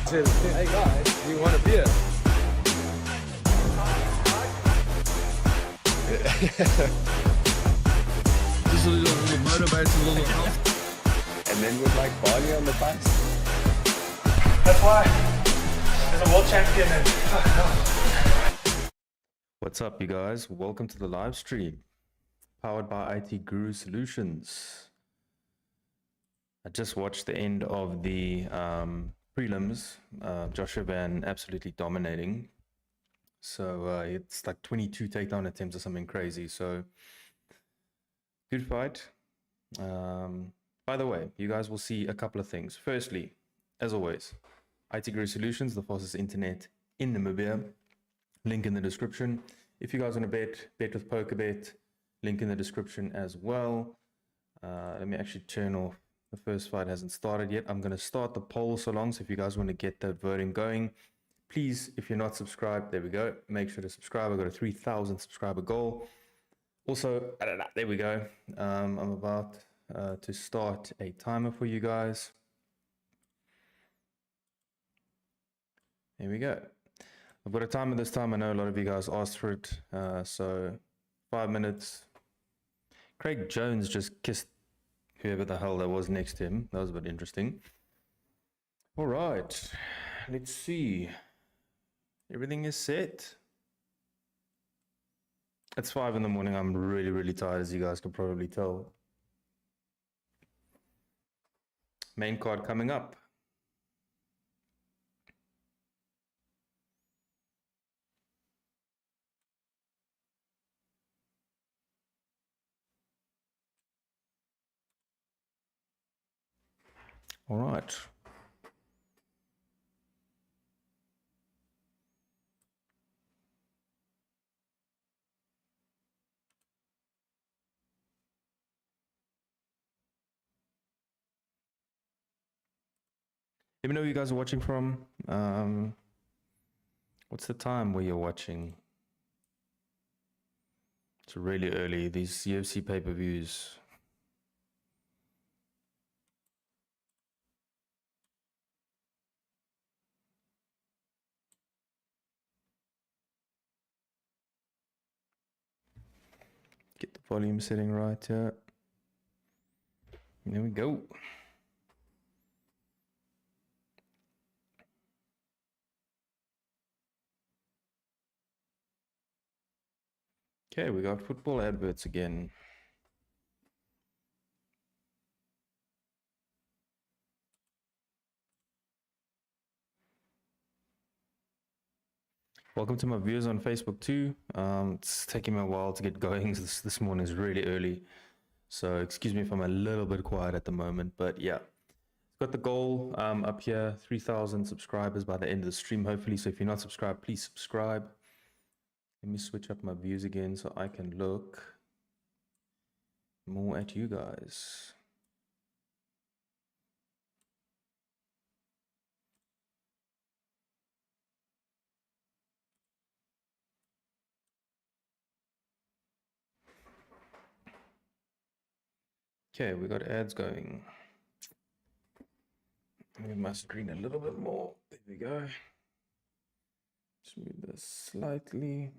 said, hey guys, do you want a beer? Just a little motivates, a little health. And then with like Barney on the bus. That's why there's a world champion and What's up, you guys? Welcome to the live stream powered by IT Guru Solutions. I just watched the end of the prelims. Joshua Van absolutely dominating. So it's like 22 takedown attempts or something crazy. So good fight. By the way, you guys will see a couple of things. Firstly, as always, IT Guru Solutions, the fastest internet in Namibia. Link in the description. If you guys want to bet with PokerBet, link in the description as well. Let me actually turn off. The first fight hasn't started yet. I'm going to start the poll so long. So if you guys want to get that voting going, please, if you're not subscribed, there we go. Make sure to subscribe. I've got a 3,000 subscriber goal. Also, there we go. I'm about to start a timer for you guys. Here we go. I've got a timer this time. I know a lot of you guys asked for it. So 5 minutes. Craig Jones just kissed whoever the hell that was next to him. That was a bit interesting. All right. Let's see. Everything is set. It's 5 in the morning. I'm really, really tired, as you guys can probably tell. Main card coming up. All right. Let me know where you guys are watching from. What's the time where you're watching? It's really early. These UFC pay-per-views. Get the volume setting right here. There we go. Okay, we got football adverts again. Welcome to my viewers on Facebook too. It's taking me a while to get going. This morning is really early. So excuse me if I'm a little bit quiet at the moment, but yeah. Got the goal up here, 3,000 subscribers by the end of the stream, hopefully. So if you're not subscribed, please subscribe. Let me switch up my views again so I can look more at you guys. Okay, we got ads going. Move my screen a little bit more. There we go. Just move this slightly.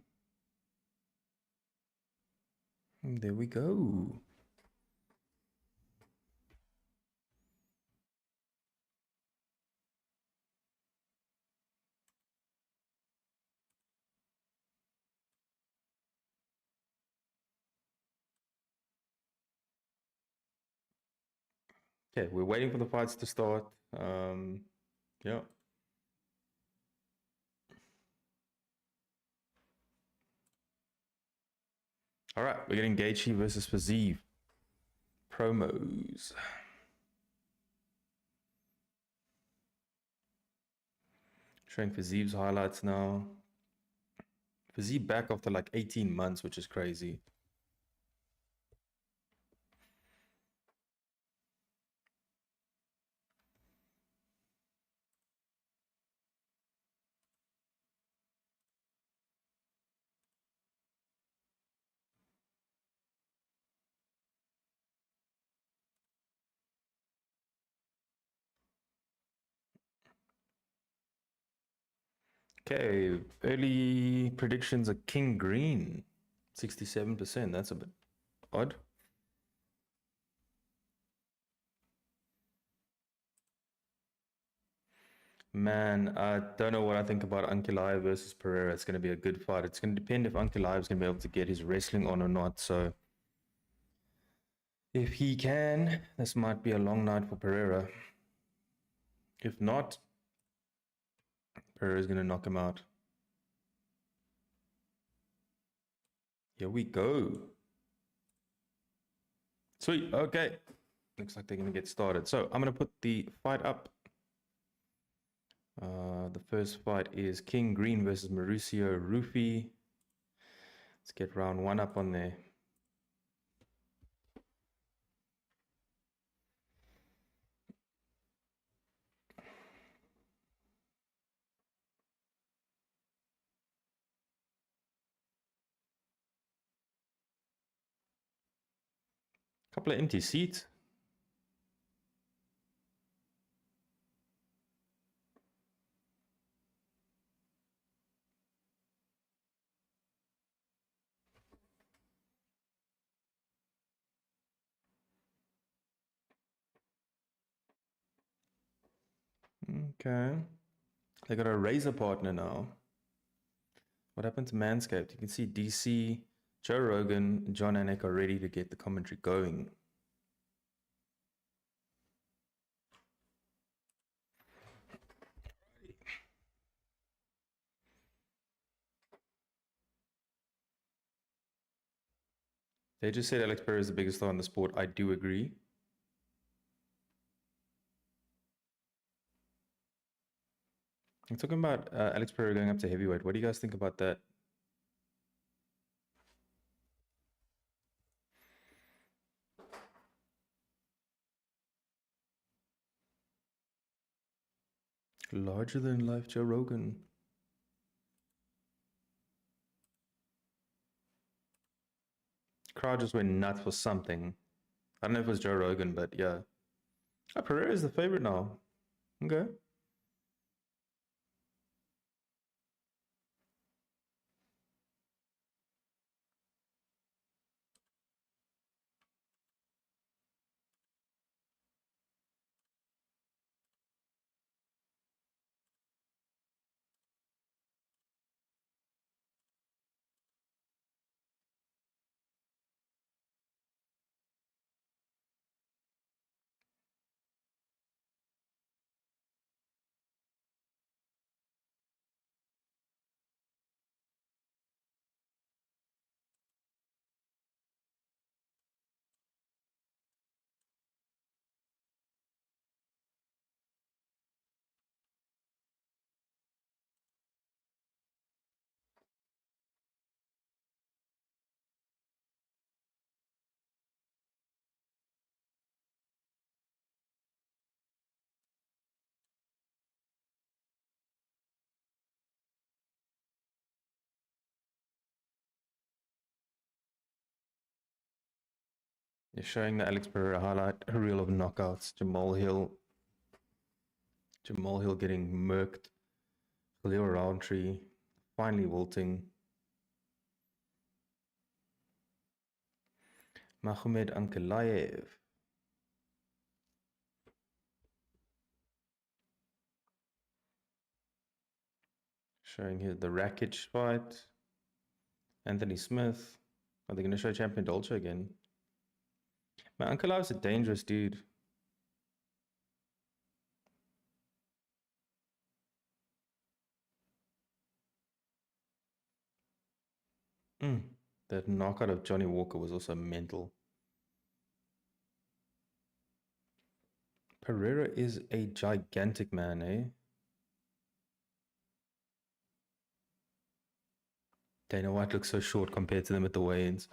And there we go. Okay, we're waiting for the fights to start. Yeah. All right, we're getting Gaethje versus Fiziev promos. Showing Fiziev's highlights now. Fiziev back after like 18 months, which is crazy. Okay, early predictions are King Green, 67%. That's a bit odd. Man, I don't know what I think about Ankalaev versus Pereira. It's going to be a good fight. It's going to depend if Ankalaev is going to be able to get his wrestling on or not. So if he can, this might be a long night for Pereira. If not, Pereira is going to knock him out. Here we go. Sweet. Okay. Looks like they're going to get started. So I'm going to put the fight up. The first fight is King Green versus Mauricio Rufy. Let's get round one up on there. Couple of empty seats. Okay. They got a razor partner now. What happened to Manscaped? You can see DC, Joe Rogan, and John Anik are ready to get the commentary going. They just said Alex Pereira is the biggest star in the sport. I do agree. I'm talking about Alex Pereira going up to heavyweight. What do you guys think about that? Larger than life Joe Rogan. Crowd just went nuts for something. I don't know if it was Joe Rogan, but yeah. Oh, Pereira is the favorite now. Okay. You're showing the Alex Pereira highlight reel of knockouts. Jamal Hill getting murked. Khalil Roundtree finally wilting. Magomed Ankalaev. Showing here the Rakic fight. Anthony Smith. Are they going to show Champion Dolce again? Man, Ankalaev's a dangerous dude. That knockout of Johnny Walker was also mental. Pereira is a gigantic man, eh? Dana White looks so short compared to them at the weigh-ins.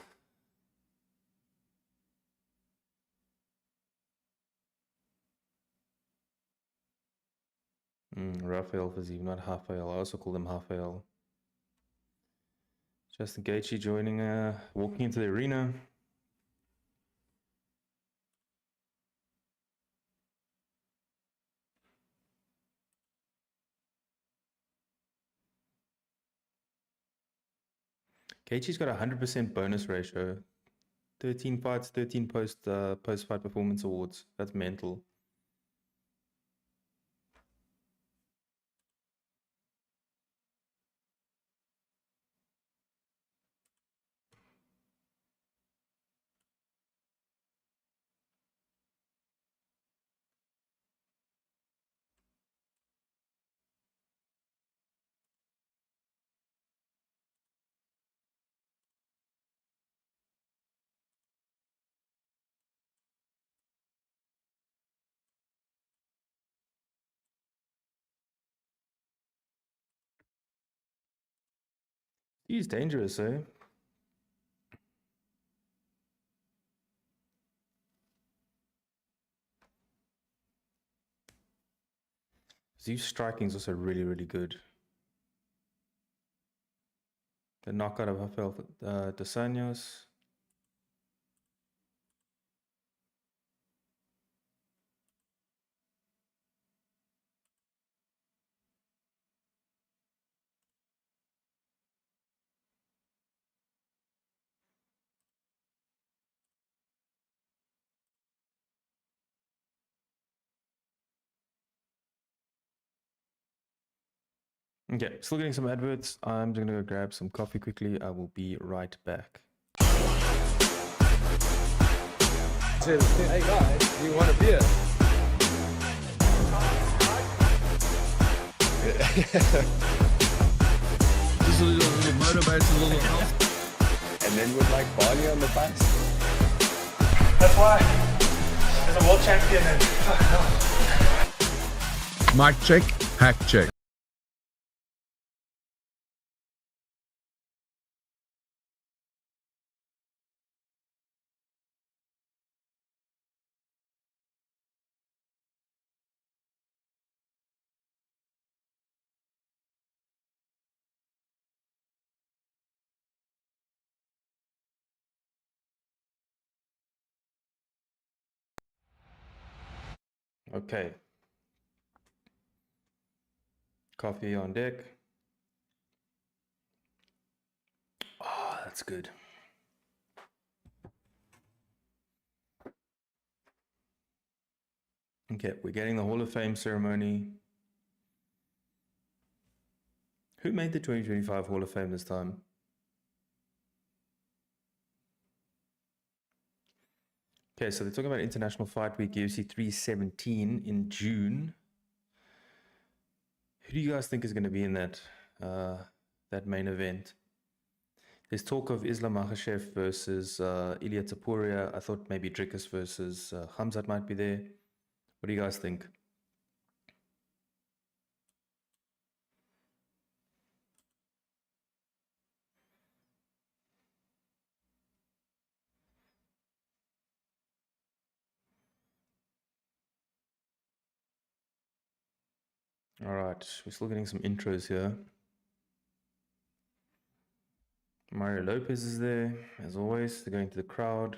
Rafael Fiziev, not Rafael. I also call him Rafael. Justin Gaethje joining, walking into the arena. Gaethje's got a 100% bonus ratio. 13 fights, 13 post-fight performance awards. That's mental. He's dangerous, eh? His striking is also really, really good. The knockout of Rafael Fiziev. Okay, still getting some adverts. I'm just gonna go grab some coffee quickly. I will be right back. Hey guys, you want a beer? Just a little motivates, a little health. And then with like barley on the bus. That's why there's a world champion and Mic check, hack check. Okay. Coffee on deck. Oh, that's good. Okay, we're getting the Hall of Fame ceremony. Who made the 2025 Hall of Fame this time? Okay, so they're talking about International Fight Week, UFC 317 in June. Who do you guys think is going to be in that main event? There's talk of Islam Makhachev versus Ilia Topuria. I thought maybe Dricus versus Khamzat might be there. What do you guys think? All right, we're still getting some intros here. Mario Lopez is there, as always. They're going to the crowd.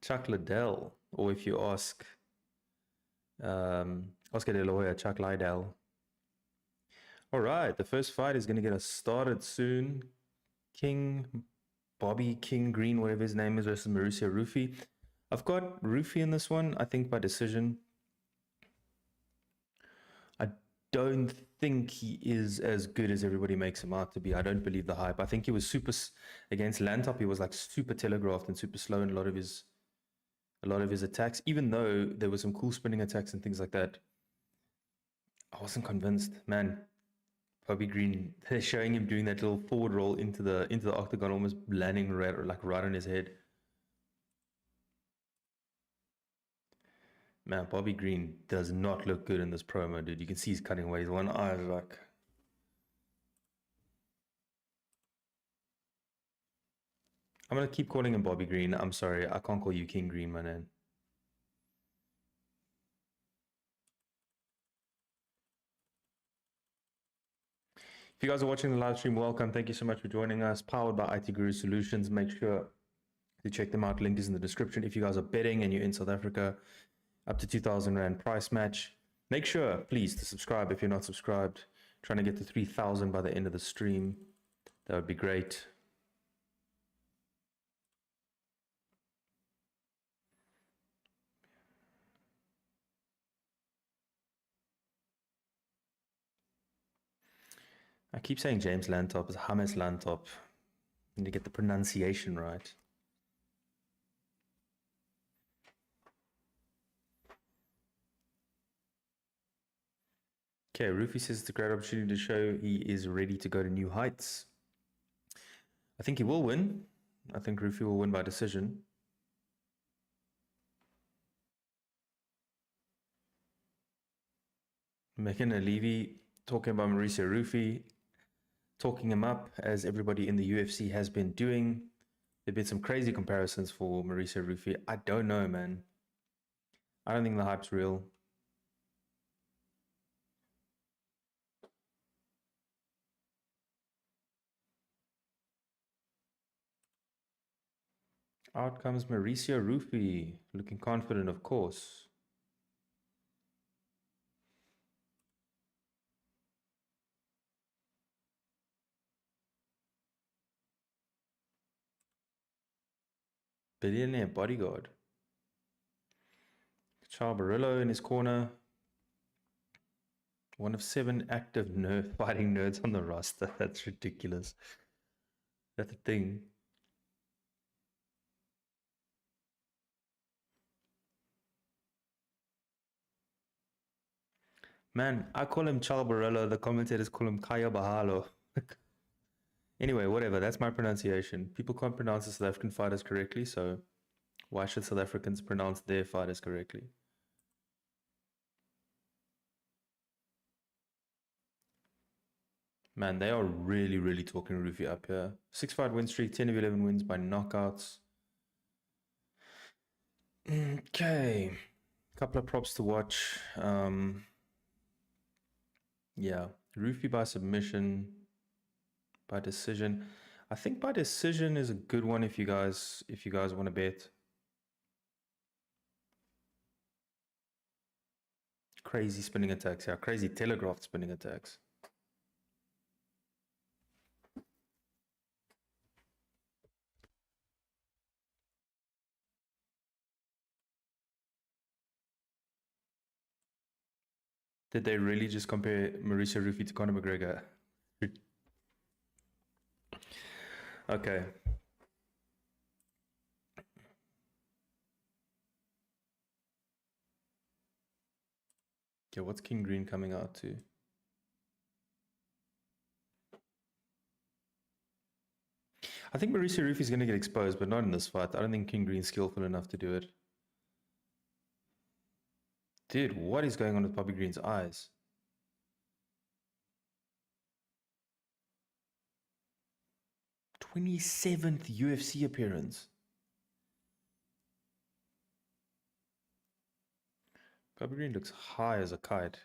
Chuck Liddell, or if you ask Oscar De La Hoya, Chuck Liddell. All right, the first fight is going to get us started soon. Bobby King Green, whatever his name is, versus Mauricio Rufy. I've got Rufy in this one, I think by decision. I don't think he is as good as everybody makes him out to be. I don't believe the hype. I think he was super, against Lantop, he was like super telegraphed and super slow in a lot of his attacks, even though there were some cool spinning attacks and things like that. I wasn't convinced, man. Bobby Green, they're showing him doing that little forward roll into the octagon, almost landing right on his head. Man, Bobby Green does not look good in this promo, dude. You can see he's cutting away. His one eye is like... I'm going to keep calling him Bobby Green. I'm sorry. I can't call you King Green, my man. If you guys are watching the live stream, welcome. Thank you so much for joining us. Powered by IT Guru Solutions. Make sure to check them out. Link is in the description. If you guys are betting and you're in South Africa, up to 2,000 Rand price match. Make sure, please, to subscribe if you're not subscribed. Trying to get to 3,000 by the end of the stream. That would be great. I keep saying James Lantop. It's James Lantop. Need to get the pronunciation right. Okay, Rufy says it's a great opportunity to show he is ready to go to new heights. I think he will win. I think Rufy will win by decision. Megan Levy talking about Mauricio Rufy, talking him up as everybody in the UFC has been doing. There have been some crazy comparisons for Mauricio Rufy. I don't know, man. I don't think the hype's real. Out comes Mauricio Rufy, looking confident, of course. Billionaire bodyguard. Charles Barillo in his corner. One of 7 active fighting nerds on the roster. That's ridiculous. That's a thing. Man, I call him Charles Barillo. The commentators call him Kaya Bahalo. Anyway, whatever. That's my pronunciation. People can't pronounce the South African fighters correctly, so why should South Africans pronounce their fighters correctly? Man, they are really, really talking Rufy up here. 6-fight win streak, 10 of 11 wins by knockouts. Okay. Couple of props to watch. Yeah. Rufy by submission, by decision. I think by decision is a good one if you guys want to bet. Crazy spinning attacks, yeah. Crazy telegraphed spinning attacks. Did they really just compare Mauricio Rufy to Conor McGregor? Okay. Okay, what's King Green coming out to? I think Mauricio Rufy is going to get exposed, but not in this fight. I don't think King Green's skillful enough to do it. Dude, what is going on with Bobby Green's eyes? '27th UFC appearance. Bobby Green looks high as a kite.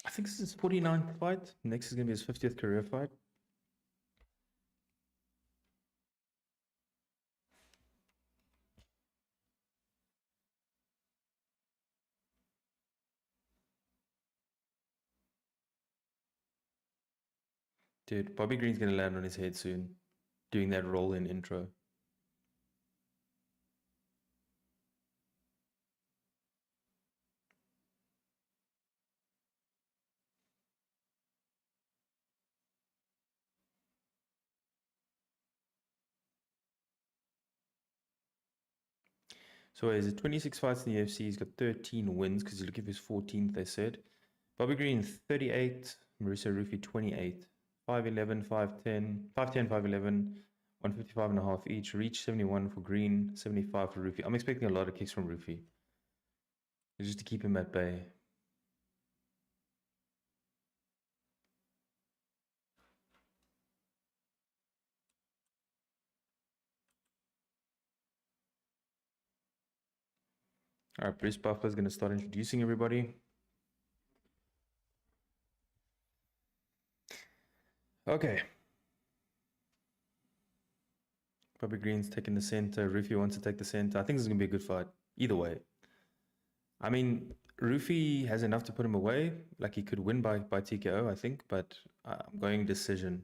I think this is his 49th fight. Next is going to be his 50th career fight. Dude, Bobby Green's going to land on his head soon, doing that roll-in intro. So he's 26 fights in the UFC. He's got 13 wins because he's looking for his 14th, they said. Bobby Green, 38. Mauricio Rufy, 28. 5'11", 5'10", 5'10", 5'11", 155.5 each. Reach 71 for Green, 75 for Rufy. I'm expecting a lot of kicks from Rufy. Just to keep him at bay. All right, Bruce Buffer is going to start introducing everybody. Okay. Bobby Green's taking the center. Rufy wants to take the center. I think this is going to be a good fight. Either way. I mean, Rufy has enough to put him away. Like, he could win by TKO, I think. But I'm going decision.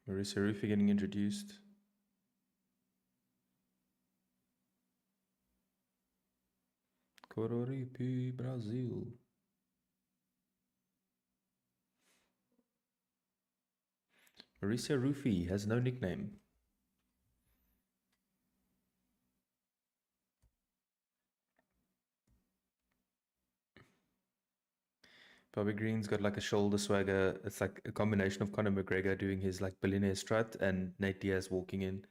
Mauricio Rufy getting introduced. Cororipe, Brazil. Mauricio Rufy has no nickname. Bobby Green's got like a shoulder swagger. It's like a combination of Conor McGregor doing his like billionaire strut and Nate Diaz walking in.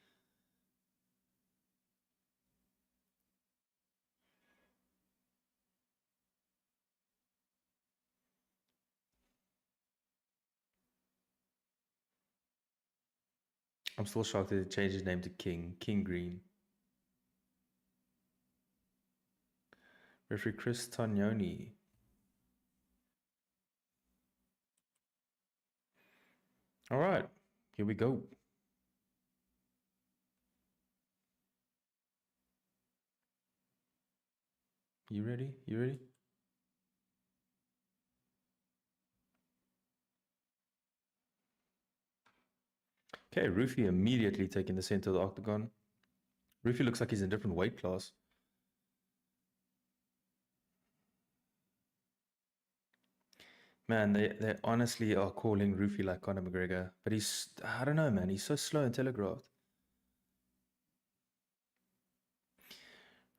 I'm still shocked that he changed his name to King Green. Referee Chris Tognoni. All right, here we go. You ready? You ready? Okay, Rufy immediately taking the center of the octagon. Rufy looks like he's in a different weight class. Man, they honestly are calling Rufy like Conor McGregor. But he's, I don't know, man. He's so slow and telegraphed.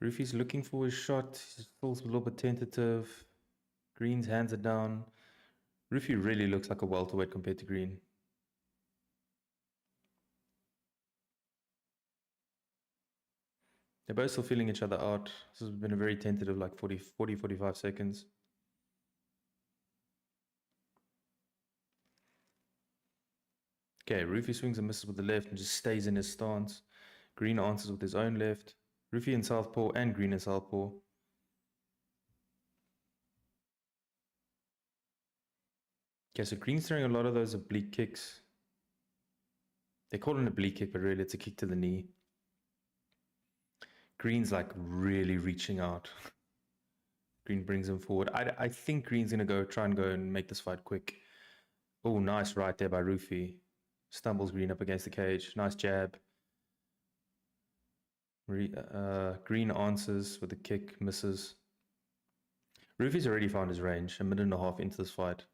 Rufy's looking for his shot. He's still a little bit tentative. Green's hands are down. Rufy really looks like a welterweight compared to Green. They're both still feeling each other out. This has been a very tentative, like 40, 45 seconds. Okay, Rufy swings and misses with the left and just stays in his stance. Green answers with his own left. Rufy in southpaw and Green in southpaw. Okay, so Green's throwing a lot of those oblique kicks. They call it an oblique kick, but really it's a kick to the knee. Green's like really reaching out. Green brings him forward. I think Green's going to try and go and make this fight quick. Oh, nice right there by Rufy. Stumbles Green up against the cage. Nice jab. Green answers with a kick, misses. Rufy's already found his range, a minute and a half into this fight.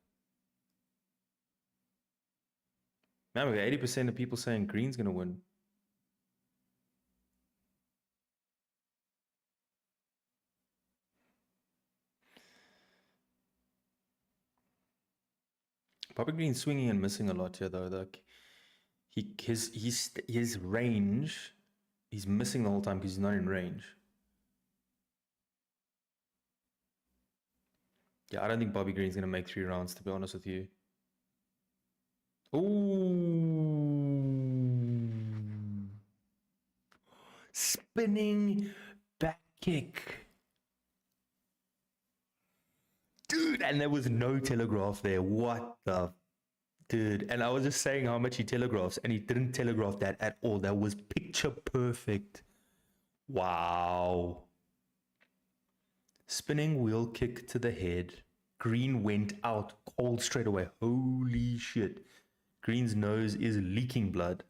Man, we got 80% of people saying Green's going to win. Bobby Green's swinging and missing a lot here, though. Like, his range, he's missing the whole time because he's not in range. Yeah, I don't think Bobby Green's going to make 3 rounds, to be honest with you. Ooh. Spinning back kick. Dude, and there was no telegraph there. What the... Dude, and I was just saying how much he telegraphs, and he didn't telegraph that at all. That was picture perfect. Wow. Spinning wheel kick to the head. Green went out cold straight away. Holy shit. Green's nose is leaking blood.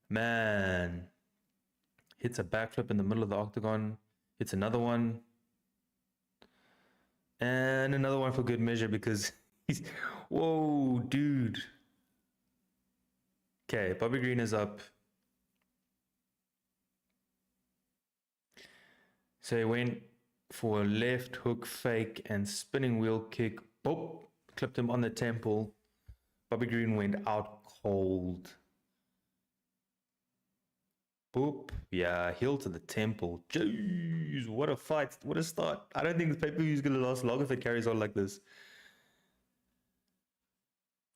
Man. hits a backflip in the middle of the octagon, hits another one, and another one for good measure because he's, whoa, dude. Okay, Bobby Green is up. So he went for a left hook fake and spinning wheel kick. Boop, clipped him on the temple. Bobby Green went out cold. Boop. Yeah, heel to the temple. Jeez, what a fight. What a start. I don't think this pay-per-view is going to last long if it carries on like this.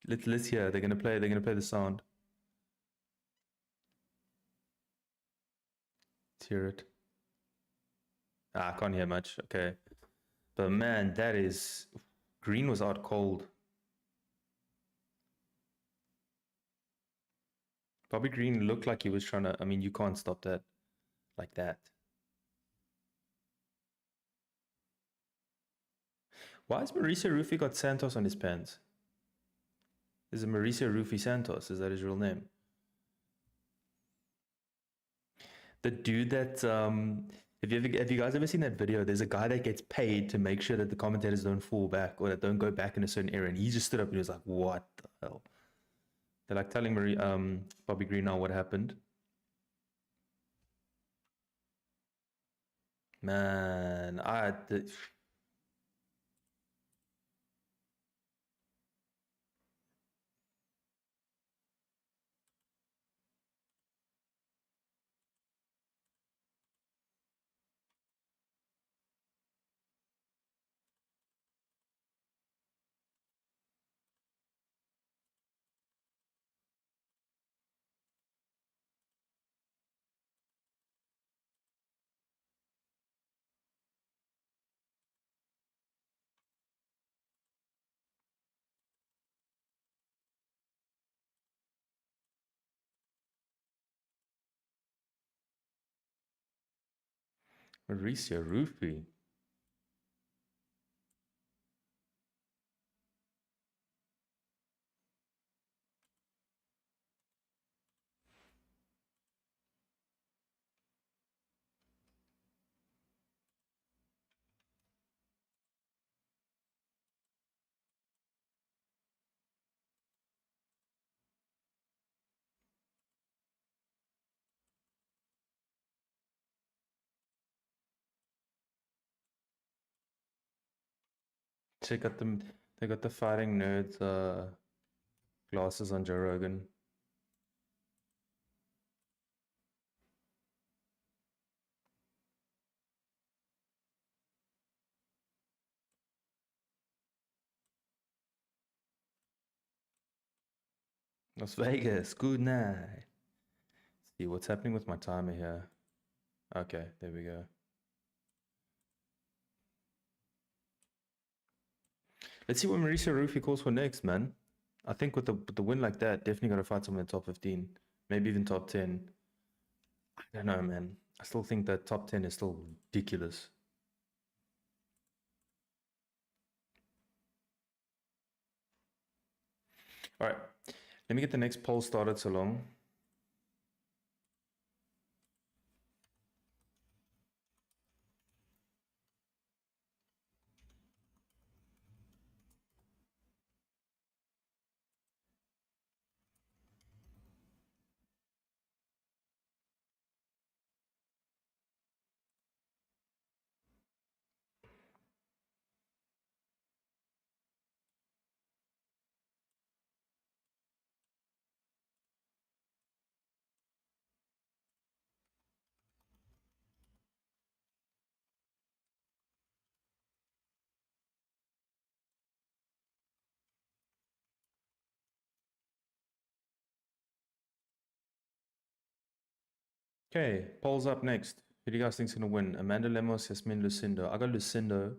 Let's hear. They're going to play the sound. Let's hear it. I can't hear much. Okay. But man, that is... Green was out cold. Bobby Green looked like he was trying to... I mean, you can't stop that like that. Why has Mauricio Rufy got Santos on his pants? Is it Mauricio Rufy Santos? Is that his real name? The dude that... Have you guys ever seen that video? There's a guy that gets paid to make sure that the commentators don't fall back or that don't go back in a certain area. And he just stood up and he was like, what the hell? They're like telling Bobby Green now what happened. Man, Mauricio Rufy. They got the fighting nerds glasses on Joe Rogan. Las Vegas, good night. Let's see what's happening with my timer here. Okay, there we go. Let's see what Mauricio Rufy calls for next, man. I think with the win like that, definitely got to fight someone in the top 15, maybe even top 10. I don't know, man. I still think that top 10 is still ridiculous. All right, let me get the next poll started so long. Okay, polls up next. Who do you guys think's gonna win? Amanda Lemos, Yasmin Lucindo. I got Lucindo,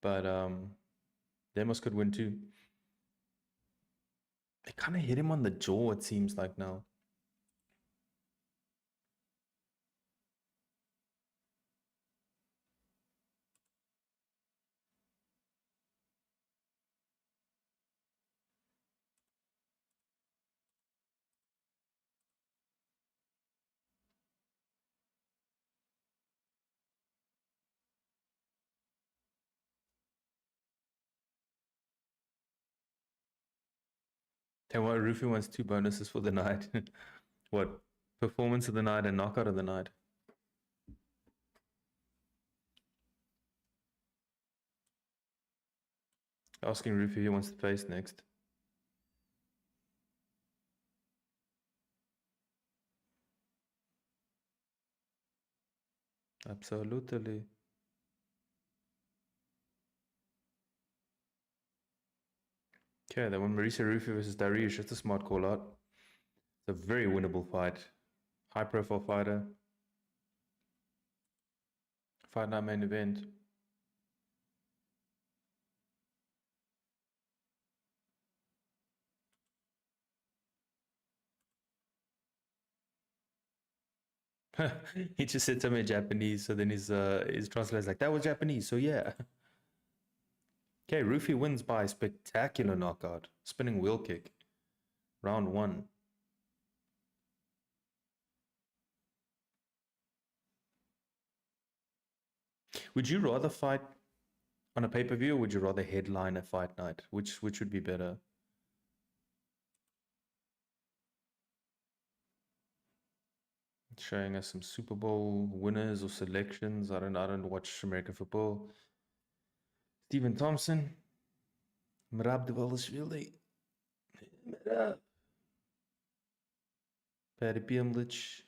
but Lemos could win too. They kind of hit him on the jaw, it seems like now. And what Rufy wants 2 bonuses for the night. What? Performance of the night and knockout of the night. Asking Rufy who he wants to face next. Absolutely. Okay, that one Marisa Rufy versus Dariush. It's a smart call out. It's a very winnable fight. High profile fighter. Fight night main event. He just said to me in Japanese, so then his translator's like, that was Japanese, so yeah. Okay, Rufy wins by a spectacular knockout. Spinning wheel kick. Round 1. Would you rather fight on a pay-per-view, or would you rather headline a fight night? Which would be better? Showing us some Super Bowl winners or selections. I don't watch American football. Stephen Thompson. Merab Dvalishvili. Merab. Paddy Piemlich.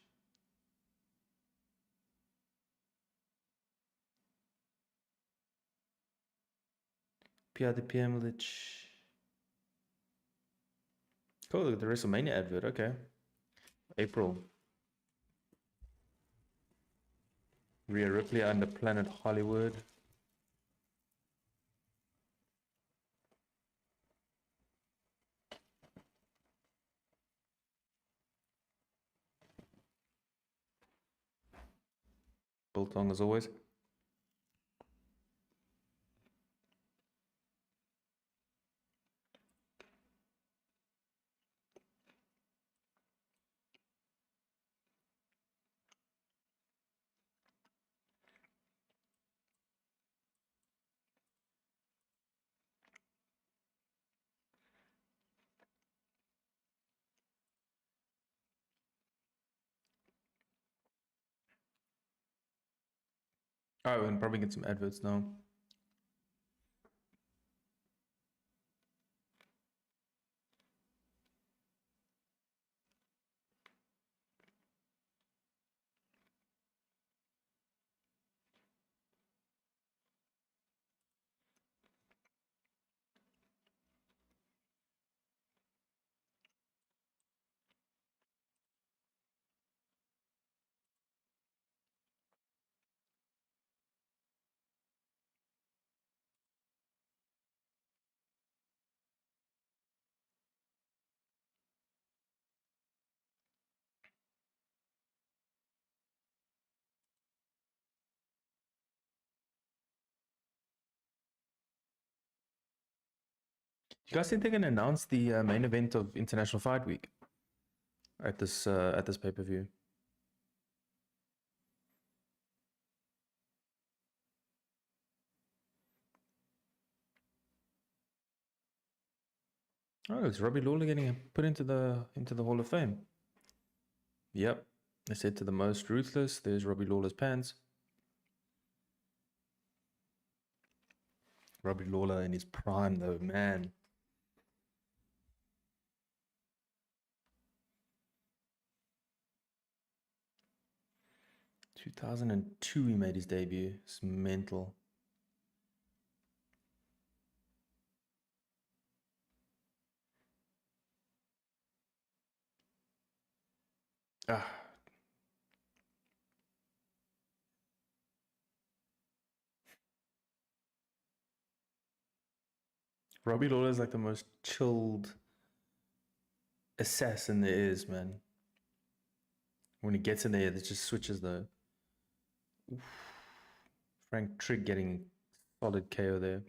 Paddy Piemlich. Cool, the WrestleMania advert, okay. April. Rhea Ripley under Planet Hollywood. Biltong as always. Oh, and probably get some adverts now. You guys think they're gonna announce the main event of International Fight Week at this pay-per-view? Oh, it's Robbie Lawler getting put into the Hall of Fame. Yep, they said to the most ruthless. There's Robbie Lawler's pants. Robbie Lawler in his prime, though, man. In 2002, he made his debut. It's mental. Ah. Robbie Lawler is like the most chilled assassin there is, man. When he gets in there, it just switches the. Oof. Frank Trigg getting solid KO there.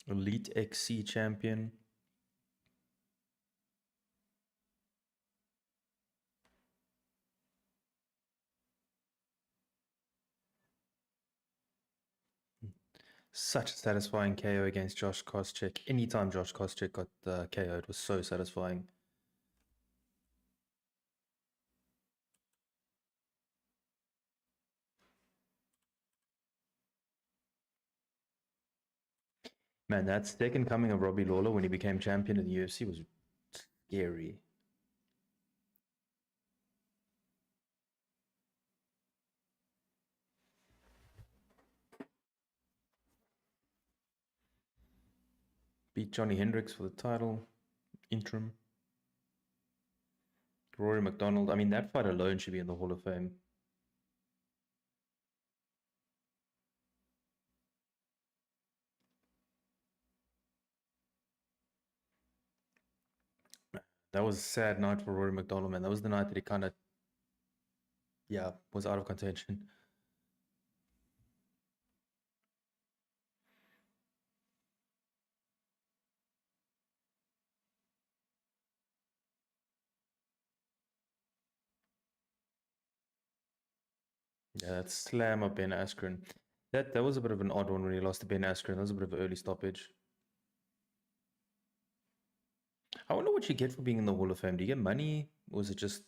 Elite XC champion. Such a satisfying KO against Josh Koscheck. Anytime Josh Koscheck got KO, it was so satisfying. Man, that second coming of Robbie Lawler when he became champion of the UFC was scary. Beat Johnny Hendricks for the title, interim. Rory McDonald. I mean, that fight alone should be in the Hall of Fame. That was a sad night for Rory McDonald, man. That was the night that he kind of, yeah, was out of contention. Yeah, that slam of Ben Askren. That was a bit of an odd one when he lost to Ben Askren. That was a bit of an early stoppage. I wonder what you get for being in the Hall of Fame. Do you get money, or is it just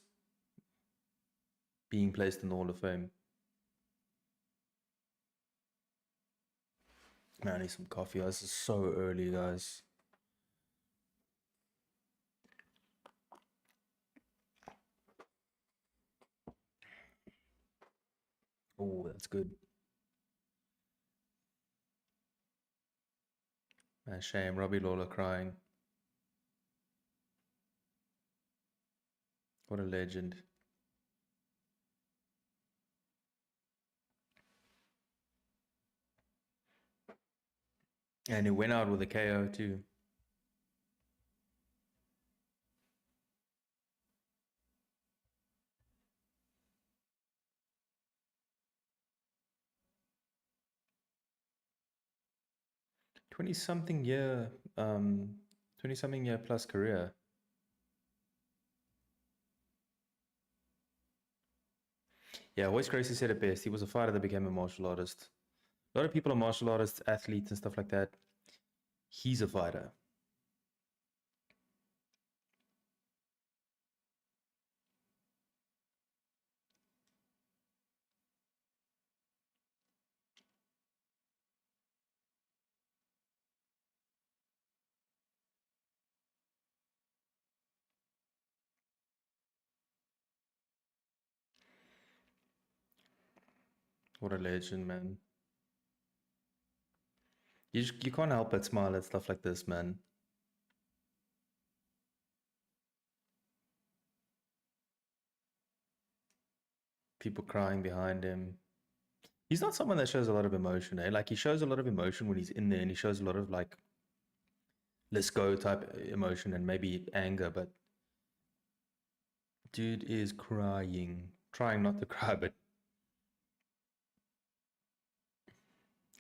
being placed in the Hall of Fame? Man, I need some coffee. This is so early, guys. Oh, that's good. Man, shame. Robbie Lawler crying. What a legend. And he went out with a KO too. Twenty-something year plus career. Yeah, Royce Gracie said it best. He was a fighter that became a martial artist. A lot of people are martial artists, athletes, and stuff like that. He's a fighter. What a legend, man. You can't help but smile at stuff like this, man. People crying behind him. He's not someone that shows a lot of emotion, eh? Like, he shows a lot of emotion when he's in there, and he shows a lot of, like, let's go type emotion and maybe anger, but dude is crying. Trying not to cry, but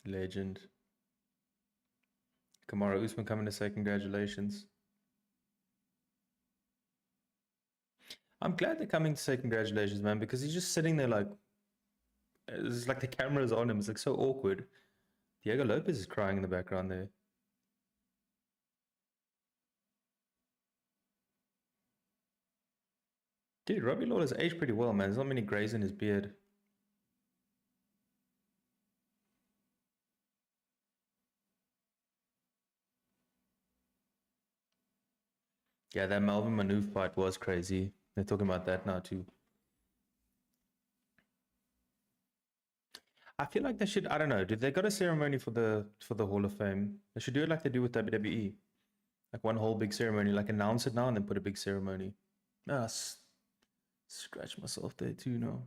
legend. Kamaru Usman coming to say congratulations. I'm glad they're coming to say congratulations, man, because he's just sitting there like, it's like the camera's on him. It's like so awkward. Diego Lopez is crying in the background there. Dude, Robbie Lawler's aged pretty well, man. There's not many grays in his beard. Yeah, that Melvin Manouf fight was crazy. They're talking about that now too. I feel like they should, I don't know, did they got a ceremony for the Hall of Fame? They should do it like they do with WWE. Like one whole big ceremony, like announce it now and then put a big ceremony. Ah, scratch myself there too now.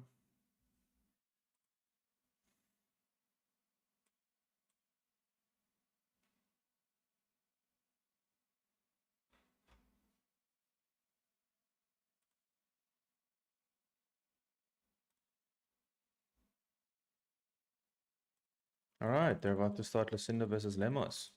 All right, they're about to start Lucinda versus Lemos.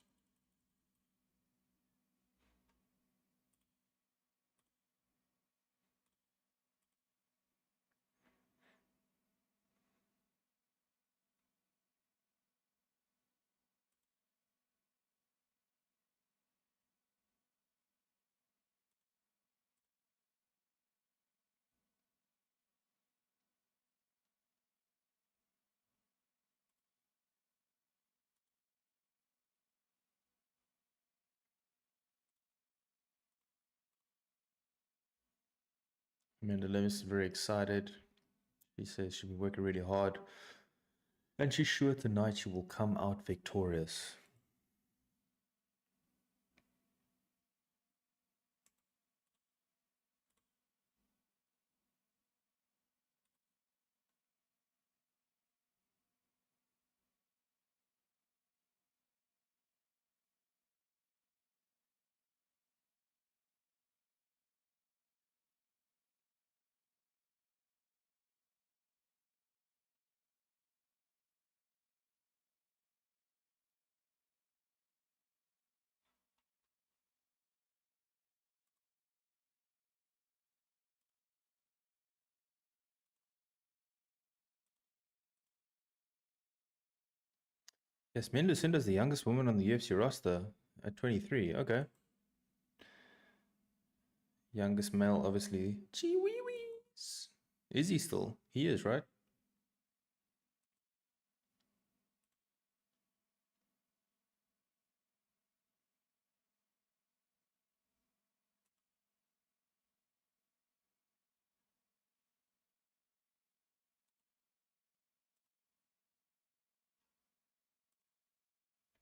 Amanda Lemus is very excited. She says she'll be working really hard. And she's sure tonight she will come out victorious. Yes, Min Lucinda's the youngest woman on the UFC roster at 23. Okay. Youngest male, obviously. Gee wee wees. Is he still? He is, right?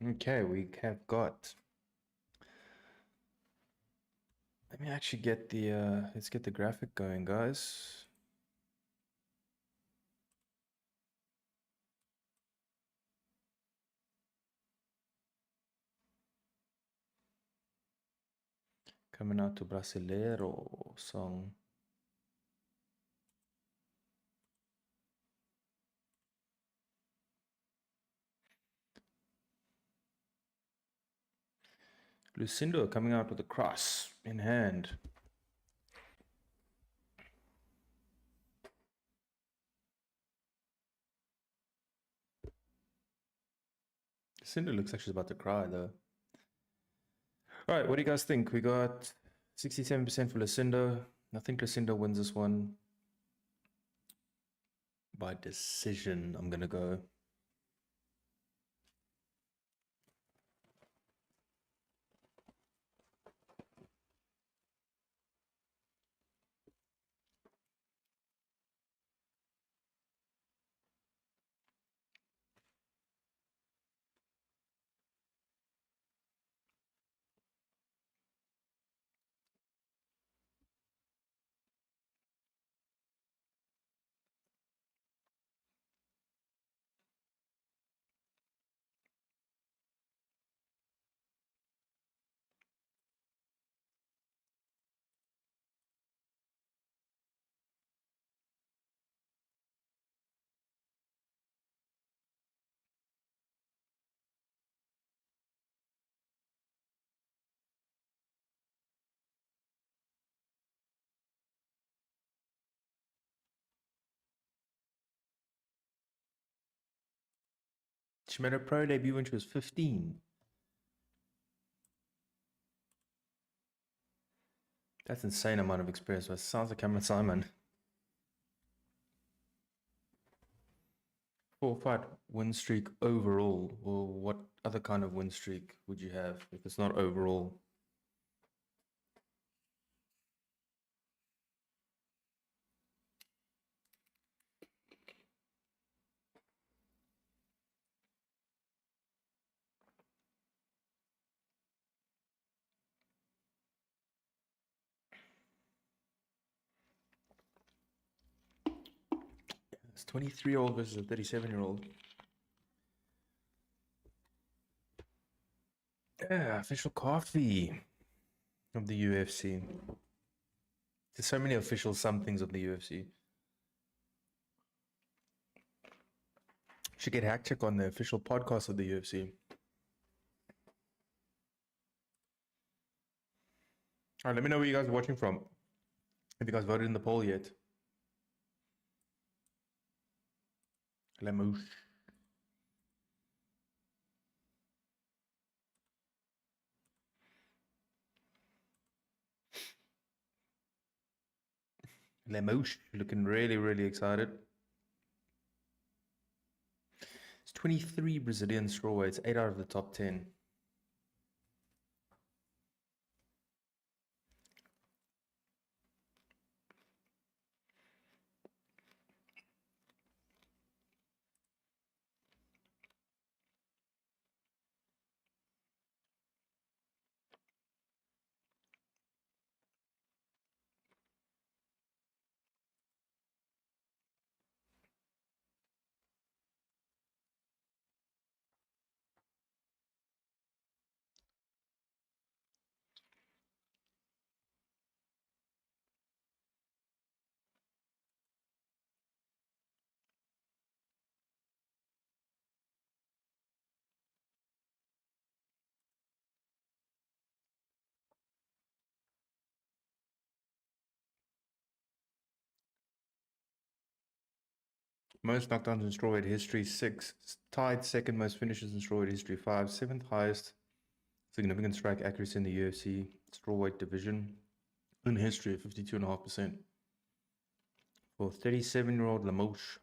Okay, we have got. Let me actually get the let's get the graphic going, guys. Coming out to Brasileiro song. Lucindo coming out with a cross in hand. Lucindo looks like she's about to cry though. All right, what do you guys think? We got 67% for Lucindo. I think Lucindo wins this one by decision. I'm gonna go. She made her pro debut when she was 15. That's insane amount of experience. It sounds like Cameron Simon. 4-fight win streak overall. Or what other kind of win streak would you have if it's not overall? It's 23-year-old versus a 37-year-old. Yeah, official coffee of the UFC. There's so many official somethings of the UFC. Should get Hack Check on the official podcast of the UFC. All right, let me know where you guys are watching from. Have you guys voted in the poll yet? Lemouche. Lemouche looking really, really excited. It's 23 Brazilian strawweights, 8 out of the top 10. Most knockdowns in strawweight history, 6. Tied second most finishes in strawweight history, 5. 7th highest significant strike accuracy in the UFC strawweight division in history at 52.5% for 37-year-old Lamoche.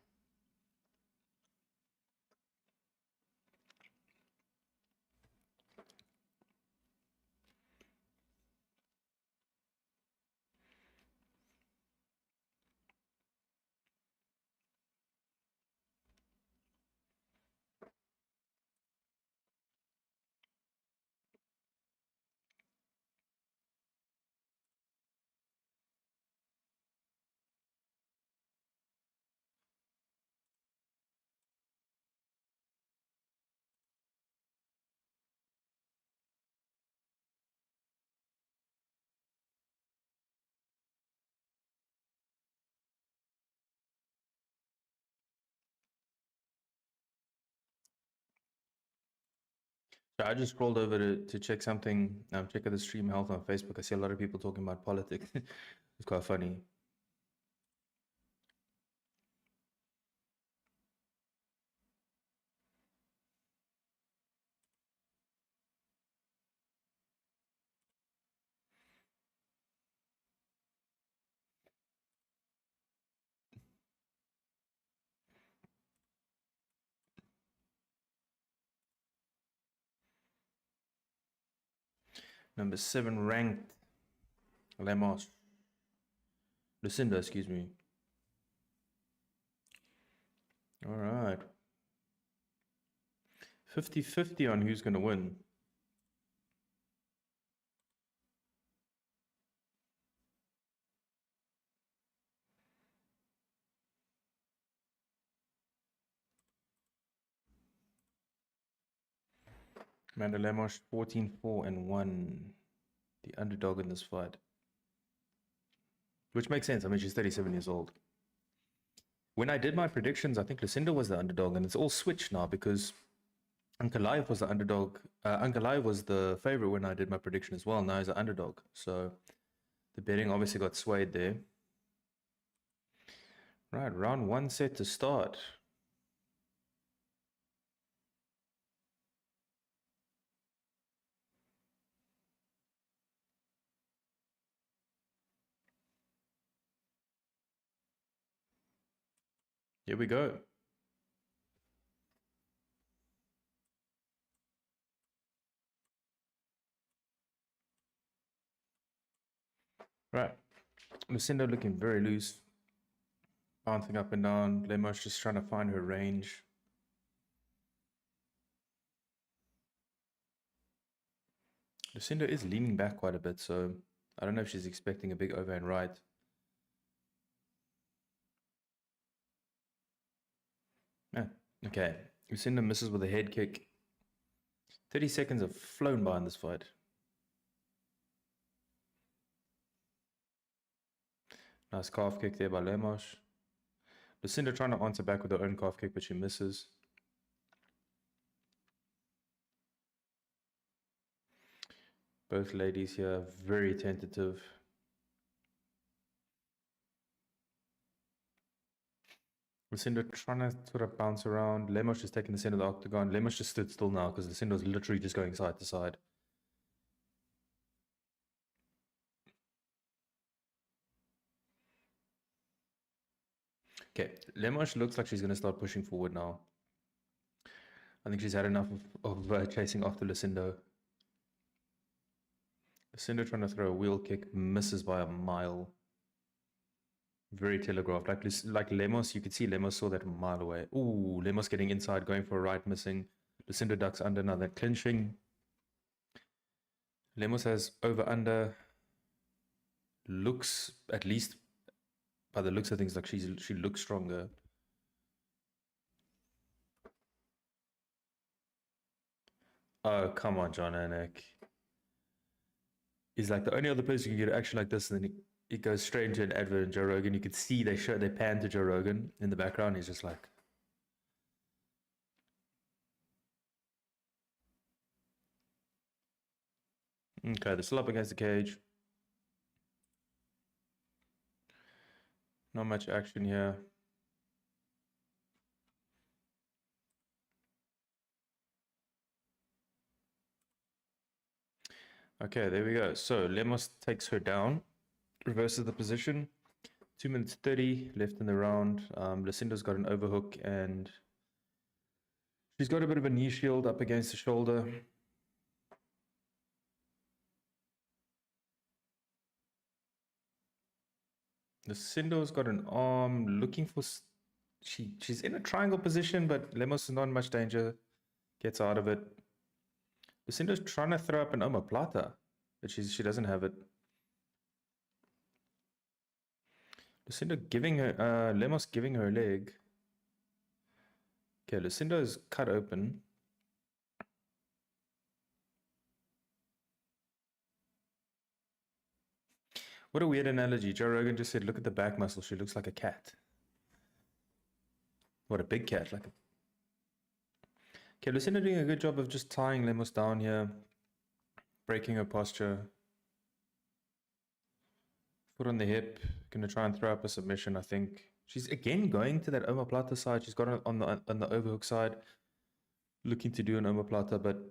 So I just scrolled over to check something, check out the stream health on Facebook. I see a lot of people talking about politics. It's quite funny. Number 7 ranked Lucinda, excuse me. All right. 50-50 on who's going to win. Amanda Lemos 14-4-1, the underdog in this fight. Which makes sense. I mean, she's 37 years old. When I did my predictions, I think Lucinda was the underdog, and it's all switched now because Ankalaev was the underdog. Ankalaev was the favorite when I did my prediction as well. Now he's an underdog. So the betting obviously got swayed there. Right, round 1 set to start. Here we go. Right. Lucinda looking very loose. Bouncing up and down. Lemos just trying to find her range. Lucinda is leaning back quite a bit, so I don't know if she's expecting a big overhand right. Yeah, okay. Lucinda misses with a head kick. 30 seconds have flown by in this fight. Nice calf kick there by Lemos. Lucinda trying to answer back with her own calf kick, but she misses. Both ladies here very tentative. Lucinda trying to sort of bounce around. Lemos just taking the center of the octagon. Lemos just stood still now because Lucinda was literally just going side to side. Okay, Lemos looks like she's going to start pushing forward now. I think she's had enough of chasing after Lucinda. Lucinda trying to throw a wheel kick, misses by a mile. Very telegraphed. Like Lemos, you could see Lemos saw that a mile away. Ooh, Lemos getting inside, going for a right, missing. Lucinda ducks under, now they're clinching. Lemos has over-under. Looks, at least by the looks of things, like she looks stronger. Oh, come on, John Anik. He's like the only other person who can get action like this, and then it goes straight into an advert in Joe Rogan. You could see they pan to Joe Rogan in the background. He's just like, okay, they're still up against the cage. Not much action here. Okay, there we go. So Lemos takes her down, reverses the position. 2 minutes 30 left in the round. Lucinda's got an overhook and she's got a bit of a knee shield up against the shoulder. Lucinda's got an arm looking for... She's in a triangle position, but Lemos is not in much danger. Gets out of it. Lucinda's trying to throw up an omoplata, but she doesn't have it. Lucinda giving her... Lemos giving her a leg. Okay, Lucinda is cut open. What a weird analogy. Joe Rogan just said, look at the back muscle. She looks like a cat. What a big cat. Like a... Okay, Lucinda doing a good job of just tying Lemos down here. Breaking her posture. Foot on the hip. Gonna try and throw up a submission, I think. She's again going to that omoplata side. She's got it on the overhook side. Looking to do an omoplata, but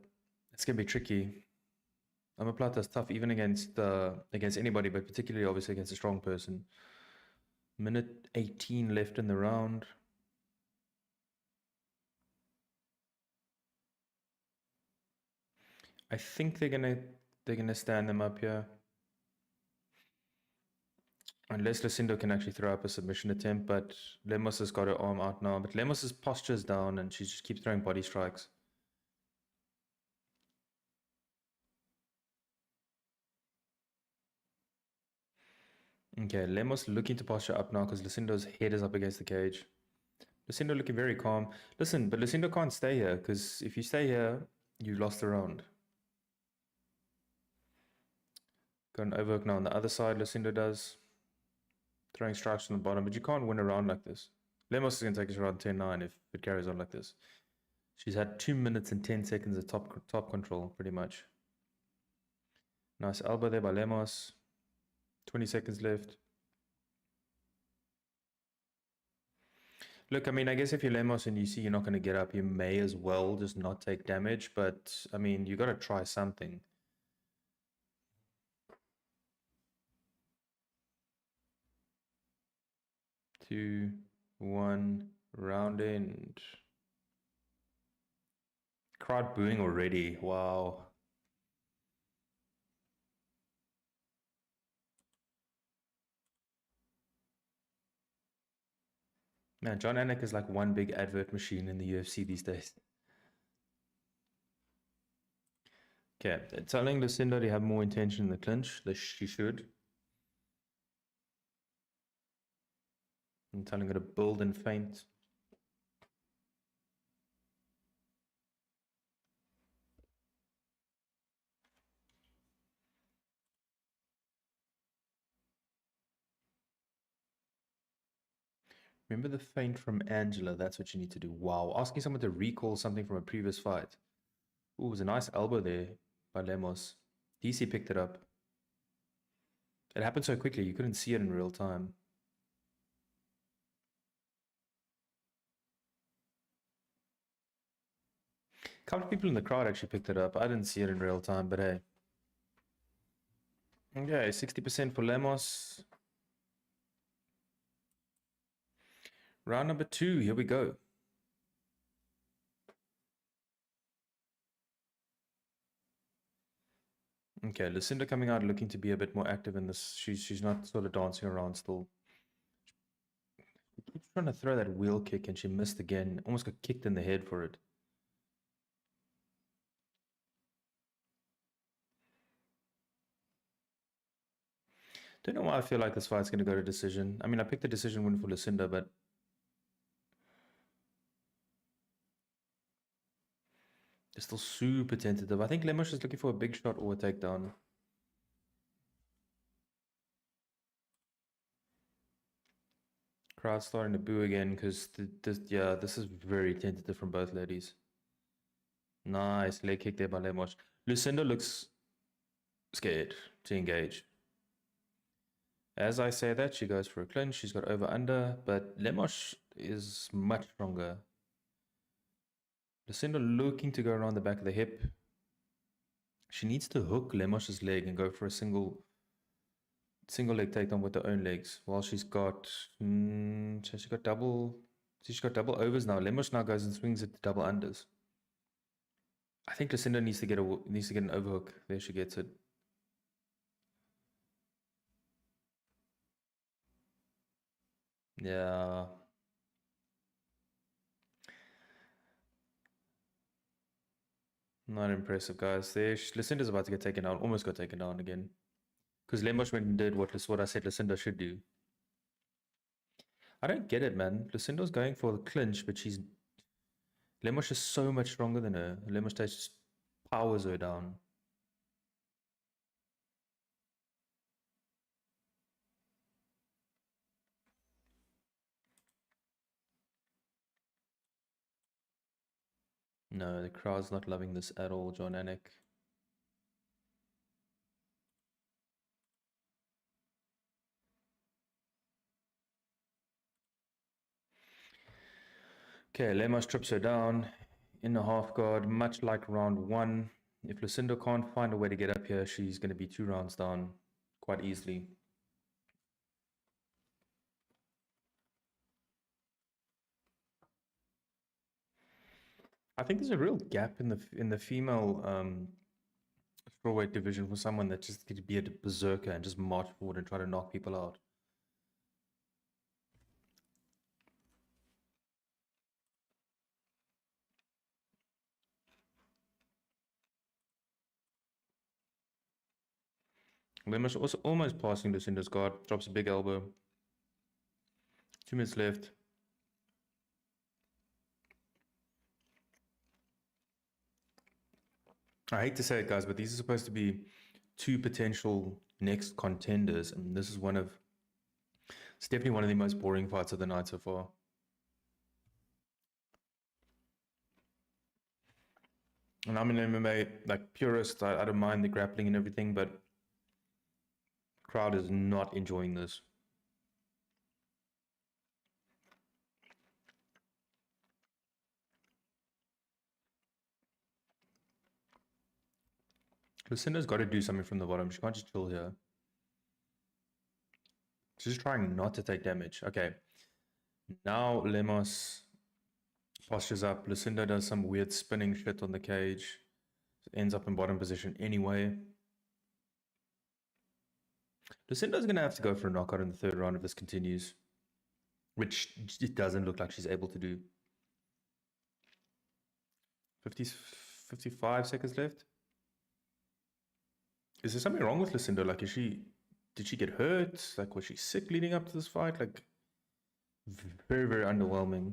it's gonna be tricky. Omoplata is tough even against anybody, but particularly obviously against a strong person. Minute 18 left in the round. I think they're gonna stand them up here. Unless Lucinda can actually throw up a submission attempt, but Lemos has got her arm out now. But Lemos's posture is down and she just keeps throwing body strikes. Okay, Lemos looking to posture up now because Lucinda's head is up against the cage. Lucinda looking very calm. Listen, but Lucinda can't stay here because if you stay here, you lost the round. Got an overhook now on the other side, Lucinda does. Throwing strikes from the bottom, but you can't win a round like this. Lemos is going to take us around 10-9 if it carries on like this. She's had 2 minutes and 10 seconds of top control, pretty much. Nice elbow there by Lemos. 20 seconds left. Look, I mean, I guess if you're Lemos and you see you're not going to get up, you may as well just not take damage. But, I mean, you got to try something. Two, one, round end. Crowd booing already. Wow. Man, John Anik is like one big advert machine in the UFC these days. Okay, they're telling Lucinda to have more intention in the clinch. She should. I'm telling her to build and feint. Remember the feint from Angela? That's what you need to do. Wow, asking someone to recall something from a previous fight. Ooh, it was a nice elbow there by Lemos. DC picked it up. It happened so quickly, you couldn't see it in real time. A couple of people in the crowd actually picked it up. I didn't see it in real time, but hey. Okay, 60% for Lemos. Round number 2, here we go. Okay, Lucinda coming out looking to be a bit more active in this. She's not sort of dancing around still. She keeps trying to throw that wheel kick and she missed again. Almost got kicked in the head for it. Don't know why I feel like this fight's going to go to decision. I mean, I picked the decision win for Lucinda, but it's still super tentative. I think Lemos is looking for a big shot or a takedown. Crowd starting to boo again because this is very tentative from both ladies. Nice leg kick there by Lemos. Lucinda looks scared to engage. As I say that, she goes for a clinch. She's got over under, but Lemos is much stronger. Lucinda looking to go around the back of the hip. She needs to hook Lemos's leg and go for a single leg takedown with her own legs. While she's got, so she's got double. She's got double overs now. Lemos now goes and swings at the double unders. I think Lucinda needs to get an overhook. There she gets it. Yeah. Not impressive, guys. There, Lucinda's about to get taken down. Almost got taken down again. Because Lemos went and did what I said Lucinda should do. I don't get it, man. Lucinda's going for the clinch, but Lemos is so much stronger than her. Lemos just powers her down. No, the crowd's not loving this at all, John Anik. Okay, Lemos trips her down in the half guard, much like round 1. If Lucinda can't find a way to get up here, she's going to be 2 rounds down quite easily. I think there's a real gap in the female strawweight division for someone that just could be a berserker and just march forward and try to knock people out. Lemos also almost passing Lucinda's guard, drops a big elbow. 2 minutes left. I hate to say it, guys, but these are supposed to be 2 potential next contenders, and this is it's definitely one of the most boring fights of the night so far. And I'm an MMA like purist. I don't mind the grappling and everything, but crowd is not enjoying this. Lucinda's got to do something from the bottom. She can't just chill here. She's trying not to take damage. Okay. Now Lemos postures up. Lucinda does some weird spinning shit on the cage. Ends up in bottom position anyway. Lucinda's going to have to go for a knockout in the 3rd round if this continues. Which it doesn't look like she's able to do. 55 seconds left. Is there something wrong with Lucinda? Like, did she get hurt? Like, was she sick leading up to this fight? Like, very, very underwhelming.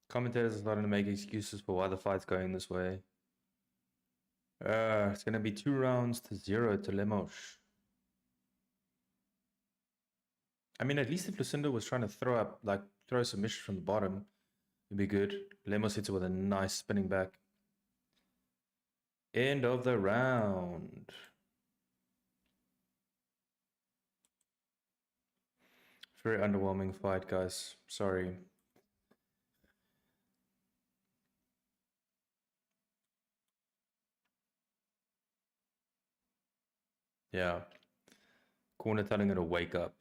Commentators are starting to make excuses for why the fight's going this way. It's going to be 2 rounds to 0 to Lemos. I mean, at least if Lucinda was trying to throw a submission from the bottom, it'd be good. Lemos hits it with a nice spinning back. End of the round. Very underwhelming fight, guys. Sorry. Yeah. Corner telling her to wake up.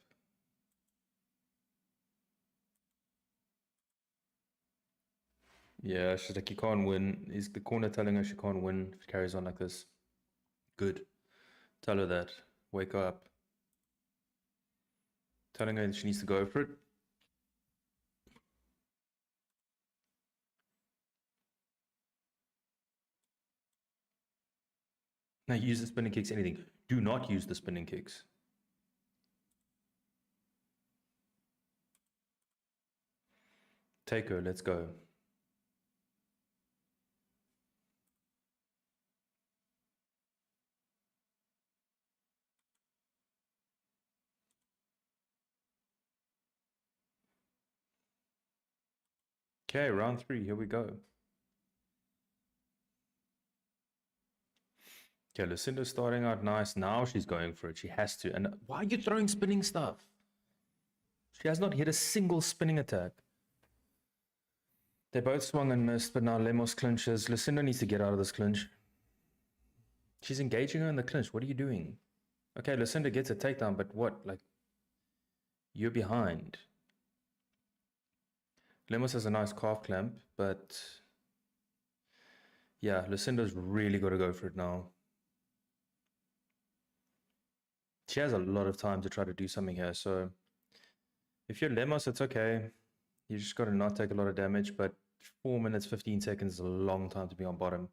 Yeah, she's like, you can't win. Is the corner telling her she can't win if it carries on like this? Good. Tell her that. Wake up. Telling her she needs to go for it. Now use the spinning kicks, anything. Do not use the spinning kicks. Take her, let's go. Okay, round 3. Here we go. Okay, Lucinda's starting out nice. Now she's going for it. She has to. And why are you throwing spinning stuff? She has not hit a single spinning attack. They both swung and missed, but now Lemos clinches. Lucinda needs to get out of this clinch. She's engaging her in the clinch. What are you doing? Okay, Lucinda gets a takedown, but what? Like, you're behind. Lemos has a nice calf clamp, but yeah, Lucinda's really got to go for it now. She has a lot of time to try to do something here, so if you're Lemos, it's okay. You just got to not take a lot of damage, but 4 minutes, 15 seconds is a long time to be on bottom.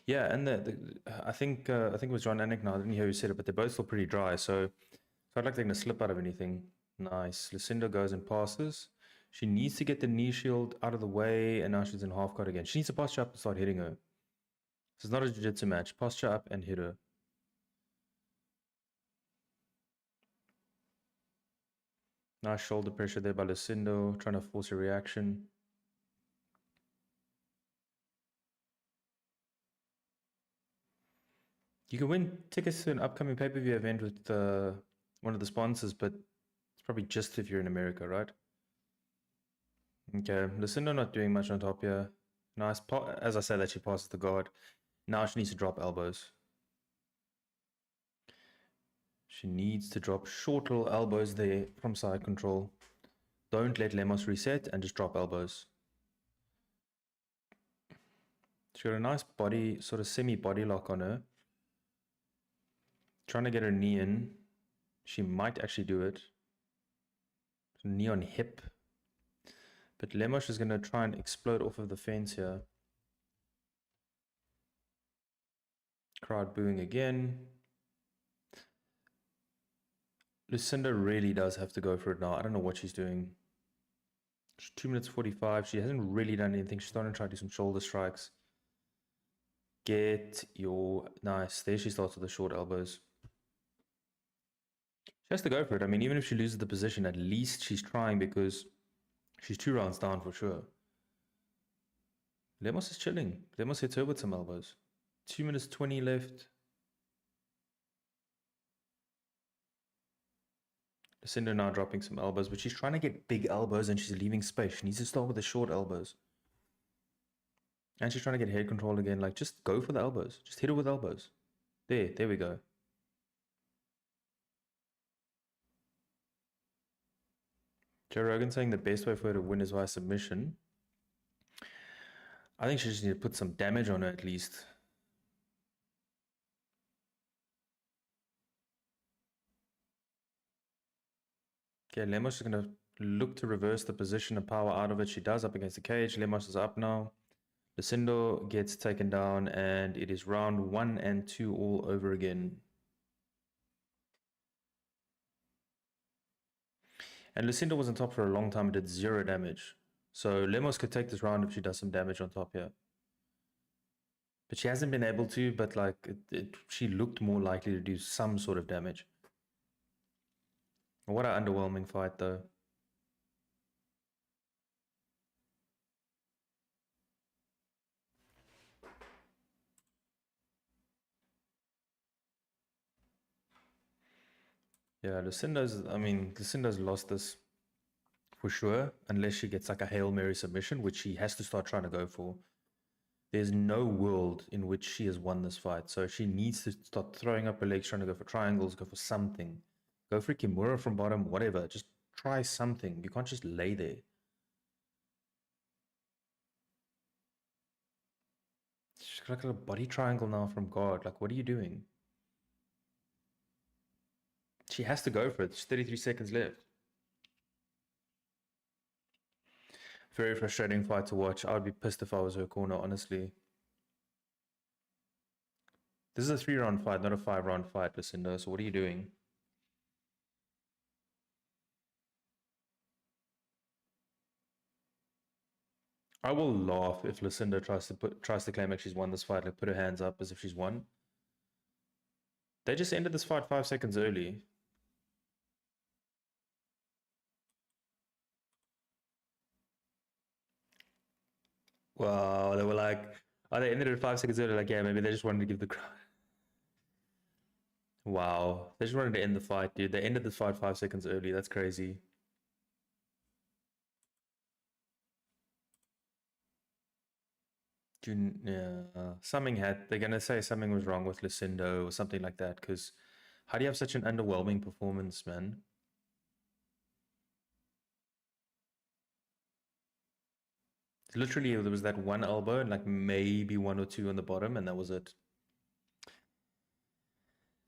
Yeah, and I think it was John Anik now. I didn't hear who said it, but they're both still pretty dry, so it's not like they're going to slip out of anything. Nice. Lucinda goes and passes. She needs to get the knee shield out of the way, and now she's in half guard again. She needs to posture up and start hitting her. This is not a jiu-jitsu match. Posture up and hit her. Nice shoulder pressure there by Lucindo, trying to force a reaction. You can win tickets to an upcoming pay-per-view event with one of the sponsors, but it's probably just if you're in America, right? Okay, Lucindo not doing much on top here. Nice, as I said, that she passes the guard. Now she needs to drop elbows. She needs to drop short little elbows there from side control. Don't let Lemos reset and just drop elbows. She got a nice body, sort of semi-body lock on her. Trying to get her knee in. She might actually do it. Knee on hip. But Lemos is going to try and explode off of the fence here. Crowd booing again. Lucinda really does have to go for it now. I don't know what she's doing. She's 2 minutes 45. She hasn't really done anything. She's starting to try to do some shoulder strikes. Get your... Nice. There she starts with the short elbows. She has to go for it. I mean, even if she loses the position, at least she's trying because she's 2 rounds down for sure. Lemos is chilling. Lemos hits her with some elbows. 2 minutes 20 left. Lucinda now dropping some elbows, but she's trying to get big elbows and she's leaving space. She needs to start with the short elbows. And she's trying to get head control again. Like, just go for the elbows. Just hit her with elbows. There we go. Joe Rogan saying the best way for her to win is via submission. I think she just needs to put some damage on her at least. Okay, Lemos is going to look to reverse the position and power out of it. She does up against the cage. Lemos is up now. Lucindo gets taken down, and it is round 1 and 2 all over again. And Lucindo was on top for a long time and did 0 damage. So Lemos could take this round if she does some damage on top here. But she hasn't been able to, but like she looked more likely to do some sort of damage. What an underwhelming fight though. Yeah, Lucinda's lost this for sure, unless she gets like a Hail Mary submission, which she has to start trying to go for. There's no world in which she has won this fight, so she needs to start throwing up her legs, trying to go for triangles, go for something. Go for Kimura from bottom, whatever. Just try something. You can't just lay there. She's got like a body triangle now from guard. Like, what are you doing? She has to go for it. There's 33 seconds left. Very frustrating fight to watch. I would be pissed if I was her corner, honestly. This is a 3-round fight, not a 5-round fight, Lucinda. So what are you doing? I will laugh if Lucinda tries to claim like she's won this fight, like put her hands up as if she's won. They just ended this fight 5 seconds early. Wow, they were like, oh, they ended it 5 seconds early. Like, yeah, maybe they just wanted to give the crowd. Wow, they just wanted to end the fight, dude. They ended the fight 5 seconds early. That's crazy. Yeah, something had. They're gonna say something was wrong with Lucindo or something like that. Because how do you have such an underwhelming performance, man? Literally, there was that one elbow and like maybe one or two on the bottom, and that was it.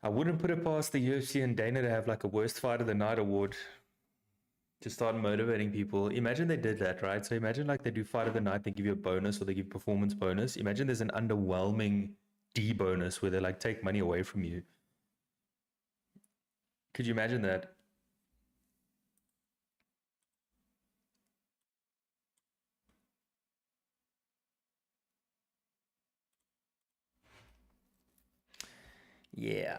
I wouldn't put it past the UFC and Dana to have like a worst fight of the night award to start motivating people. Imagine they did that, right? So imagine like they do fight of the night, they give you a bonus or they give performance bonus. Imagine there's an underwhelming D bonus where they like take money away from you. Could you imagine that? Yeah.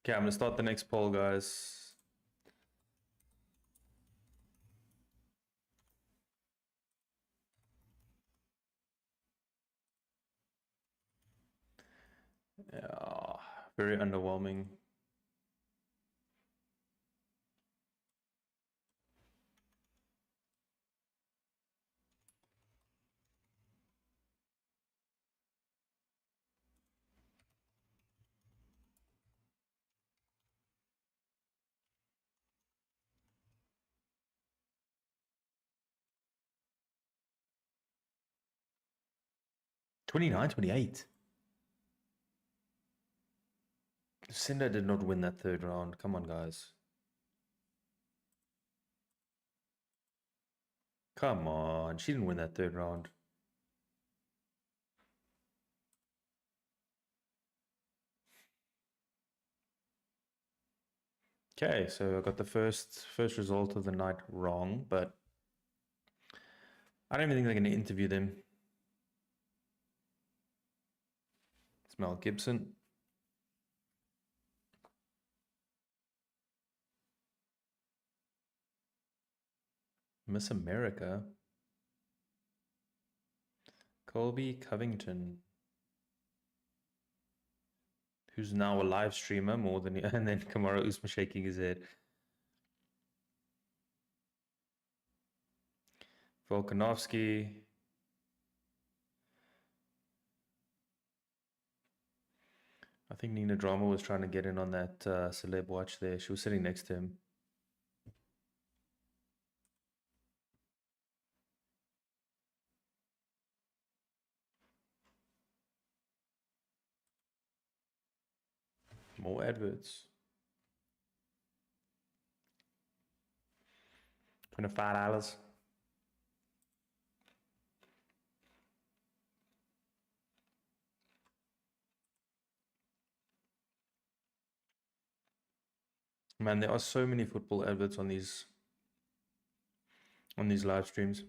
Okay, I'm gonna start the next poll, guys. Yeah, very underwhelming. '29, 28. Cinder did not win that third round. Come on, guys. Come on. She didn't win that third round. Okay, so I got the first result of the night wrong, but I don't even think they're going to interview them. It's Mel Gibson. Miss America. Colby Covington. Who's now a live streamer more than... And then Kamaru Usman shaking his head. Volkanovski. I think Nina Drama was trying to get in on that celeb watch there. She was sitting next to him. More adverts. $25. Man, there are so many football adverts on these live streams.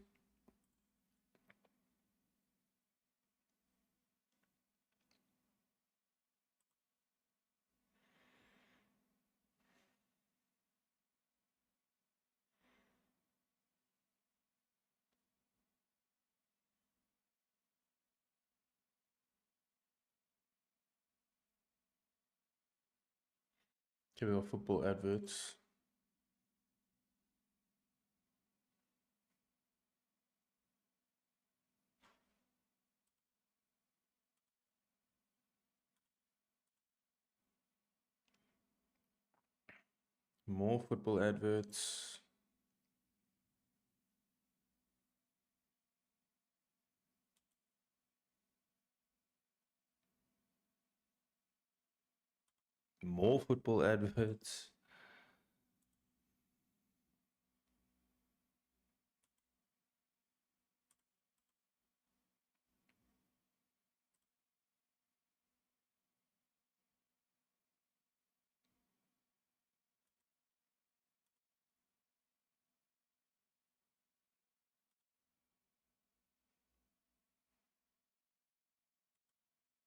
Okay, we got football adverts. More football adverts. More football adverts.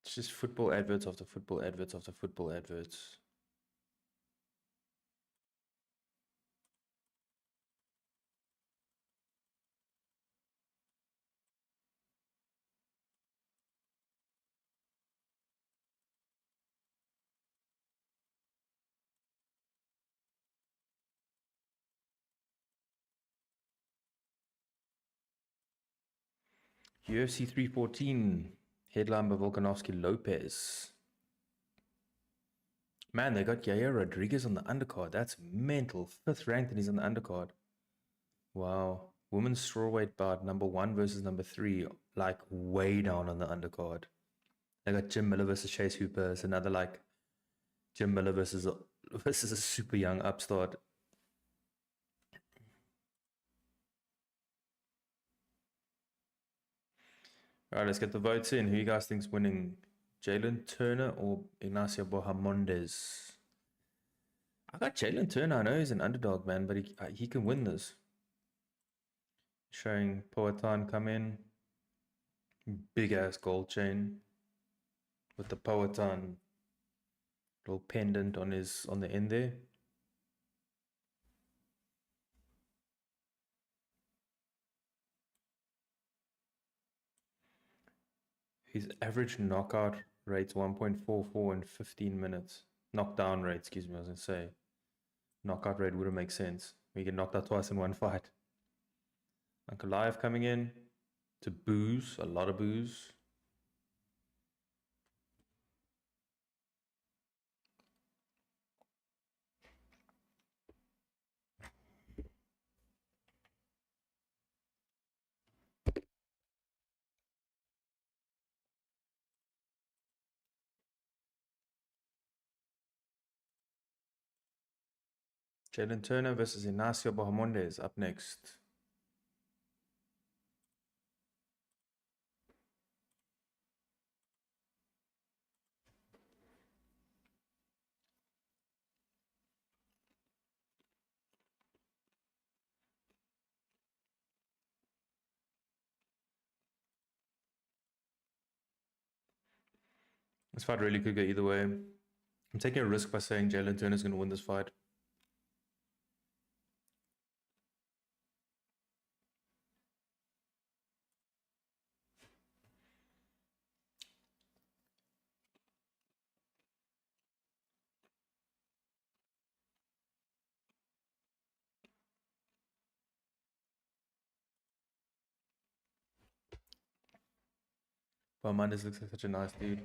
It's just football adverts after football adverts after football adverts. UFC 314, headline by Volkanovski Lopez. Man, they got Yair Rodriguez on the undercard. That's mental. 5th ranked and he's on the undercard. Wow. Women's strawweight bout, number 1 versus number 3, like way down on the undercard. They got Jim Miller versus Chase Hooper. It's another like Jim Miller versus a super young upstart. All right, let's get the votes in. Who you guys think's winning? Jalen Turner or Ignacio Bahamondes? I got Jalen Turner. I know he's an underdog, man, but he can win this. Showing Poatan come in. Big ass gold chain with the Poatan little pendant on the end there. His average knockout rate's 1.44 in 15 minutes. Knockdown rate, excuse me, I was going to say. Knockout rate wouldn't make sense. We get knocked out twice in one fight. Ankalaev coming in to booze, a lot of booze. Jalen Turner versus Ignacio Bahamondes up next. This fight really could go either way. I'm taking a risk by saying Jalen Turner is going to win this fight. Bahamondes looks like such a nice dude.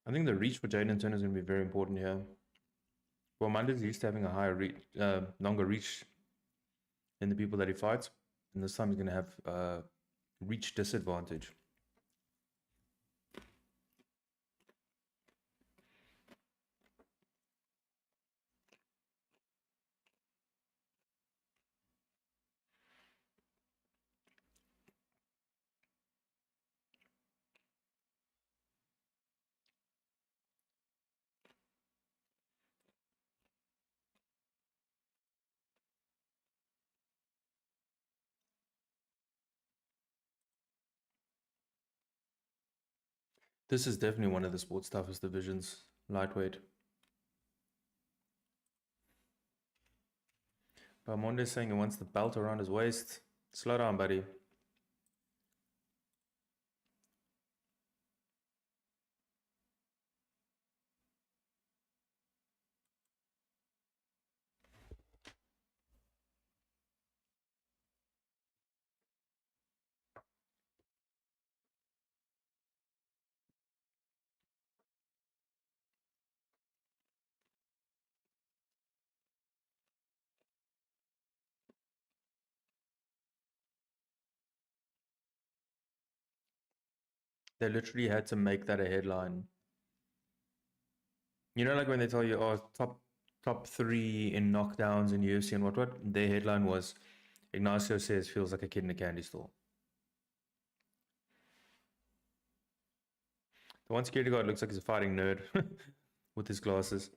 I think the reach for Jalen Turner is going to be very important here. Bahamondes is used to having a higher reach, longer reach than the people that he fights, and this time he's going to have reach disadvantage. This is definitely one of the sports toughest divisions, lightweight. Bahamondes saying he wants the belt around his waist. Slow down, buddy. They literally had to make that a headline. You know, like when they tell you, oh, top 3 in knockdowns in UFC and what? Their headline was, Ignacio says feels like a kid in a candy store. The one security guard looks like he's a fighting nerd with his glasses.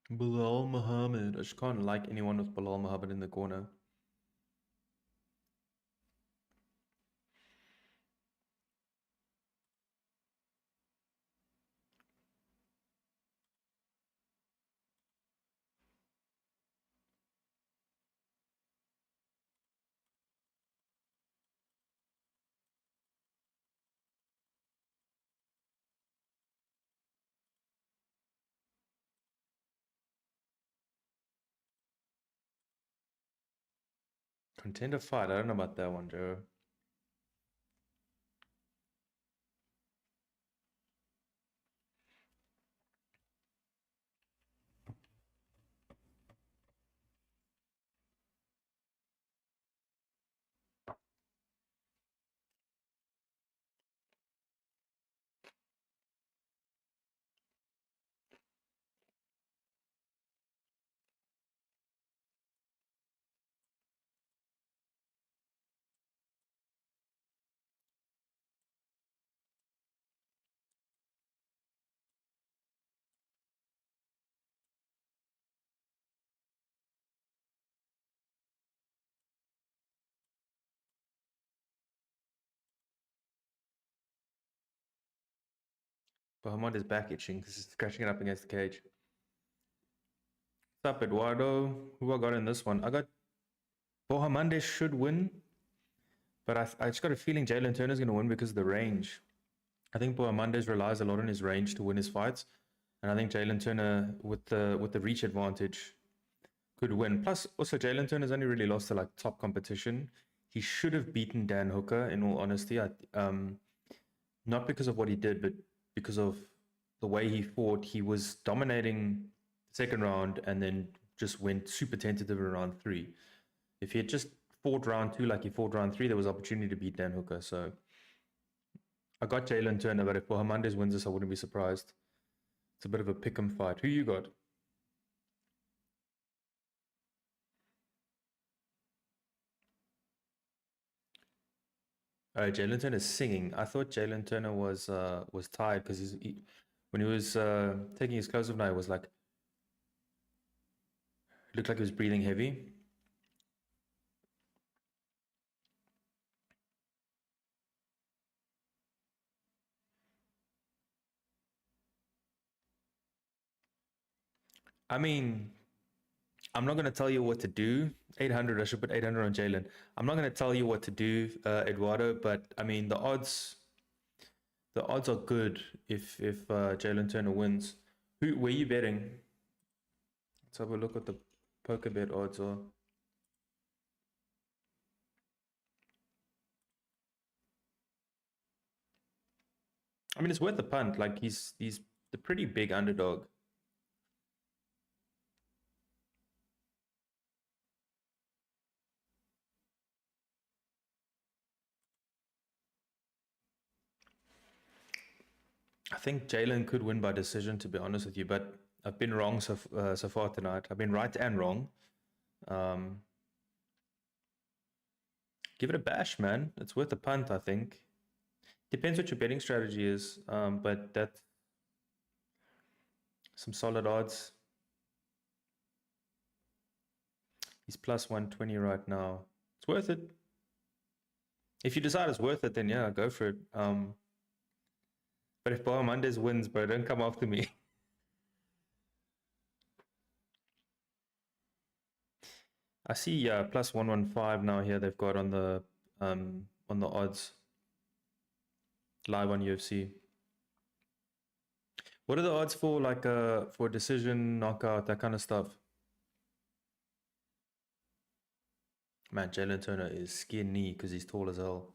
Bilal Muhammad. I just can't like anyone with Bilal Muhammad in the corner. Contender fight. I don't know about that one, Joe. Bahamut is back itching because he's scratching it up against the cage. What's up, Eduardo? Who I got in this one? I got Bohamondes should win, but I just got a feeling Jalen Turner's going to win because of the range. I think Bohamondes relies a lot on his range to win his fights, and I think Jalen Turner with the reach advantage could win. Plus, also Jalen Turner's only really lost to like top competition. He should have beaten Dan Hooker. In all honesty, not because of what he did, but because of the way he fought. He was dominating the second round and then just went super tentative in round 3. If he had just fought round 2 like he fought round 3, there was opportunity to beat Dan Hooker. So I got Jalen Turner, but if Bohamondes wins this, I wouldn't be surprised. It's a bit of a pick'em fight. Who you got? Oh, Jalen Turner is singing. I thought Jalen Turner was tired because when he was taking his clothes off, now it was like looked like he was breathing heavy. I mean, I'm not going to tell you what to do. 800, I should put 800 on Jalen. I'm not going to tell you what to do, Eduardo, but I mean, the odds are good if Jalen Turner wins. Where are you betting? Let's have a look at the poker bet odds are. I mean, it's worth the punt. Like he's the pretty big underdog. I think Jalen could win by decision, to be honest with you, but I've been wrong so far tonight. I've been right and wrong. Give it a bash, man. It's worth a punt, I think. Depends what your betting strategy is, but that's some solid odds. He's plus 120 right now. It's worth it. If you decide it's worth it, then yeah, go for it. But if Bohamondes wins, bro, don't come after me. I see plus 115 now here they've got on the odds live on UFC. What are the odds for like for decision, knockout, that kind of stuff? Man, Jalen Turner is skinny because he's tall as hell.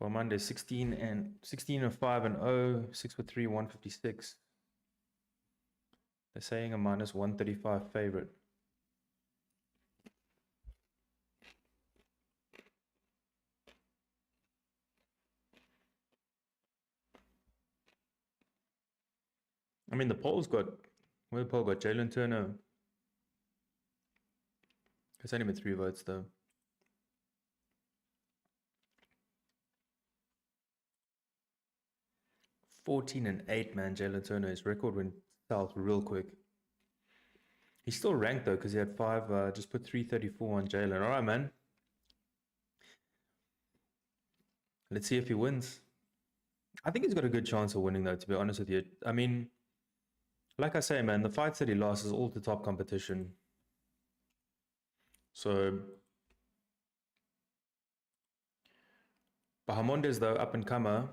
Well, Monday 16 and 5 and 0, 6'3", 156. They're saying a minus 135 favorite. I mean, the poll got Jalen Turner. It's only been 3 votes though. $14 and 8, man. Jalen Turner, his record went south real quick. He's still ranked though because he had 5. Just put 334 on Jalen. All right, man. Let's see if he wins. I think he's got a good chance of winning though, to be honest with you. I mean, like I say, man, the fights that he lost is all to top competition. So Bahamondes, though, up and comer.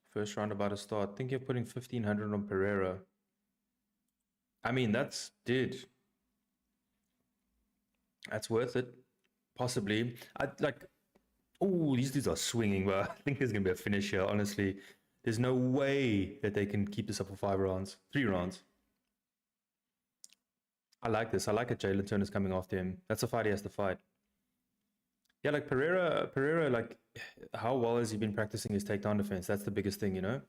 First round about to start. Think you're putting 1,500 on Pereira. I mean, dude. That's worth it. Possibly. Oh, these dudes are swinging, but I think there's going to be a finish here, honestly. There's no way that they can keep this up for 5 rounds. 3 rounds. I like this. I like it. Jalen Turner's coming after him. That's a fight he has to fight. Yeah, like Pereira, like, how well has he been practicing his takedown defense? That's the biggest thing, you know?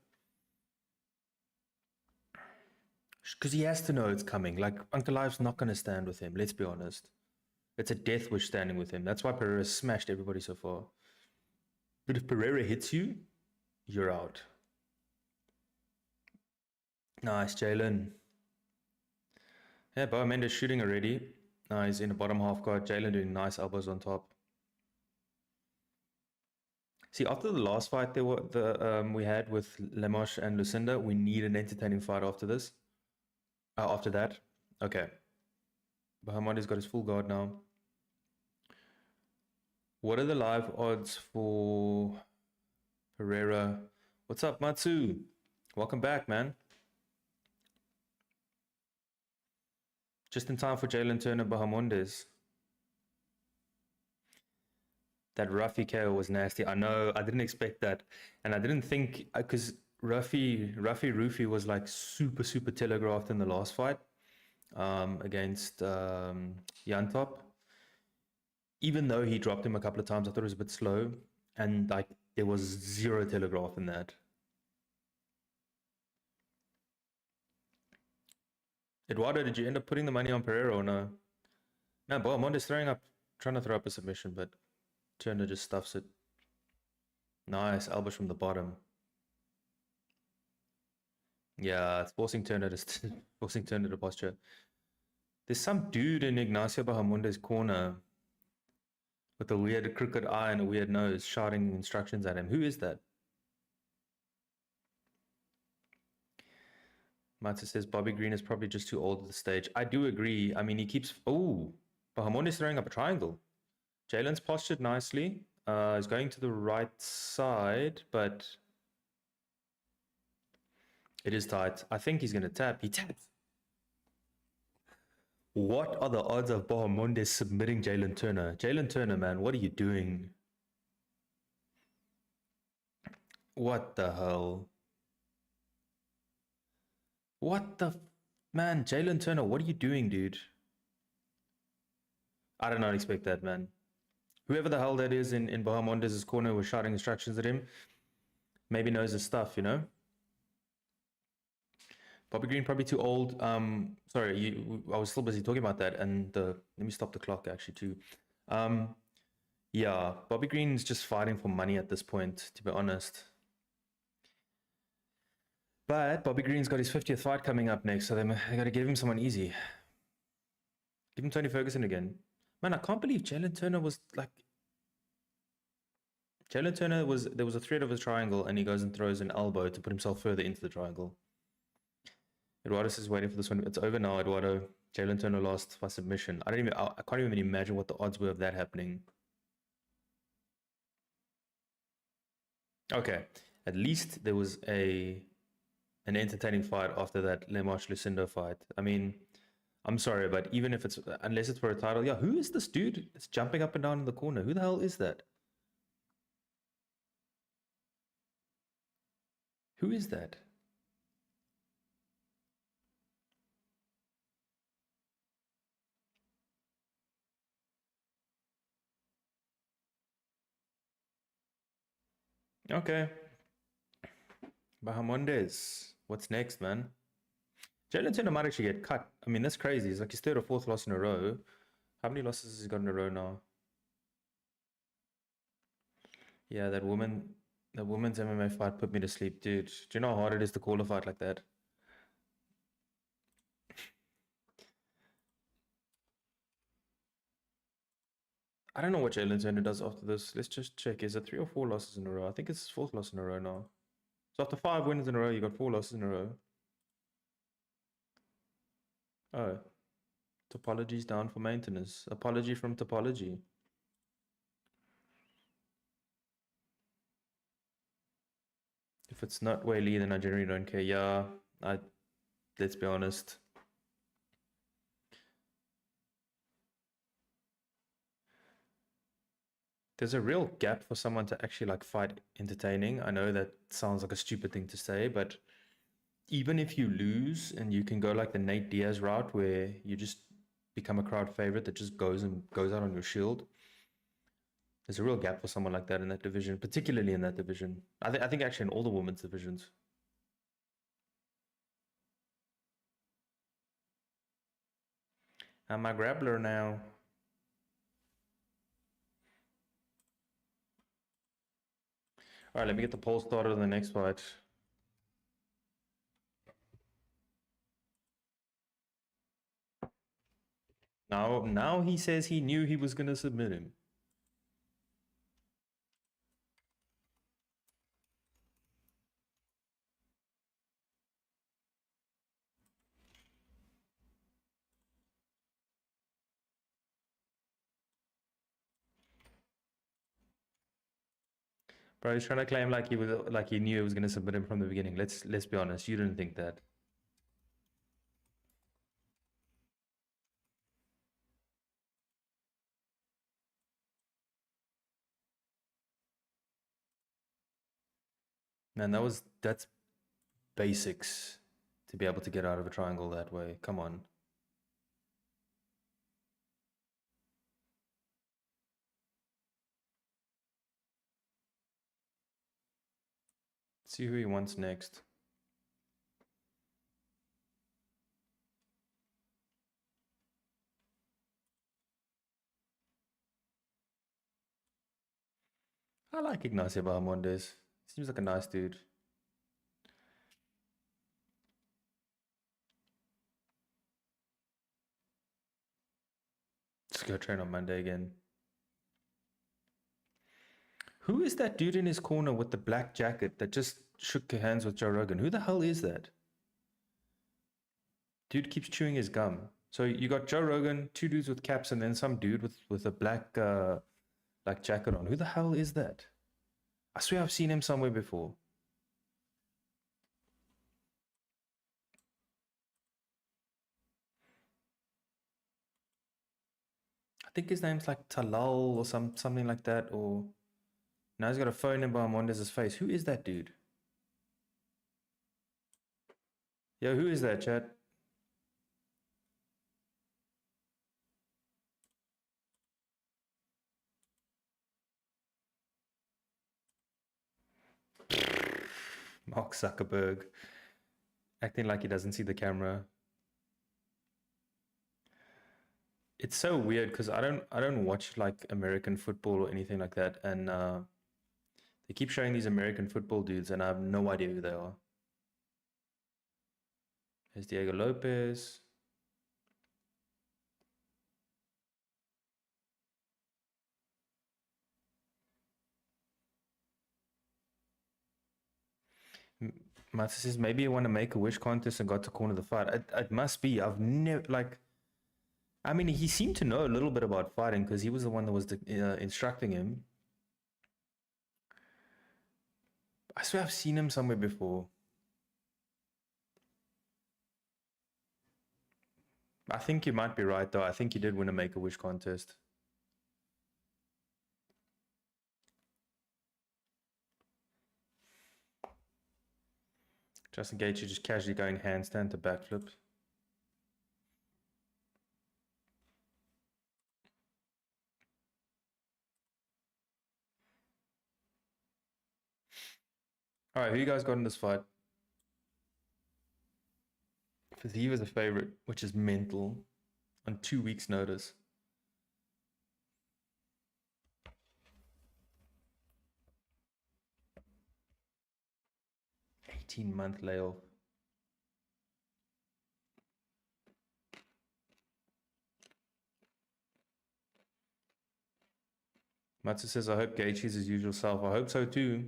Because he has to know it's coming. Like, Ankalaev's not going to stand with him, let's be honest. It's a death wish standing with him. That's why Pereira smashed everybody so far. But if Pereira hits you, you're out. Nice, Jalen. Yeah, Magomed shooting already. Nice, in the bottom half guard. Jalen doing nice elbows on top. See, after the last fight we had with Lemos and Lucinda, we need an entertaining fight after this. After that. Okay. Bahamondes got his full guard now. What are the live odds for Pereira? What's up, Matsu? Welcome back, man. Just in time for Jalen Turner Bahamondes. That Ruffy KO was nasty. I know, I didn't expect that. And I didn't think, because Ruffy was like super telegraphed in the last fight against Yantop. Even though he dropped him a couple of times, I thought it was a bit slow. And like, there was zero telegraph in that. Eduardo, did you end up putting the money on Pereira or no? No, Bahamondes trying to throw up a submission, but Turner just stuffs it. Nice, elbows from the bottom. Yeah, it's forcing Turner to posture. There's some dude in Ignacio Bahamondes' corner with a weird crooked eye and a weird nose shouting instructions at him. Who is that? Matsu says Bobby Green is probably just too old at the stage. I do agree. I mean, he keeps... Oh, Bahamondes throwing up a triangle. Jalen's postured nicely. He's going to the right side, but it is tight. I think he's going to tap. He taps. What are the odds of Bahamondes submitting Jalen Turner? Jalen Turner, man, what are you doing? What the hell? What the... Man, Jalen Turner, what are you doing, dude? I did not expect that, man. Whoever the hell that is in Bahamondes' corner was shouting instructions at him. Maybe knows his stuff, you know? Bobby Green probably too old. Sorry, I was still busy talking about that. And let me stop the clock actually too. Yeah, Bobby Green's just fighting for money at this point, to be honest. But Bobby Green's got his 50th fight coming up next, so they got to give him someone easy. Give him Tony Ferguson again. Man, I can't believe Jalen Turner was like... Jalen Turner there was a threat of a triangle and he goes and throws an elbow to put himself further into the triangle. Eduardo is waiting for this one. It's over now, Eduardo. Jalen Turner lost by submission. I can't even imagine what the odds were of that happening. Okay, at least there was an entertaining fight after that Lemos Lucindo fight. I mean, I'm sorry, but even if unless it's for a title, yeah, who is this dude? It's jumping up and down in the corner. Who the hell is that? Who is that? Okay. Bahamondes. What's next, man? Jalen Turner might actually get cut. I mean, that's crazy. It's like his 3rd or 4th loss in a row. How many losses has he got in a row now? Yeah, that woman's MMA fight put me to sleep, dude. Do you know how hard it is to call a fight like that? I don't know what Jalen Turner does after this. Let's just check. Is it 3 or 4 losses in a row? I think it's his 4th loss in a row now. So after 5 wins in a row, you got 4 losses in a row. Oh. Topology's down for maintenance. Apology from Topology. If it's not Whaley, then I generally don't care. Yeah, let's be honest. There's a real gap for someone to actually like fight entertaining. I know that sounds like a stupid thing to say, but even if you lose and you can go like the Nate Diaz route where you just become a crowd favorite that just goes out on your shield, there's a real gap for someone like that in that division, particularly in that division. I think actually in all the women's divisions. I'm my grappler now. All right, let me get the poll started on the next fight. Now he says he knew he was going to submit him. Bro, he's trying to claim like he knew he was going to submit him from the beginning. Let's be honest. You didn't think that. Man, that's basics to be able to get out of a triangle that way. Come on. See who he wants next. I like Ignacio Bahamondes. Seems like a nice dude. Let's go train on Monday again. Who is that dude in his corner with the black jacket that just shook hands with Joe Rogan? Who the hell is that? Dude keeps chewing his gum. So you got Joe Rogan, two dudes with caps, and then some dude with a black jacket on. Who the hell is that? I swear I've seen him somewhere before. I think his name's like Talal or something like that. Or now he's got a phone number on Mondes' face. Who is that dude? Yo, who is that, chat? Mark Zuckerberg acting like he doesn't see the camera. It's so weird because I don't watch like American football or anything like that, and they keep showing these American football dudes, and I have no idea who they are. There's Diego Lopez. Matsu says maybe you want to make a wish contest and got to corner the fight. It must be. I've never like. I mean, he seemed to know a little bit about fighting because he was the one that was instructing him. I swear I've seen him somewhere before. I think you might be right though. I think he did win a Make-A-Wish contest. Justin Gaethje just casually going handstand to backflip. All right, who you guys got in this fight? Fiziev is a favorite, which is mental, on 2 weeks' notice. $18-month layoff. Matsu says, I hope Gaethje's his usual self. I hope so too.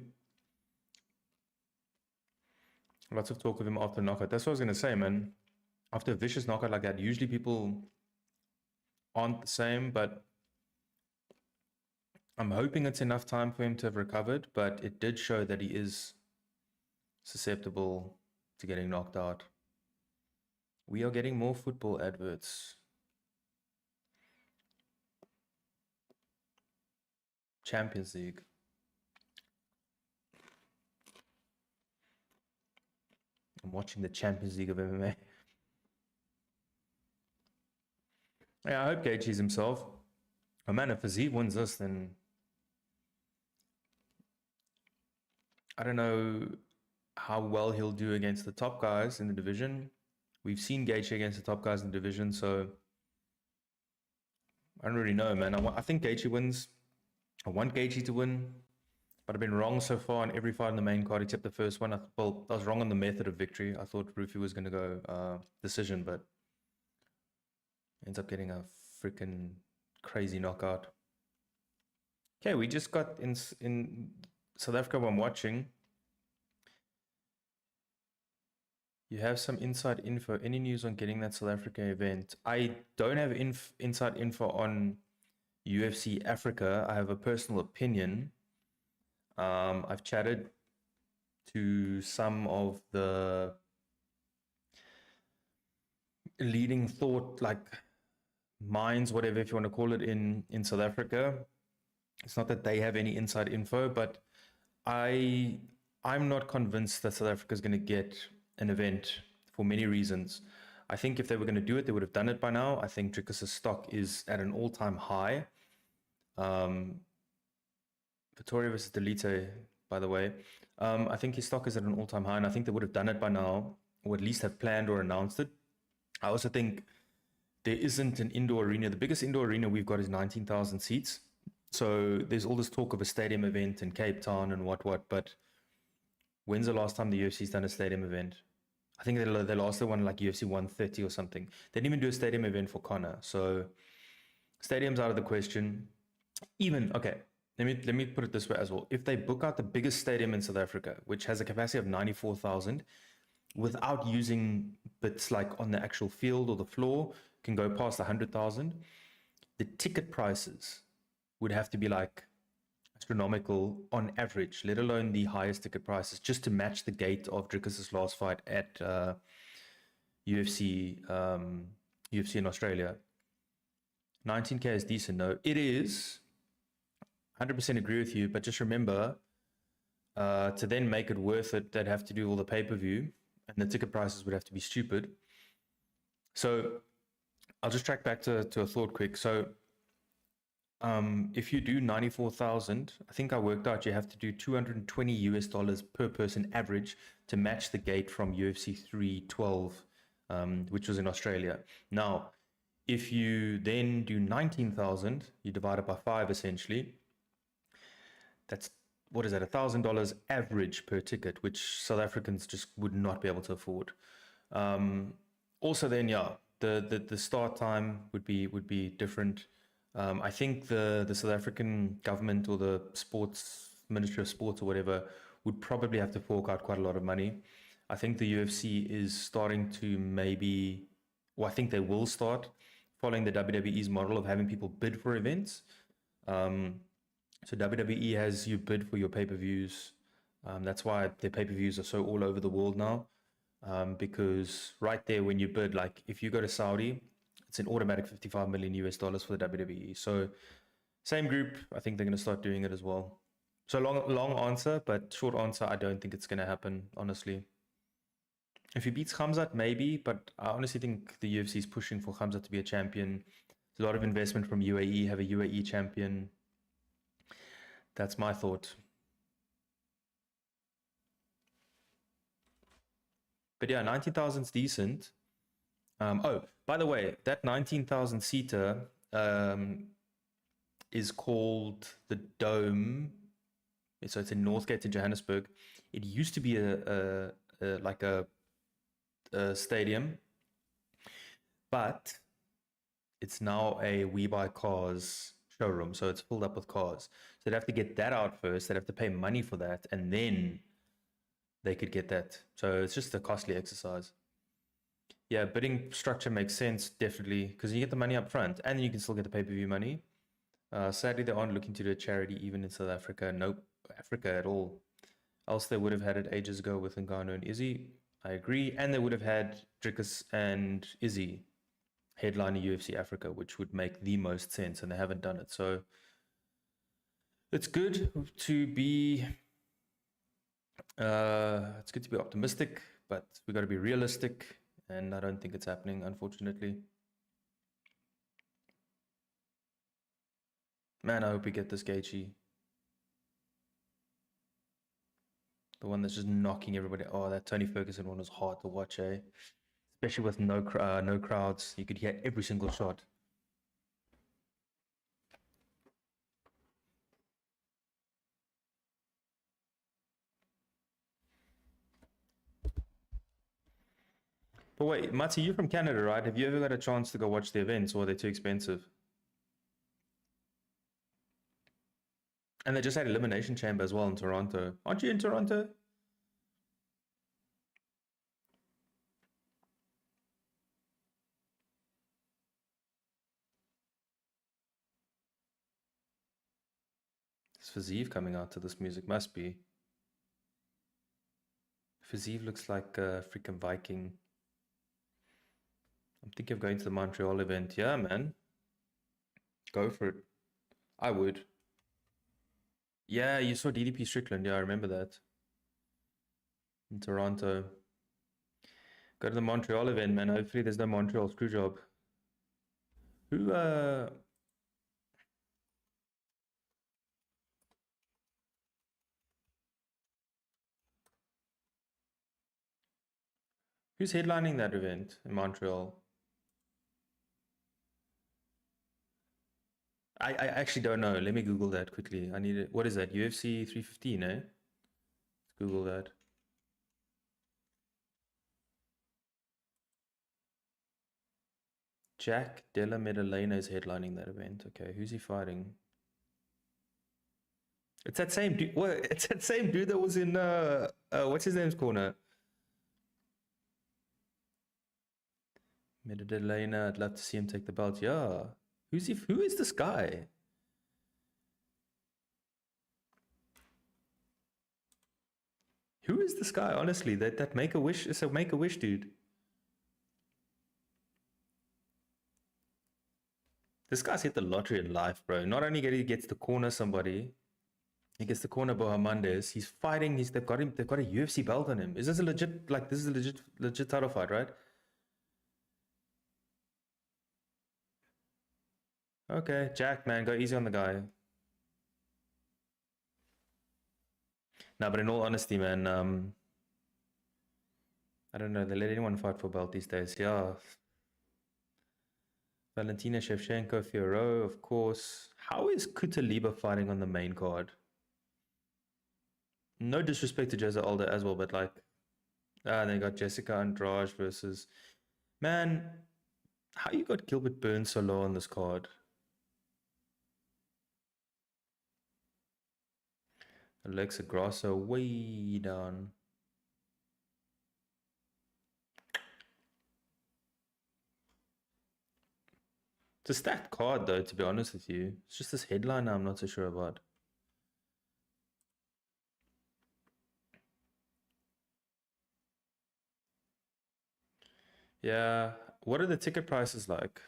Lots of talk of him after knockout. That's what I was going to say, man. After a vicious knockout like that, usually people aren't the same, but I'm hoping it's enough time for him to have recovered, but it did show that he is susceptible to getting knocked out. We are getting more football adverts. Champions League. I'm watching the Champions League of MMA. Yeah, I hope Gaethje's himself. Oh man, if Fiziev wins this, then I don't know how well he'll do against the top guys in the division. We've seen Gaethje against the top guys in the division, so I don't really know, man. I think Gaethje wins. I want Gaethje to win, but I've been wrong so far on every fight in the main card except the first one. I was wrong on the method of victory. I thought Rufy was going to go decision, but ends up getting a freaking crazy knockout. Okay, we just got in South Africa while I'm watching. You have some inside info. Any news on getting that South Africa event? I don't have inside info on UFC Africa. I have a personal opinion. I've chatted to some of the leading thought minds, whatever, if you want to call it, in South Africa. It's not that they have any inside info, but I'm not convinced that South Africa is going to get an event for many reasons. I think if they were going to do it, they would have done it by now. I think Dricus' stock is at an all-time high. Victoria versus Delite, by the way. I think his stock is at an all-time high, and I think they would have done it by now, or at least have planned or announced it. I also think there isn't an indoor arena. The biggest indoor arena we've got is 19,000 seats. So there's all this talk of a stadium event in Cape Town and what, but when's the last time the UFC's done a stadium event? I think they last one like UFC 130 or something. They didn't even do a stadium event for Conor. So stadium's out of the question. Even, okay, let me put it this way as well. If they book out the biggest stadium in South Africa, which has a capacity of 94,000, without using bits like on the actual field or the floor, can go past 100,000, the ticket prices would have to be like astronomical on average, let alone the highest ticket prices, just to match the gate of Dricus' last fight at UFC in Australia. 19K is decent, no. It is. 100% agree with you, but just remember, to then make it worth it, they'd have to do all the pay-per-view, and the ticket prices would have to be stupid. So I'll just track back to a thought quick. So if you do 94,000, I think I worked out you have to do $220 per person average to match the gate from UFC 312, which was in Australia. Now, if you then do 19,000, you divide it by 5 essentially. That's, what is that, $1,000 average per ticket, which South Africans just would not be able to afford. Also then, yeah, the start time would be different. I think the South African government or the Ministry of Sports or whatever would probably have to fork out quite a lot of money. I think the UFC is starting to I think they will start following the WWE's model of having people bid for events. So WWE has you bid for your pay-per-views. That's why their pay-per-views are so all over the world now. Because right there, when you bid, like if you go to Saudi, it's an automatic $55 million for the WWE. So same group, I think they're going to start doing it as well. So long answer, but short answer, I don't think it's going to happen, honestly. If he beats Khamzat, maybe, but I honestly think the UFC is pushing for Khamzat to be a champion. There's a lot of investment from UAE, have a UAE champion. That's my thought. But yeah, 19,000 is decent. Oh, by the way, that 19,000 seater is called the Dome. So it's in Northgate in Johannesburg. It used to be a stadium, but it's now a We Buy Cars showroom. So it's filled up with cars. So they'd have to get that out first. They'd have to pay money for that, and then they could get that. So it's just a costly exercise. Yeah, bidding structure makes sense, definitely, because you get the money up front and then you can still get the pay-per-view money. Sadly, they aren't looking to do a charity even in South Africa. Nope, Africa at all. Else they would have had it ages ago with Ngannou and Izzy. I agree. And they would have had Drickus and Izzy headlining UFC Africa, which would make the most sense, and they haven't done it. So it's good to be optimistic, but we got to be realistic, and I don't think it's happening, unfortunately. Man, I hope we get this Gaethje. The one that's just knocking everybody. Oh, that Tony Ferguson one was hard to watch, eh? Especially with no crowds. You could hear every single shot. But wait, Mati, you're from Canada, right? Have you ever got a chance to go watch the events, or are they too expensive? And they just had Elimination Chamber as well in Toronto. Aren't you in Toronto? Is Fiziev coming out to this music? Must be. Fiziev looks like a freaking Viking. I'm thinking of going to the Montreal event. Yeah, man. Go for it. I would. Yeah, you saw DDP Strickland. Yeah, I remember that. In Toronto. Go to the Montreal event, man. Hopefully there's no Montreal screw job. Who's headlining that event in Montreal? I actually don't know. Let me Google that quickly. I need it. What is that? UFC 315, eh? Let's Google that. Jack Della Maddalena is headlining that event. Okay, who's he fighting? It's that same dude. What? It's that same dude that was in what's his name's corner? Maddalena. I'd love to see him take the belt. Yeah. Who's he? Who is this guy? Who is this guy? Honestly, that Make-A-Wish is a Make-A-Wish dude. This guy's hit the lottery in life, bro. Not only gets to corner somebody, he gets to corner Bohamandes. He's fighting. They've got him. They've got a UFC belt on him. Is this a legit? Like, this is a legit title fight, right? Okay, Jack, man, go easy on the guy. No, but in all honesty, man, I don't know. They let anyone fight for belt these days. Yeah. Valentina Shevchenko, Fiorot, of course. How is Kutaliba fighting on the main card? No disrespect to Jeza Aldo as well, but like, they got Jessica Andrade versus. Man, how you got Gilbert Burns so low on this card? Alexa Grasso way down. It's a stacked card though, to be honest with you. It's just this headliner I'm not so sure about. Yeah, what are the ticket prices like?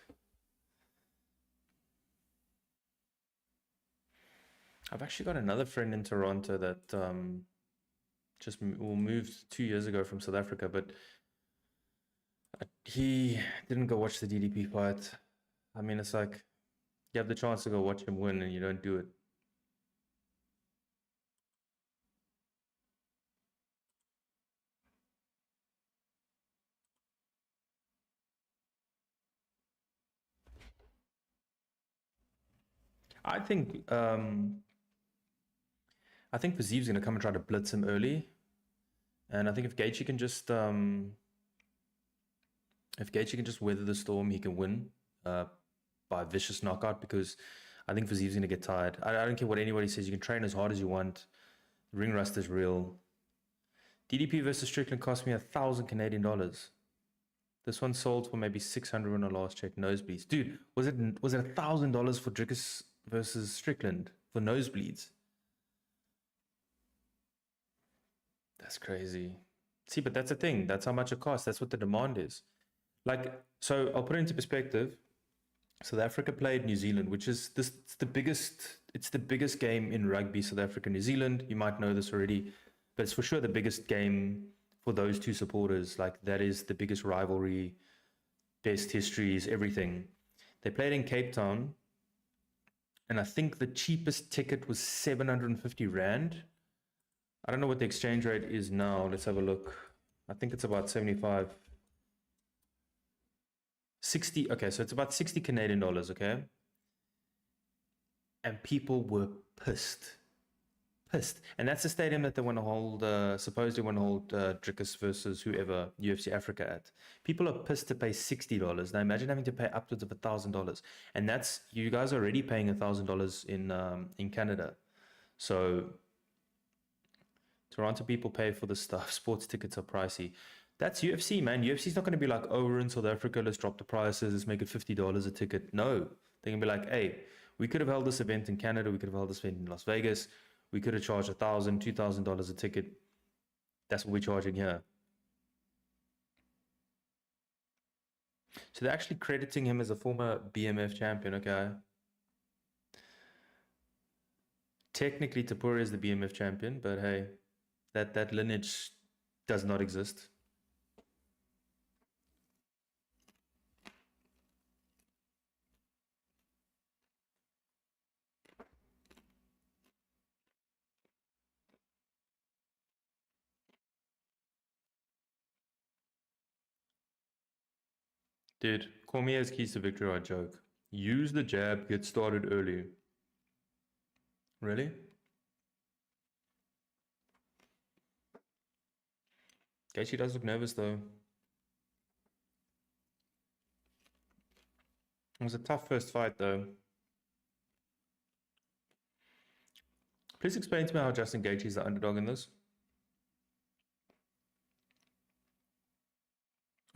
I've actually got another friend in Toronto that just moved 2 years ago from South Africa, but he didn't go watch the DDP fight. I mean, it's like you have the chance to go watch him win and you don't do it. I think Fiziev's gonna come and try to blitz him early, and I think if Gaethje can just weather the storm, he can win by a vicious knockout, because I think Fiziev's gonna get tired. I don't care what anybody says. You can train as hard as you want. Ring rust is real. DDP versus Strickland cost me 1,000 Canadian dollars. This one sold for maybe 600 when I last checked. Nosebleeds, dude. Was it $1,000 for Dricus versus Strickland for nosebleeds? That's crazy. See, but that's the thing. That's how much it costs. That's what the demand is. Like, so I'll put it into perspective. South Africa played New Zealand, which is it's the biggest game in rugby, South Africa, New Zealand. You might know this already, but it's for sure the biggest game for those two supporters. Like, that is the biggest rivalry, best histories, everything. They played in Cape Town, and I think the cheapest ticket was 750 Rand. I don't know what the exchange rate is now. Let's have a look. I think it's about 75. 60, okay, so it's about 60 Canadian dollars, okay? And people were pissed. Pissed. And that's the stadium that they want to hold, supposedly want to hold Dricus versus whoever, UFC Africa at. People are pissed to pay $60. Now imagine having to pay upwards of $1,000. And that's, you guys are already paying $1,000 in Canada. So Toronto people pay for the stuff. Sports tickets are pricey. That's UFC, man. UFC's not going to be like, oh, we're in South Africa, let's drop the prices, let's make it $50 a ticket. No. They're going to be like, hey, we could have held this event in Canada, we could have held this event in Las Vegas, we could have charged $1,000, $2,000 a ticket. That's what we're charging here. So they're actually crediting him as a former BMF champion, okay? Technically, Tapura is the BMF champion, but hey, that lineage does not exist. Dude, Cormier's keys to victory are a joke. Use the jab, get started early. Really? Gaethje does look nervous though. It was a tough first fight though. Please explain to me how Justin Gaethje is the underdog in this.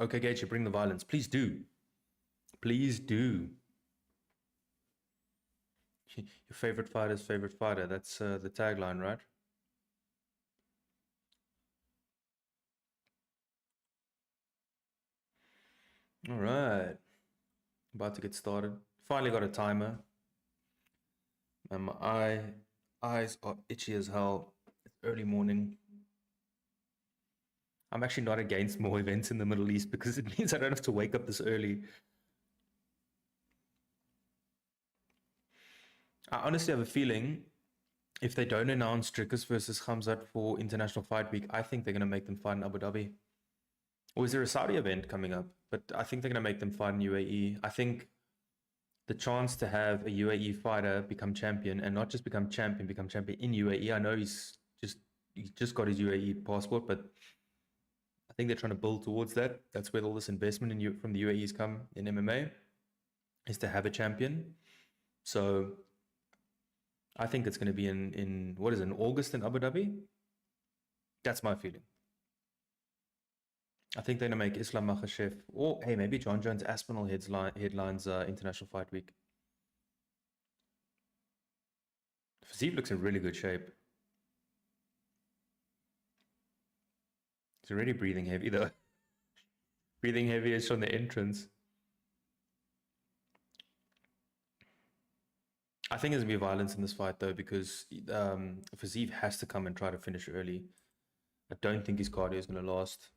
Okay, Gaethje, bring the violence. Please do. Please do. Your favorite fighter's favorite fighter. That's the tagline, right? All right. About to get started. Finally got a timer. And my eyes are itchy as hell. It's early morning. I'm actually not against more events in the Middle East because it means I don't have to wake up this early. I honestly have a feeling if they don't announce Dricus versus Khamzat for International Fight Week, I think they're going to make them fight in Abu Dhabi. Or is there a Saudi event coming up? But I think they're going to make them fight in UAE. I think the chance to have a UAE fighter become champion, and not just become champion in UAE. I know he's just got his UAE passport, but I think they're trying to build towards that. That's where all this investment from the UAE's come in MMA, is to have a champion. So I think it's going to be in what is it, in August in Abu Dhabi? That's my feeling. I think they're going to make Islam Makhachev, or hey, maybe John Jones Aspinall headlines International Fight Week. Fiziev looks in really good shape. He's already breathing heavy though. Breathing heavy is from the entrance. I think there's going to be violence in this fight though, because Fiziev has to come and try to finish early. I don't think his cardio is going to last.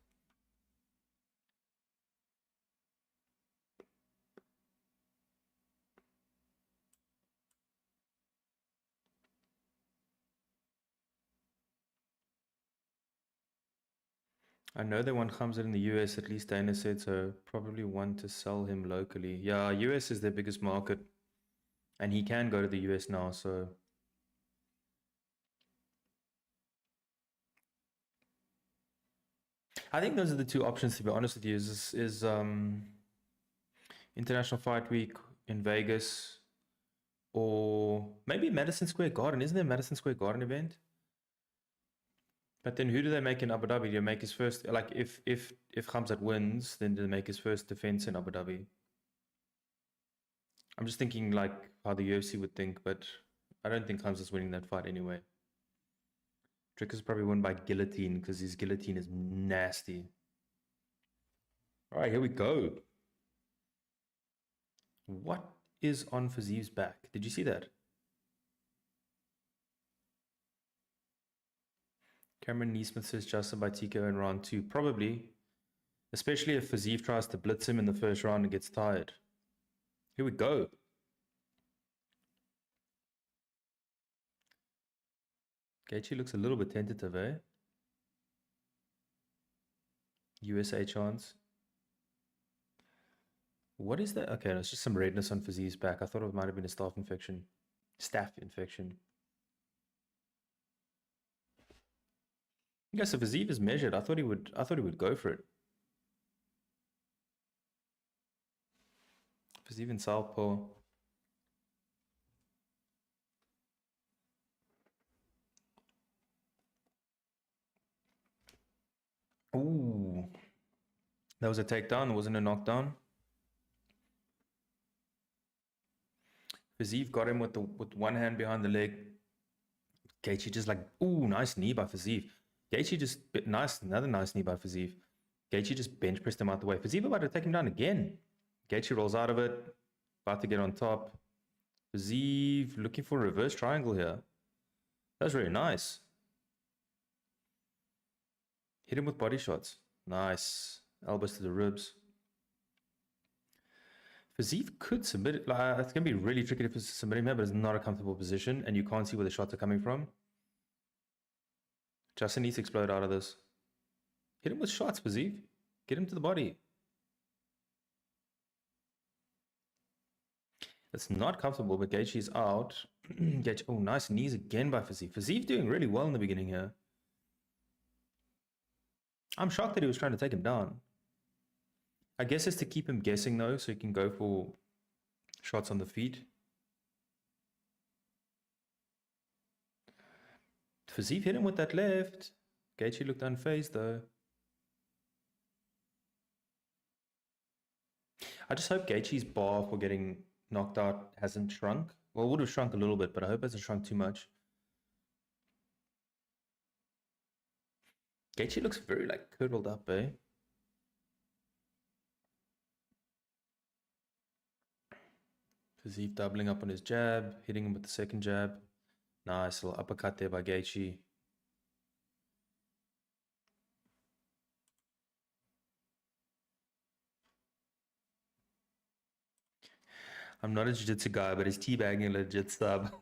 I know they want Khamzat in the US, at least Dana said, so probably want to sell him locally. Yeah, US is their biggest market, and he can go to the US now, so... I think those are the two options, to be honest with you, is International Fight Week in Vegas, or maybe Madison Square Garden. Isn't there a Madison Square Garden event? But then who do they make in Abu Dhabi? Do they make his first, like if Khamzat wins, then do they make his first defense in Abu Dhabi? I'm just thinking like how the UFC would think, but I don't think Khamzat's winning that fight anyway. Dricker's probably won by guillotine because his guillotine is nasty. All right, here we go. What is on Fiziev's back? Did you see that? Cameron Neesmith says Justin by TKO in round 2. Probably. Especially if Fiziev tries to blitz him in the first round and gets tired. Here we go. Gaethje looks a little bit tentative, eh? USA chance. What is that? Okay, it's just some redness on Fiziev's back. I thought it might have been a staph infection. Staph infection. Yeah, so Fiziev is measured. I thought he would go for it. Fiziev in southpaw. Ooh. That was a takedown, wasn't a knockdown. Fiziev got him with one hand behind the leg. Gaethje just like, ooh, nice knee by Fiziev. Gaethje just, another nice knee by Fiziev. Gaethje just bench pressed him out the way. Fiziev about to take him down again. Gaethje rolls out of it, about to get on top. Fiziev looking for a reverse triangle here. That's really nice. Hit him with body shots. Nice. Elbows to the ribs. Fiziev could submit it. Like, it's going to be really tricky to submit him here, but it's not a comfortable position, and you can't see where the shots are coming from. Justin needs to explode out of this. Hit him with shots, Fiziev. Get him to the body. It's not comfortable, but Gaethje's out. Gaethje, oh, nice knees again by Fiziev. Fiziev doing really well in the beginning here. I'm shocked that he was trying to take him down. I guess it's to keep him guessing though, so he can go for shots on the feet. Fiziev hit him with that left. Gaethje looked unfazed though. I just hope Gaethje's bar for getting knocked out hasn't shrunk. Well, it would have shrunk a little bit, but I hope it hasn't shrunk too much. Gaethje looks very like curdled up, eh? Fiziev doubling up on his jab, hitting him with the second jab. Nice little uppercut there by Gaethje. I'm not a jiu-jitsu guy, but he's teabagging a legit sub.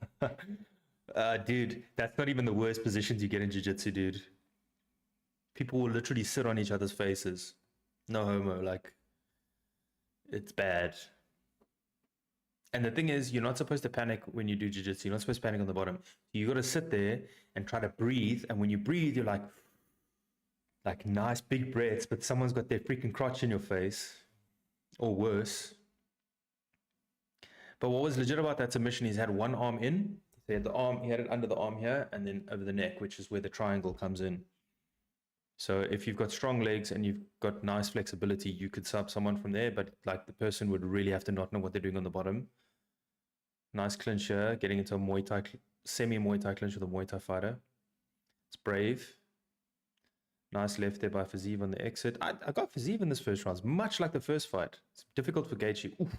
Dude, that's not even the worst positions you get in jiu-jitsu, dude. People will literally sit on each other's faces. No homo, like, it's bad. And the thing is, you're not supposed to panic when you do jiu-jitsu. You're not supposed to panic on the bottom. You got to sit there and try to breathe. And when you breathe, you're like nice big breaths, but someone's got their freaking crotch in your face, or worse. But what was legit about that submission, he's had one arm in. He had it under the arm here, and then over the neck, which is where the triangle comes in. So if you've got strong legs and you've got nice flexibility, you could sub someone from there, but like the person would really have to not know what they're doing on the bottom. Nice clinch here, getting into a Muay Thai, semi-Muay Thai clinch with a Muay Thai fighter. It's brave. Nice left there by Fiziev on the exit. I got Fiziev in this first round. It's much like the first fight. It's difficult for Gaethje. Oof.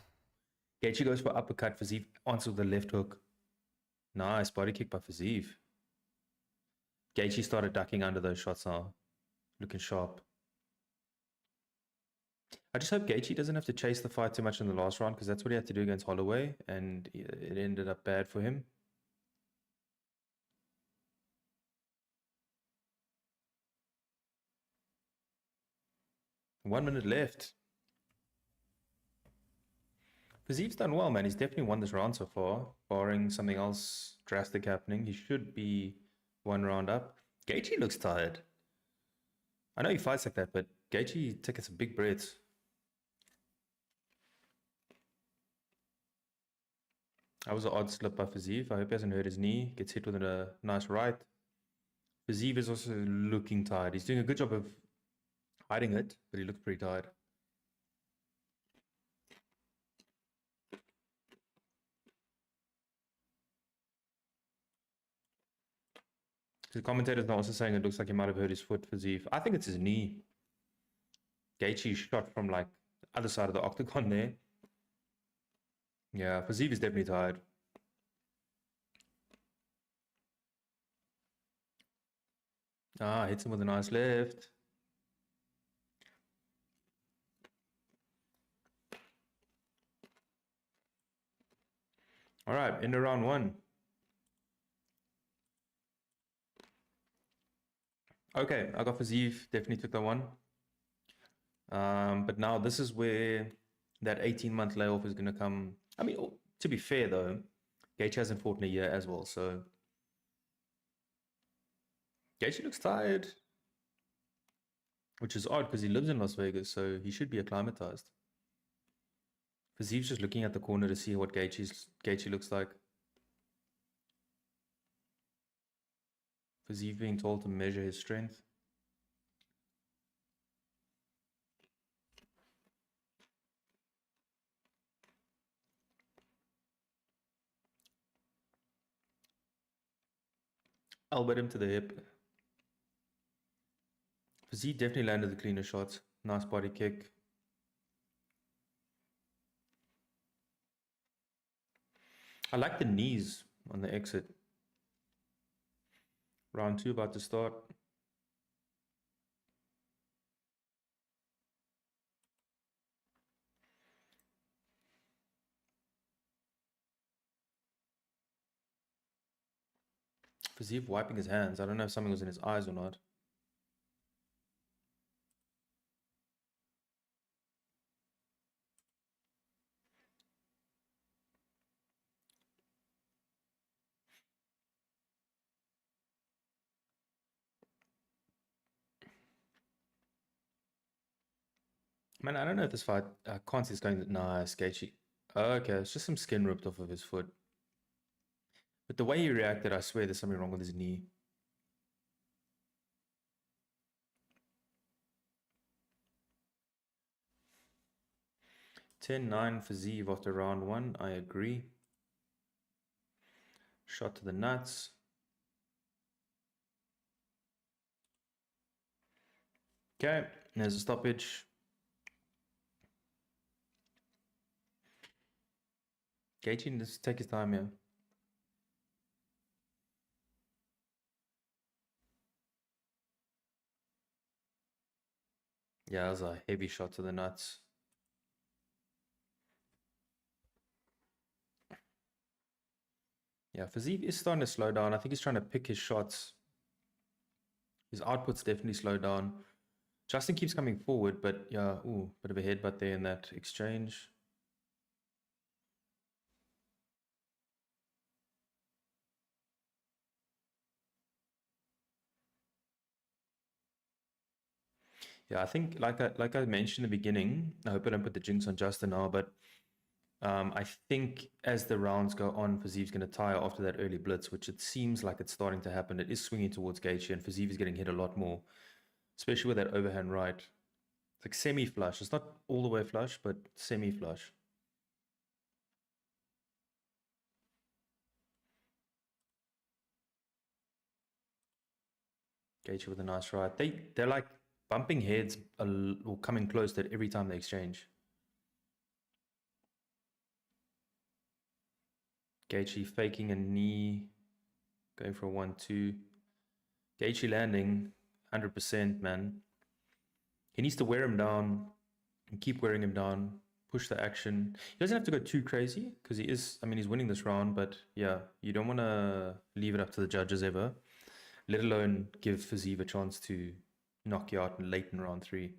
Gaethje goes for uppercut. Fiziev answers with the left hook. Nice body kick by Fiziev. Gaethje started ducking under those shots now. Looking sharp. I just hope Gaethje doesn't have to chase the fight too much in the last round, because that's what he had to do against Holloway, and it ended up bad for him. One minute left. Fiziev's done well, man. He's definitely won this round so far, barring something else drastic happening. He should be one round up. Gaethje looks tired. I know he fights like that, but Gaethje taking some big breaths. That was an odd slip by Fiziev. I hope he hasn't hurt his knee. Gets hit with a nice right. Fiziev is also looking tired. He's doing a good job of hiding it, but he looks pretty tired. The commentators are also saying it looks like he might have hurt his foot, Fiziev. I think it's his knee. Gaethje shot from like the other side of the octagon there. Yeah, Fiziev is definitely tired. Ah, hits him with a nice left. All right, into round one. Okay, I got Fiziev, definitely took that one. But now this is where that 18-month layoff is going to come. I mean, to be fair though, Gaethje hasn't fought in a year as well, so Gaethje looks tired, which is odd because he lives in Las Vegas, so he should be acclimatized. Fiziev's just looking at the corner to see what Gaethje looks like. Fiziev being told to measure his strength. Elbowed him to the hip. Fiziev definitely landed the cleaner shots. Nice body kick. I like the knees on the exit. Round two about to start. Fiziev wiping his hands. I don't know if something was in his eyes or not. Man, I don't know if this fight, I can't see it's going, nice, Gaethje. Okay, it's just some skin ripped off of his foot. But the way he reacted, I swear there's something wrong with his knee. (10-9) Fiziev after round one, I agree. Shot to the nuts. Okay, there's a stoppage. Gaethje needs to take his time here. Yeah, that was a heavy shot to the nuts. Yeah, Fiziev is starting to slow down. I think he's trying to pick his shots. His output's definitely slowed down. Justin keeps coming forward, but yeah, ooh, bit of a headbutt there in that exchange. Yeah, I think like I mentioned in the beginning, I hope I don't put the jinx on Justin now, but I think as the rounds go on, Fiziev's going to tire after that early blitz, which it seems like it's starting to happen. It is swinging towards Gaethje, and Fiziev is getting hit a lot more, especially with that overhand right. It's like semi-flush. It's not all the way flush, but semi-flush. Gaethje with a nice right. They're like bumping heads or coming close to it every time they exchange. Gaethje faking a knee, going for a 1-2. Gaethje landing 100%, man. He needs to wear him down and keep wearing him down. Push the action. He doesn't have to go too crazy because he is, I mean, he's winning this round, but yeah, you don't want to leave it up to the judges ever, let alone give Fiziev a chance to knock you out late in round three.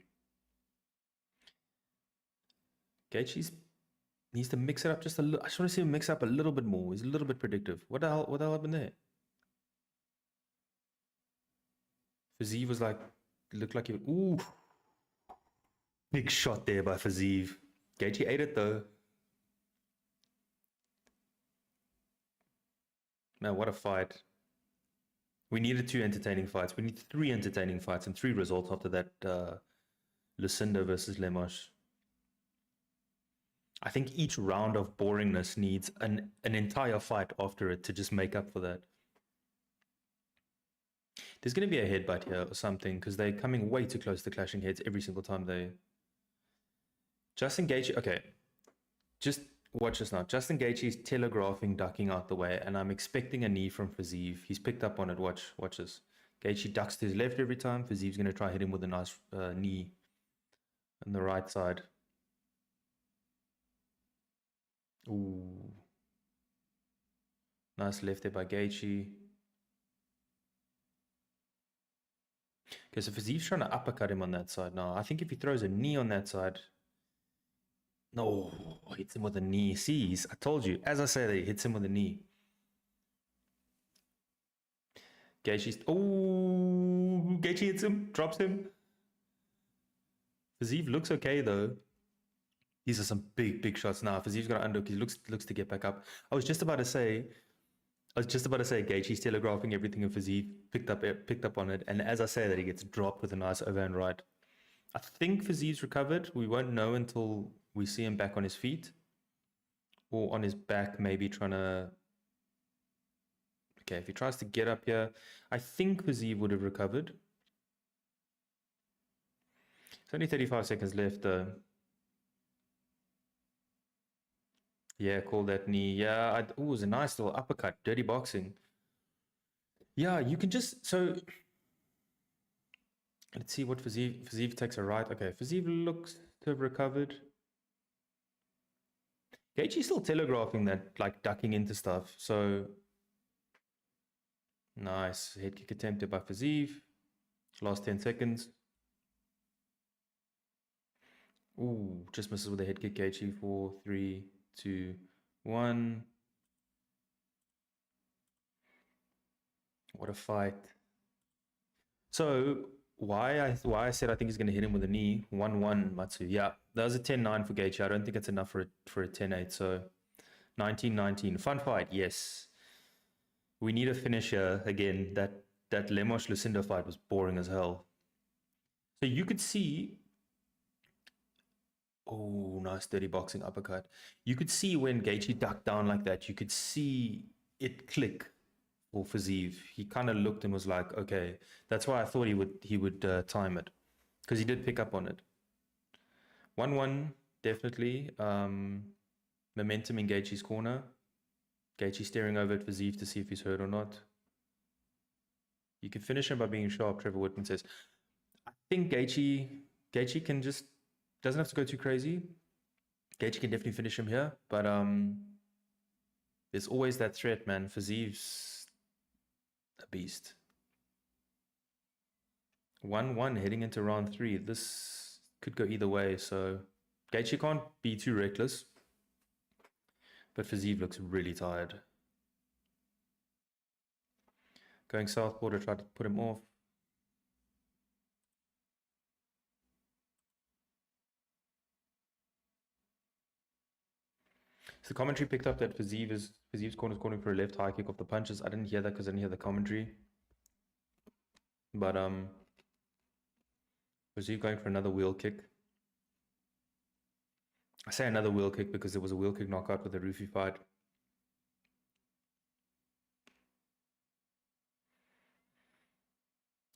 Gaethje needs to mix it up just a little. I just want to see him mix up a little bit more. He's a little bit predictive. What the hell happened there? Fiziev was like, looked like he, ooh. Big shot there by Fiziev. Gaethje ate it though. Man, what a fight. We needed 2 entertaining fights. We need 3 entertaining fights and 3 results after that Lucinda versus Lemos. I think each round of boringness needs an entire fight after it to just make up for that. There's going to be a headbutt here or something because they're coming way too close to clashing heads every single time they... Justin Gaethje... Okay. Just watch this now. Justin Gaethje is telegraphing, ducking out the way, and I'm expecting a knee from Fiziev. He's picked up on it. Watch this. Gaethje ducks to his left every time. Fiziev's going to try hit him with a nice knee on the right side. Ooh. Nice left there by Gaethje. Okay, so Fiziev's trying to uppercut him on that side now. I think if he throws a knee on that side... No, hits him with a knee. See, I told you. As I said, he hits him with a knee. Gaethje's... Oh, Gaethje hits him, drops him. Fiziev looks okay, though. These are some big shots now. Fiziev's got an underhook. He looks to get back up. I was just about to say Gaethje's telegraphing everything, and Fiziev picked up on it. And as I say that, he gets dropped with a nice overhand right. I think Fiziev's recovered. We won't know until we see him back on his feet. Or on his back, maybe trying to... Okay, if he tries to get up here, I think Fiziev would have recovered. It's only 35 seconds left, though. Yeah, call that knee. Yeah, it was a nice little uppercut. Dirty boxing. Yeah, you can just... So, let's see what Fiziev takes a right. Okay, Fiziev looks to have recovered. Gaethje's still telegraphing that, like, ducking into stuff. So, nice. Head kick attempted by Fiziev. Last 10 seconds. Ooh, just misses with a head kick. Gaethje. 4, 3, 2, 1. What a fight. So why I said I think he's going to hit him with a knee. 1-1 Matsu. Yeah, that was a 10-9 for Gaethje. I don't think it's enough for a 10-8. So 19-19. Fun fight, yes. We need a finish here again. That Lemos Lucinda fight was boring as hell. So you could see... Oh, nice dirty boxing uppercut. You could see when Gaethje ducked down like that, you could see it click for Fiziev. He kind of looked and was like, okay. That's why I thought he would time it. Because he did pick up on it. 1-1, definitely. Momentum in Gaethje's corner. Gaethje staring over at Fiziev to see if he's hurt or not. You can finish him by being sharp, Trevor Whitman says. I think Gaethje can just... Doesn't have to go too crazy. Gaethje can definitely finish him here, but there's always that threat, man. Fiziev's a beast. 1-1 heading into round 3. This could go either way, so Gaethje can't be too reckless. But Fiziev looks really tired. Going southpaw to try to put him off. So the commentary picked up that Fiziev's corner is calling for a left high kick off the punches. I didn't hear that because I didn't hear the commentary. But Fiziev going for another wheel kick. I say another wheel kick because there was a wheel kick knockout with the Rufi fight.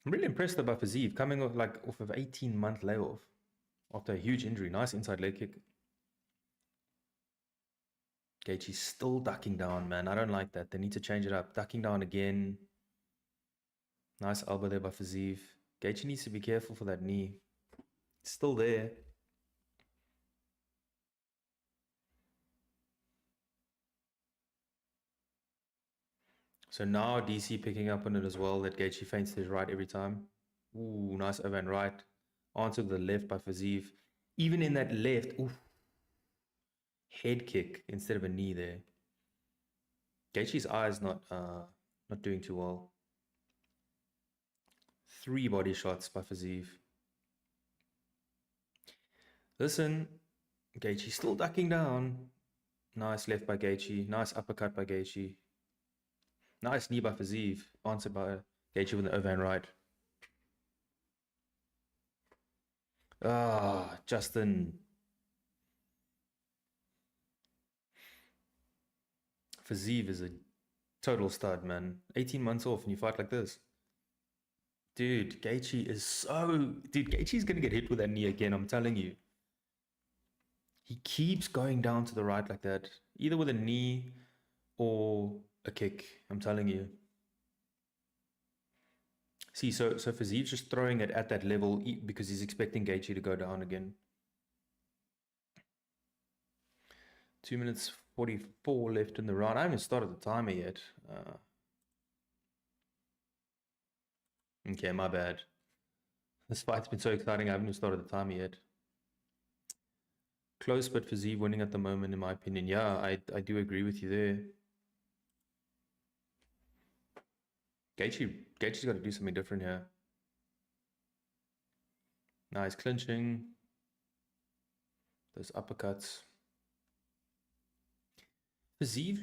I'm really impressed about Fiziev coming off off of 18-month layoff after a huge injury. Nice inside leg kick. Gaethje's still ducking down, man. I don't like that. They need to change it up. Ducking down again. Nice elbow there by Fiziev. Gaethje needs to be careful for that knee. It's still there. So now DC picking up on it as well, that Gaethje feints to his right every time. Ooh, nice overhand right. Onto the left by Fiziev. Even in that left, ooh. Head kick instead of a knee there. Gaethje's eyes not doing too well. 3 body shots by Fiziev. Listen, Gaethje still ducking down. Nice left by Gaethje. Nice uppercut by Gaethje. Nice knee by Fiziev. Answered by Gaethje with an overhand right. Ah, Justin. Fiziev is a total stud, man. 18 months off and you fight like this. Dude, Gaethje is so... Dude, Gaethje's going to get hit with that knee again, I'm telling you. He keeps going down to the right like that. Either with a knee or a kick, I'm telling you. See, so Fiziev's just throwing it at that level because he's expecting Gaethje to go down again. 2 minutes 44 left in the round. I haven't started the timer yet. Okay, my bad. This fight's been so exciting, I haven't even started the timer yet. Close, but Fiziev winning at the moment, in my opinion. Yeah, I do agree with you there. Gaethje's got to do something different here. Nice clinching. Those uppercuts. Fiziev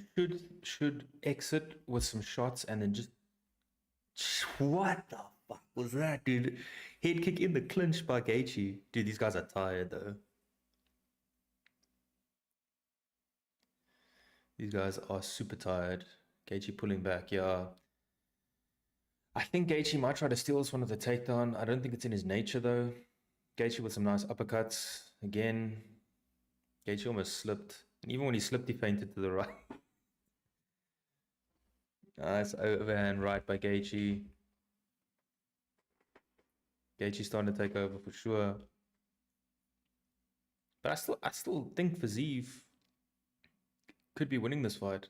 should exit with some shots and then just... What the fuck was that, dude? Head kick in the clinch by Gaethje. Dude, these guys are tired, though. These guys are super tired. Gaethje pulling back, yeah. I think Gaethje might try to steal this one with a takedown. I don't think it's in his nature, though. Gaethje with some nice uppercuts. Again, Gaethje almost slipped. And even when he slipped, he feinted to the right. Nice overhand right by Gaethje. Gaethje's starting to take over for sure. But I still think Fiziev could be winning this fight.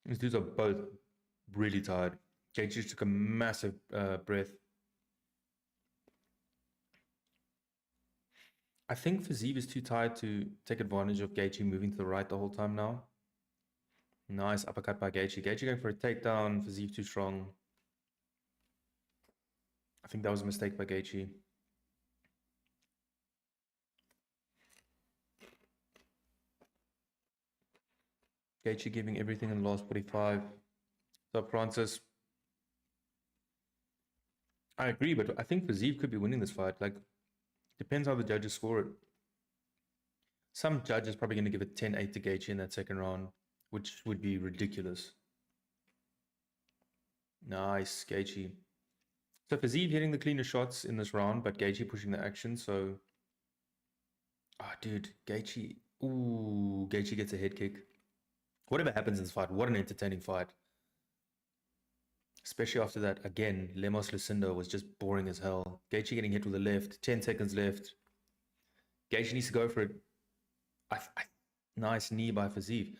These dudes are both really tired. Gaethje took a massive breath. I think Fiziev is too tired to take advantage of Gaethje moving to the right the whole time now. Nice uppercut by Gaethje. Gaethje going for a takedown. Fiziev too strong. I think that was a mistake by Gaethje. Gaethje giving everything in the last 45. So Francis, I agree, but I think Fiziev could be winning this fight. Like, depends how the judges score it. Some judge is probably going to give it 10-8 to Gaethje in that second round, which would be ridiculous. Nice, Gaethje. So Fiziev hitting the cleaner shots in this round, but Gaethje pushing the action. So, dude, Gaethje. Ooh, Gaethje gets a head kick. Whatever happens in this fight, what an entertaining fight. Especially after that, again, Lemos Lucindo was just boring as hell. Gaethje getting hit with the left, 10 seconds left. Gaethje needs to go for it. Nice knee by Fiziev.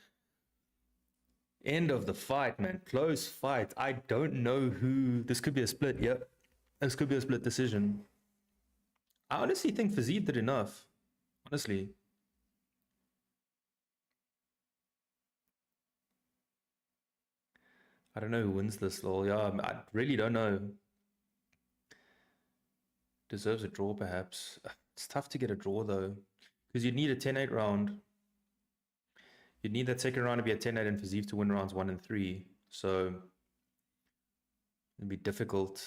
End of the fight, man. Close fight. I don't know who... This could be a split, yep. This could be a split decision. I honestly think Fiziev did enough. Honestly. I don't know who wins this, lol. Yeah, I really don't know. Deserves a draw, perhaps. It's tough to get a draw, though. Because you'd need a 10-8 round. You'd need that second round to be a 10-8 and Fiziev to win rounds 1 and 3. So, it'd be difficult.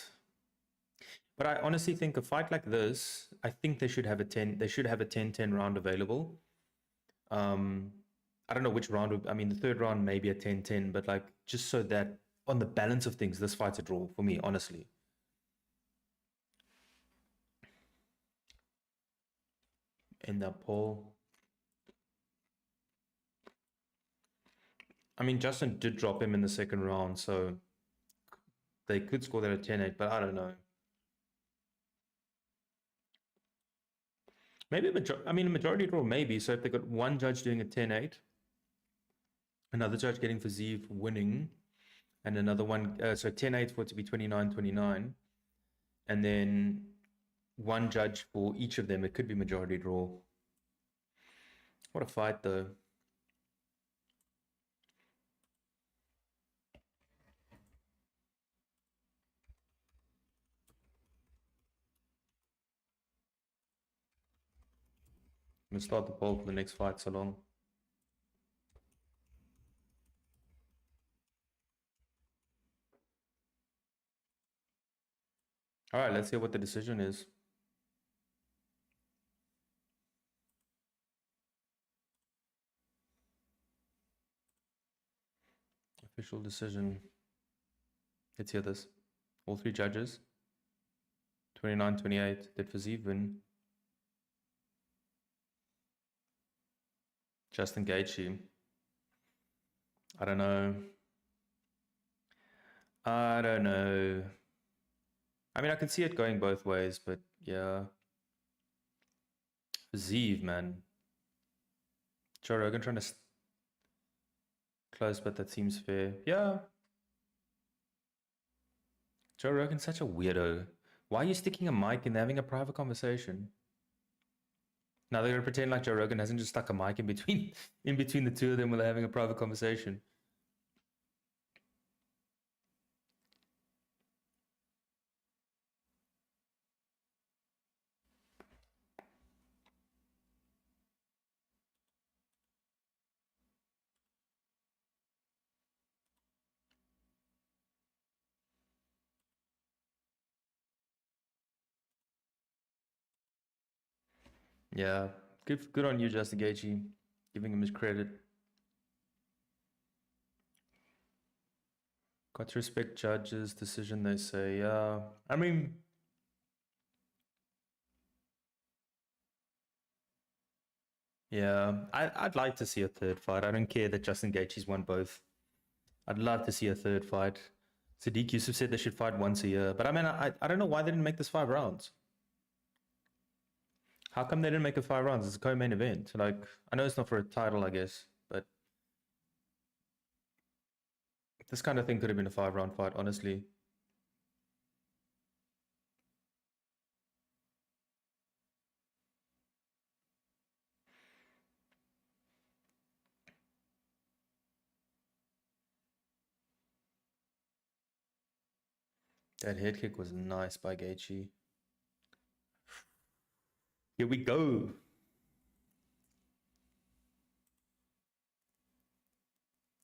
But I honestly think a fight like this, I think they should have a 10-10 round available. I don't know which round would, I mean, the third round may be a 10-10, but like, just so that on the balance of things, this fight's a draw for me, honestly. In that poll. I mean, Justin did drop him in the second round, so they could score that at 10-8, but I don't know. Maybe a majority draw, maybe. So if they got one judge doing a 10-8, another judge getting Fiziev winning, and another one, so 10-8 for it to be 29-29, and then one judge for each of them, it could be majority draw. What a fight, though. gonna start the poll for the next fight so long. All right, let's hear what the decision is. Official decision. Let's hear this. All three judges. 29-28. Did Fiziev win? Justin Gaethje. I don't know. I don't know. I mean, I can see it going both ways, but yeah. Fiziev, man. Joe Rogan trying to close, but that seems fair. Yeah. Joe Rogan's such a weirdo. Why are you sticking a mic and having a private conversation? Now they're gonna pretend like Joe Rogan hasn't just stuck a mic in between the two of them while they're having a private conversation. Yeah, good on you, Justin Gaethje, giving him his credit. Got to respect judges' decision, they say. Yeah, I mean, yeah, I'd like to see a third fight. I don't care that Justin Gaethje's won both. I'd love to see a third fight. Sadiq Yusuf said they should fight once a year, but I mean, I don't know why they didn't make this 5 rounds. How come they didn't make it 5 rounds? It's a co-main event. Like, I know it's not for a title, I guess, but this kind of thing could have been a 5-round fight, honestly. That head kick was nice by Gaethje. Here we go.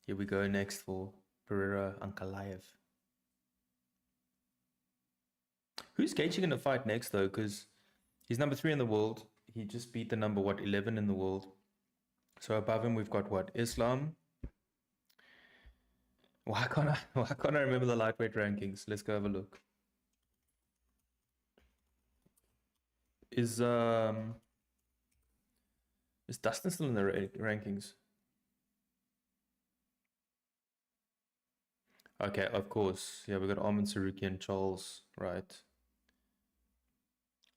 Here we go next for Pereira Ankalaev. Who's Gaethje going to fight next, though? Because he's number 3 in the world. He just beat the number, 11 in the world. So above him, we've got, Islam. Why can't I remember the lightweight rankings? Let's go have a look. Is Dustin still in the rankings? Okay, of course. Yeah, we got Armin Saruki and Charles, right?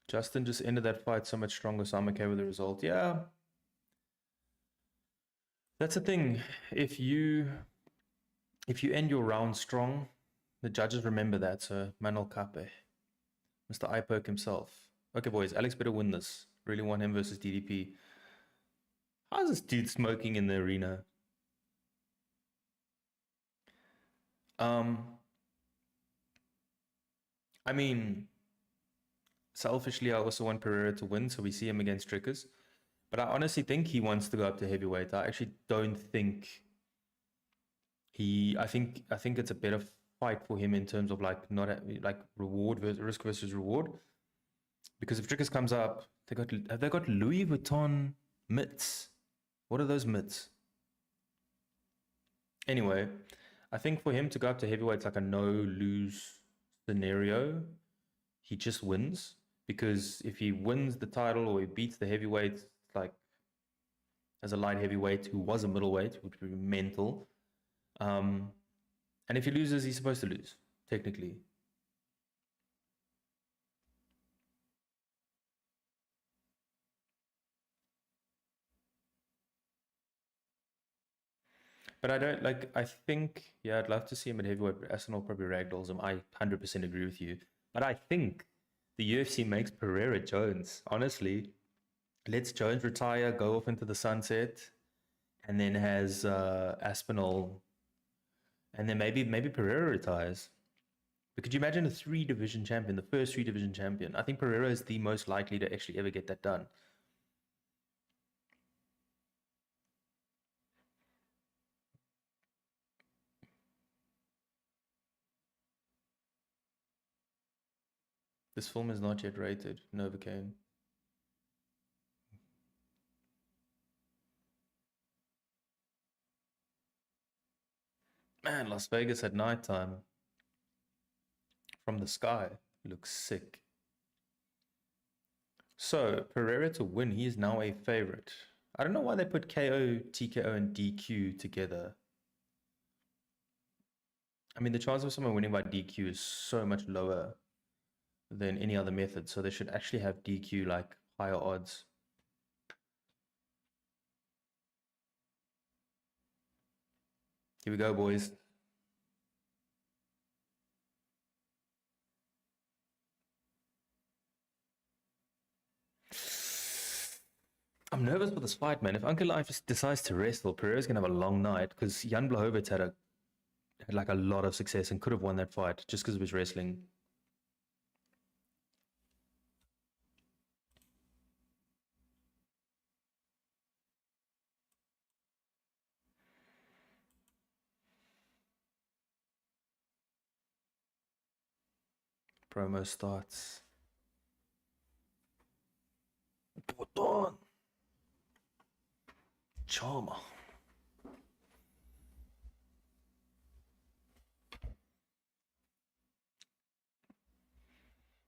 Justin just ended that fight so much stronger, so I'm okay with the result. Yeah. That's the thing. If you end your round strong, the judges remember that. So Manuel Cape, Mr. Ipoke himself. Okay, boys, Alex better win this. Really want him versus DDP. How is this dude smoking in the arena? I mean, selfishly, I also want Pereira to win, so we see him against Strickers. But I honestly think he wants to go up to heavyweight. I actually don't think I think it's a better fight for him in terms of like reward versus risk versus reward. Because if Strickers comes up, have they got Louis Vuitton mitts? What are those mitts? Anyway, I think for him to go up to heavyweight, it's like a no-lose scenario. He just wins, because if he wins the title or he beats the heavyweight, like as a light heavyweight who was a middleweight, which would be mental. And if he loses, he's supposed to lose, technically. But I think, yeah, I'd love to see him at heavyweight, but Arsenal probably ragdolls him. I 100% agree with you. But I think the UFC makes Pereira Jones. Honestly, lets Jones retire, go off into the sunset, and then has Aspinall, and then maybe Pereira retires. But could you imagine a 3-division champion, the first 3-division champion? I think Pereira is the most likely to actually ever get that done. This film is not yet rated. Novocaine. Man, Las Vegas at nighttime from the sky looks sick. So, Pereira to win, he is now a favorite. I don't know why they put KO, TKO, and DQ together. I mean, the chance of someone winning by DQ is so much lower than any other method, so they should actually have DQ like higher odds. Here we go, boys. I'm nervous for this fight, man. If Ankalaev just decides to wrestle, Pereira's gonna have a long night because Jan Blachowicz had like a lot of success and could have won that fight just because of his wrestling. Promo starts. Put on. Charmer.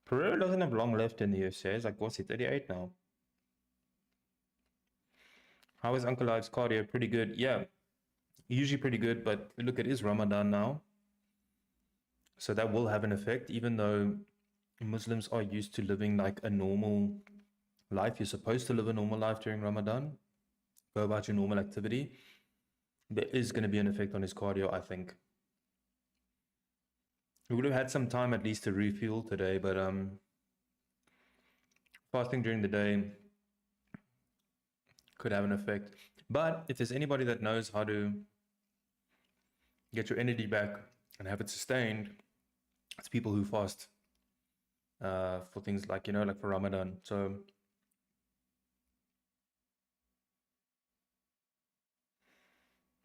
Pereira doesn't have long left in the UFC. He's like, what's he, 38 now? How is Ankalaev's cardio? Pretty good. Yeah, usually pretty good, but look, it is Ramadan now. So that will have an effect, even though Muslims are used to living like a normal life. You're supposed to live a normal life during Ramadan. Go about your normal activity. There is going to be an effect on his cardio, I think. We would have had some time at least to refuel today, but fasting during the day could have an effect. But if there's anybody that knows how to get your energy back and have it sustained, it's people who fast for things like, you know, like for Ramadan. So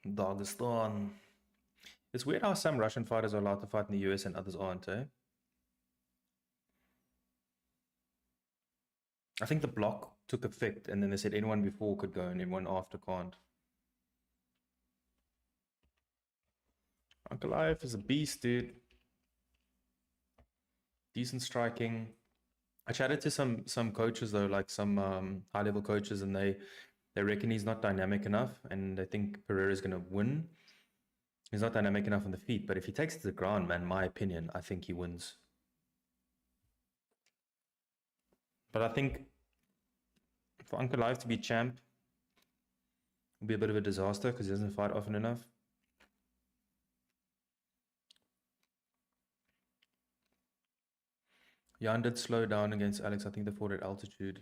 Dagestan. It's weird how some Russian fighters are allowed to fight in the US and others aren't, eh? I think the block took effect and then they said anyone before could go and anyone after can't. Ankalaev is a beast, dude. Decent striking. I chatted to some coaches though, like some high-level coaches, and they reckon he's not dynamic enough, and they think Pereira is going to win. He's not dynamic enough on the feet, but if he takes it to the ground, man, my opinion, I think he wins. But I think for Ankalaev to be champ would be a bit of a disaster because he doesn't fight often enough. Jan did slow down against Alex. I think they fought at altitude.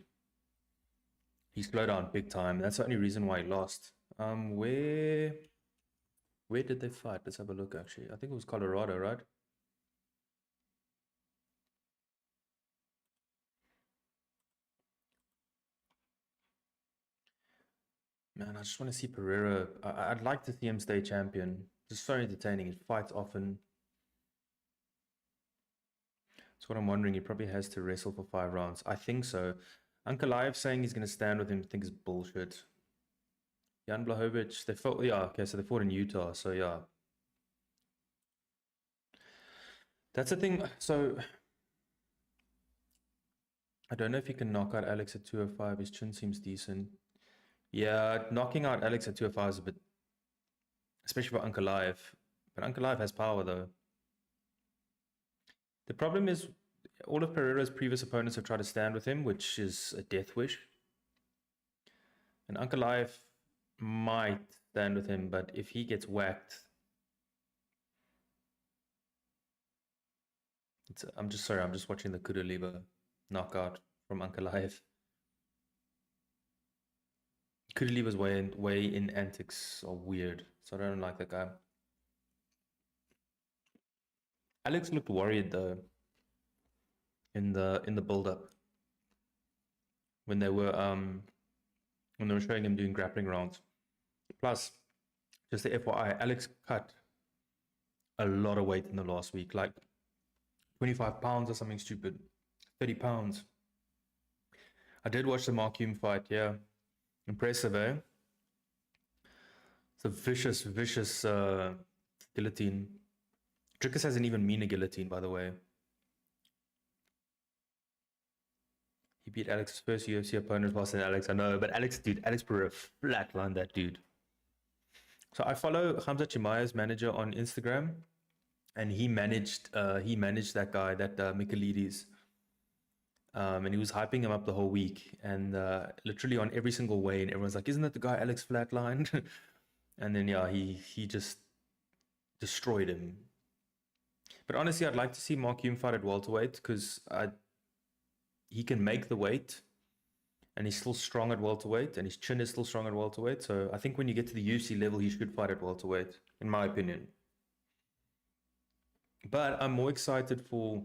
He slowed down big time. That's the only reason why he lost. Where did they fight? Let's have a look, actually. I think it was Colorado, right? Man, I just want to see Pereira. I'd like to see him stay champion. Just so entertaining. He fights often. That's what I'm wondering. He probably has to wrestle for 5 rounds. I think so. Ankalaev saying he's going to stand with him, I think is bullshit. Jan Blachowicz, they fought, yeah, okay, so they fought in Utah, so yeah. That's the thing, so I don't know if he can knock out Alex at 205. His chin seems decent. Yeah, knocking out Alex at 205 is a bit, especially for Ankalaev. But Ankalaev has power though. The problem is all of Pereira's previous opponents have tried to stand with him, which is a death wish. And Ankalaev might stand with him, but if he gets whacked, I'm just watching the Kudaliba knockout from Ankalaev. Kudaliba's way in antics are weird, so I don't like that guy. Alex looked worried though in the build-up when they were showing him doing grappling rounds. Plus, just the FYI, Alex cut a lot of weight in the last week, like 25 pounds or something stupid. 30 pounds. I did watch the Mark Hume fight, yeah. Impressive, eh? It's a vicious, vicious guillotine. Drickus hasn't even mean a guillotine, by the way. He beat Alex's first UFC opponent, Boston Alex. I know, but Alex Pereira flatlined that dude. So I follow Hamza Chimaev's manager on Instagram, and he managed that guy, that Michaelides. And he was hyping him up the whole week, and literally on every single way, and everyone's like, "Isn't that the guy Alex flatlined?" And then yeah, he just destroyed him. But honestly, I'd like to see Mark Hume fight at welterweight because he can make the weight, and he's still strong at welterweight, and his chin is still strong at welterweight. So I think when you get to the UFC level, he should fight at welterweight, in my opinion. But I'm more excited for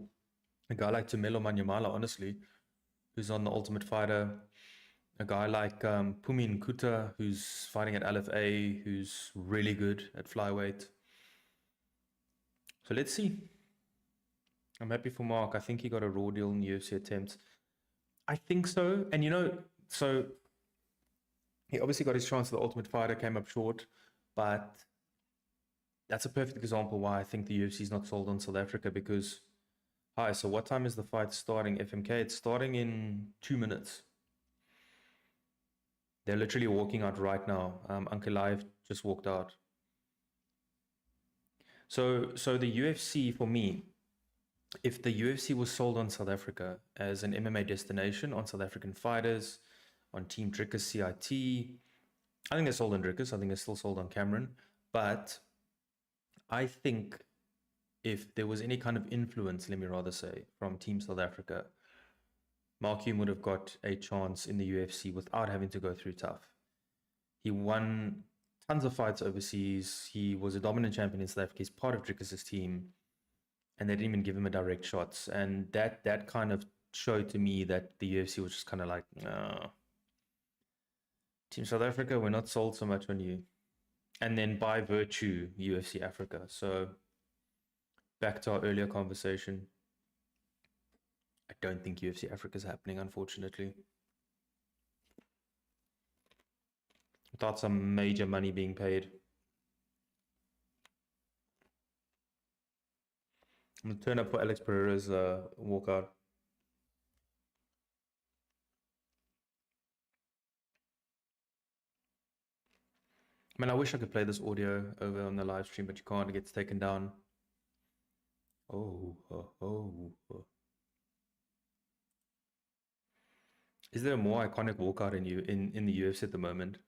a guy like Tumelo Manyamala, honestly, who's on the Ultimate Fighter. A guy like Pumin Kuta, who's fighting at LFA, who's really good at flyweight. So let's see. I'm happy for Mark. I think he got a raw deal in UFC attempts. I think so. And so he obviously got his chance at the Ultimate Fighter, came up short, but that's a perfect example why I think the UFC is not sold on South Africa because, hi, so what time is the fight starting, FMK? It's starting in 2 minutes. They're literally walking out right now. Ankalaev just walked out. So the UFC, for me, if the UFC was sold on South Africa as an MMA destination, on South African fighters, on Team Drickus CIT, I think they're sold on Drickus. I think they're still sold on Cameron. But I think if there was any kind of influence, let me rather say, from Team South Africa, Mark Hume would have got a chance in the UFC without having to go through tough. He won tons of fights overseas. He was a dominant champion in South Africa. He's part of Drickus' team. And they didn't even give him a direct shots. And that kind of showed to me that the UFC was just kind of like, no. Team South Africa, we're not sold so much on you. And then by virtue, UFC Africa. So back to our earlier conversation. I don't think UFC Africa is happening, unfortunately. Without some major money being paid. I'm going to turn up for Alex Pereira's walkout. Man, I wish I could play this audio over on the live stream, but you can't. It gets taken down. Oh. Is there a more iconic walkout in the UFC at the moment?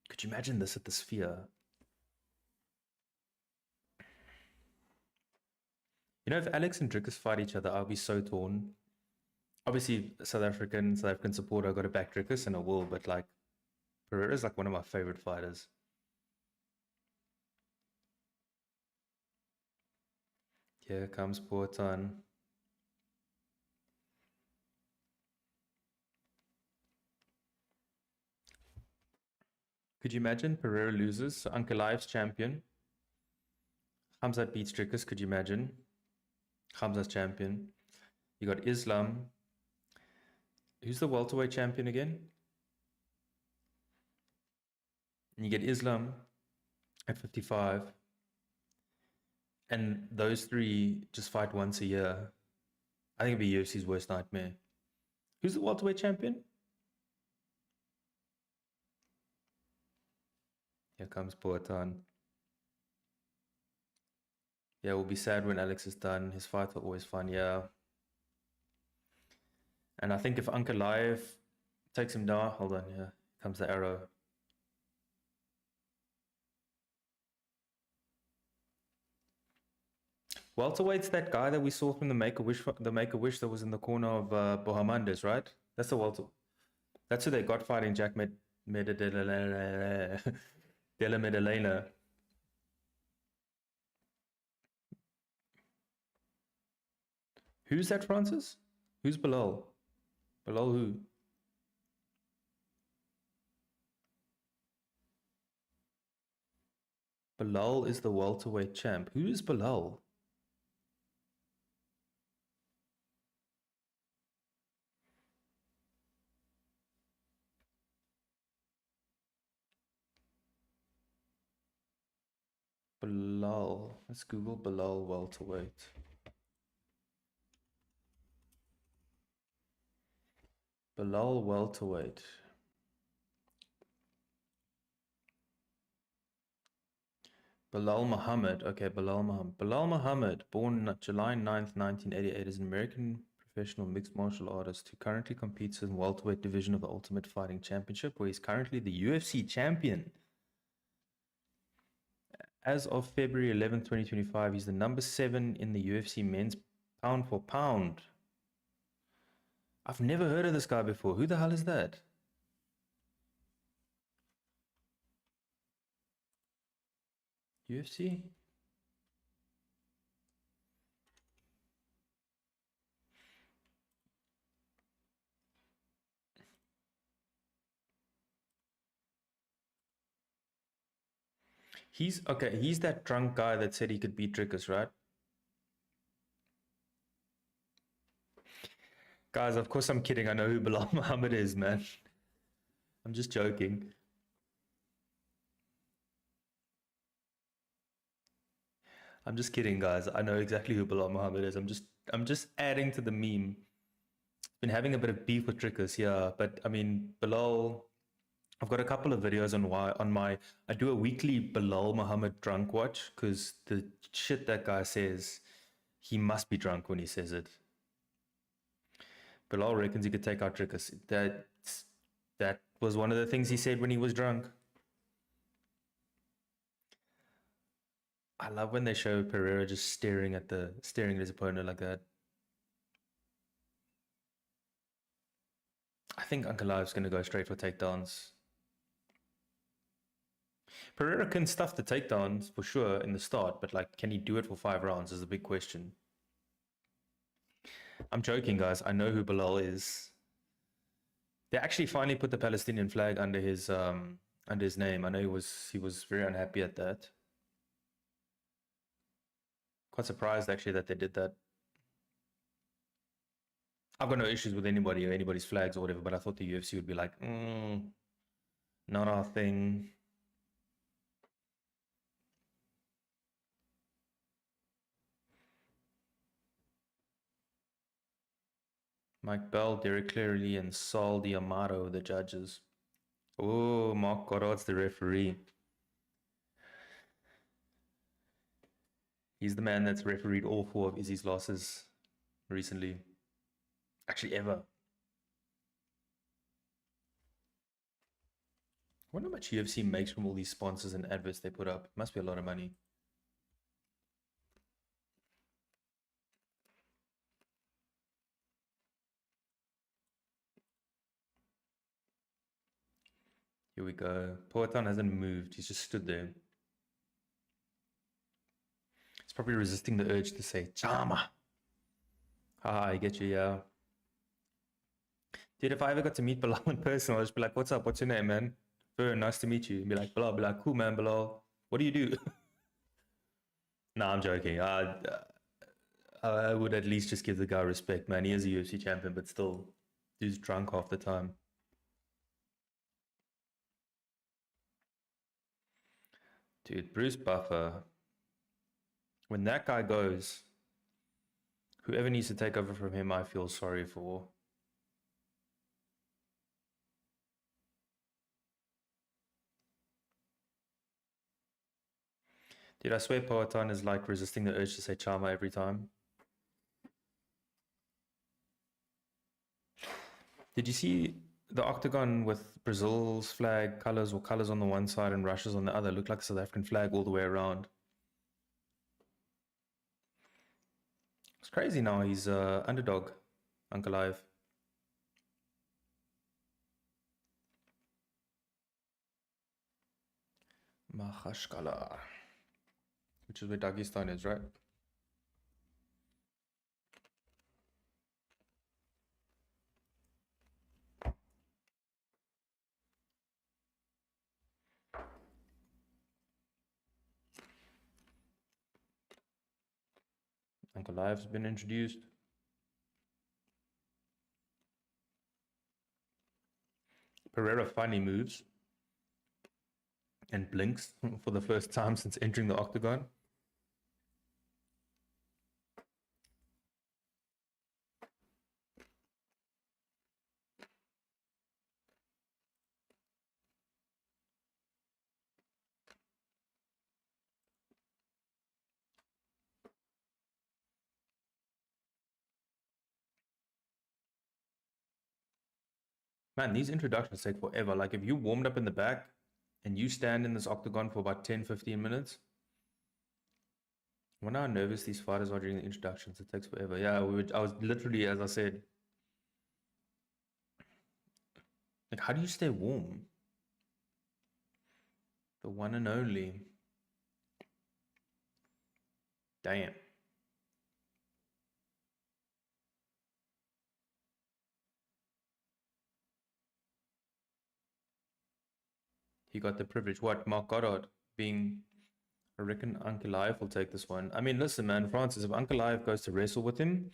Could you imagine this at the Sphere? You know, if Alex and Drickus fight each other, I'll be so torn. Obviously, South African supporter, I got to back Drickus and I will, but like, Pereira's like one of my favorite fighters. Here comes Porton. Could you imagine Pereira loses? So Ankalaev's champion. Khamzat beats Drickus. Could you imagine? Khamzat's champion. You got Islam. Who's the welterweight champion again? And you get Islam at 55. And those three just fight once a year. I think it'd be UFC's worst nightmare. Who's the welterweight champion? Here comes Poatan. Yeah, we'll be sad when Alex is done. His fights are always fun, yeah. And I think if Ankalaev takes him down, hold on, here comes the arrow. Welterweight's that guy that we saw from the Make-A-Wish that was in the corner of Bohamandes, right? That's the welter. That's who they got fighting Jack Della Maddalena. Who's that, Francis? Who's Bilal? Bilal who? Bilal is the welterweight champ. Who is Bilal? Bilal. Let's Google Bilal welterweight. Bilal welterweight. Bilal Muhammad. Okay, Bilal Muhammad. Bilal Muhammad, born July 9th, 1988, is an American professional mixed martial artist who currently competes in welterweight division of the Ultimate Fighting Championship, where he's currently the UFC champion. As of February 11th, 2025, he's the number 7 in the UFC men's pound for pound. I've never heard of this guy before. Who the hell is that? UFC? He's okay. He's that drunk guy that said he could beat Drickus, right? Guys, of course I'm kidding. I know who Bilal Muhammad is, man. I'm just joking. I'm just kidding, guys. I know exactly who Bilal Muhammad is. I'm just adding to the meme. Been having a bit of beef with Drickus, yeah. But I mean, Bilal. I've got a couple of videos on my. I do a weekly Bilal Muhammad drunk watch because the shit that guy says, he must be drunk when he says it. Bilal reckons he could take out Drickus. That was one of the things he said when he was drunk. I love when they show Pereira just staring at his opponent like that. I think Ankalaev's going to go straight for takedowns. Pereira can stuff the takedowns for sure in the start, but like, can he do it for 5 rounds is the big question. I'm joking, guys. I know who Bilal is. They actually finally put the Palestinian flag under his name. I know he was very unhappy at that. Quite surprised actually that they did that. I've got no issues with anybody or anybody's flags or whatever, but I thought the UFC would be like, not our thing. Mike Bell, Derek Clearly, and Saul D'Amato, the judges. Oh, Mark Goddard's the referee. He's the man that's refereed all 4 of Izzy's losses recently. Actually, ever. I wonder how much UFC makes from all these sponsors and adverts they put up. Must be a lot of money. Here we go. Poatan hasn't moved. He's just stood there. He's probably resisting the urge to say, Chama. I get you, yeah. Dude, if I ever got to meet Bilal in person, I'll just be like, what's up? What's your name, man? Very nice to meet you. And be like, Bilal. Be like, cool, man, Bilal. What do you do? Nah, I'm joking. I would at least just give the guy respect, man. He is a UFC champion, but still, he's drunk half the time. Dude, Bruce Buffer. When that guy goes, whoever needs to take over from him, I feel sorry for. Dude, I swear Poatan is like resisting the urge to say Chama every time. Did you see the octagon with Brazil's flag colors or colors on the one side and Russia's on the other? Looked like a South African flag all the way around. It's crazy now. He's underdog, Ankalaev. Mahashkala. Which is where Dagestan is, right? Ankalaev's been introduced. Pereira finally moves. and blinks for the first time since entering the octagon. Man, these introductions take forever. Like if you warmed up in the back and you stand in this octagon for about 10-15 minutes, I wonder how nervous these fighters are during the introductions. It takes forever. Yeah, I was literally, as I said, like, how do you stay warm? The one and only. Damn. He got the privilege. What? Mark Goddard being. I reckon Ankalaev will take this one. I mean, listen, man, Francis, if Ankalaev goes to wrestle with him,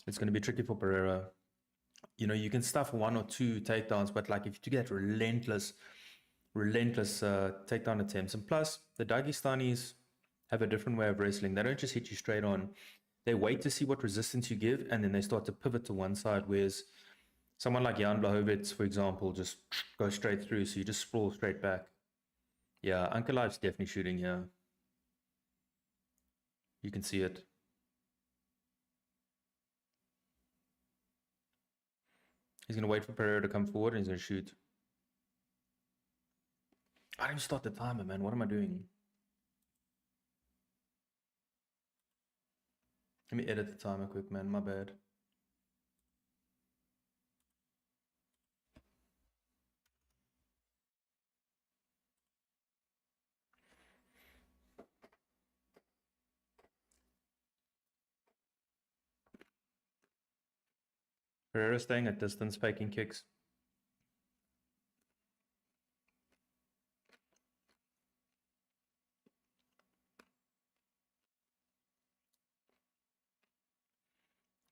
it's going to be tricky for Pereira. You know, you can stuff 1 or 2 takedowns, but like if you get relentless takedown attempts, and plus the Dagestanis have a different way of wrestling. They don't just hit you straight on. They wait to see what resistance you give, and then they start to pivot to one side. Whereas someone like Jan Blachowicz, for example, just goes straight through, so you just sprawl straight back. Yeah, Ankalaev's definitely shooting here. You can see it. He's going to wait for Pereira to come forward and he's going to shoot. I didn't start the timer, man. What am I doing? Let me edit the timer quick, man. My bad. Pereira staying at distance, faking kicks.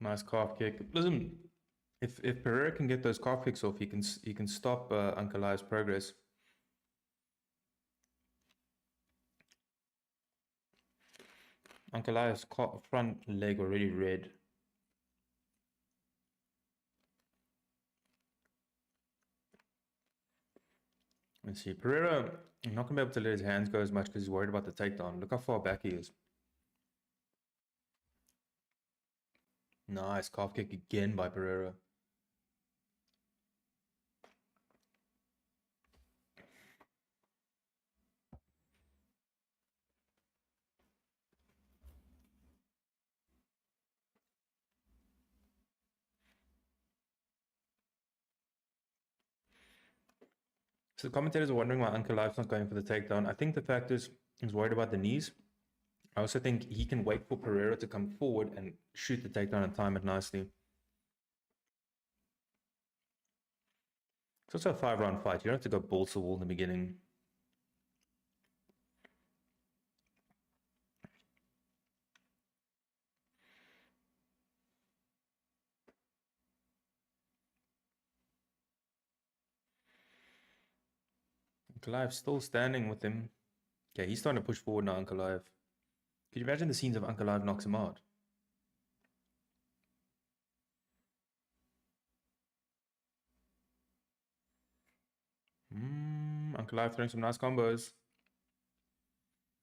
Nice calf kick. Listen, if Pereira can get those calf kicks off, he can stop Ankalaev's progress. Ankalaev's front leg already red. Let's see. Pereira not gonna be able to let his hands go as much because he's worried about the takedown. Look how far back he is. Nice calf kick again by Pereira. So the commentators are wondering why Ankalaev's not going for the takedown. I think the fact is he's worried about the knees. I also think he can wait for Pereira to come forward and shoot the takedown and time it nicely. It's also a 5-round fight. You don't have to go balls to wall in the beginning. Ankalaev still standing with him. Okay, he's starting to push forward now, Ankalaev. Could you imagine the scenes if Ankalaev knocks him out? Ankalaev throwing some nice combos.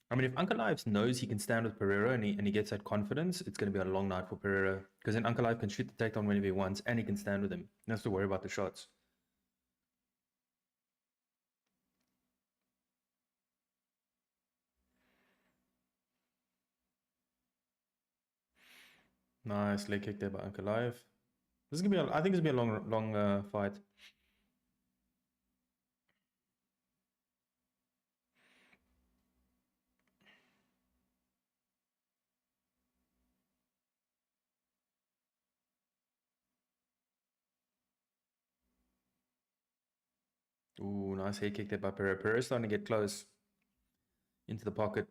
I mean, if Ankalaev knows he can stand with Pereira and he gets that confidence, it's going to be a long night for Pereira. Because then Ankalaev can shoot the takedown whenever he wants and he can stand with him. He doesn't have to worry about the shots. Nice leg kick there by Ankalaev. This is gonna be I think it's gonna be a long fight. Ooh, nice head kick there by Pereira. Pereira's starting to get close into the pocket.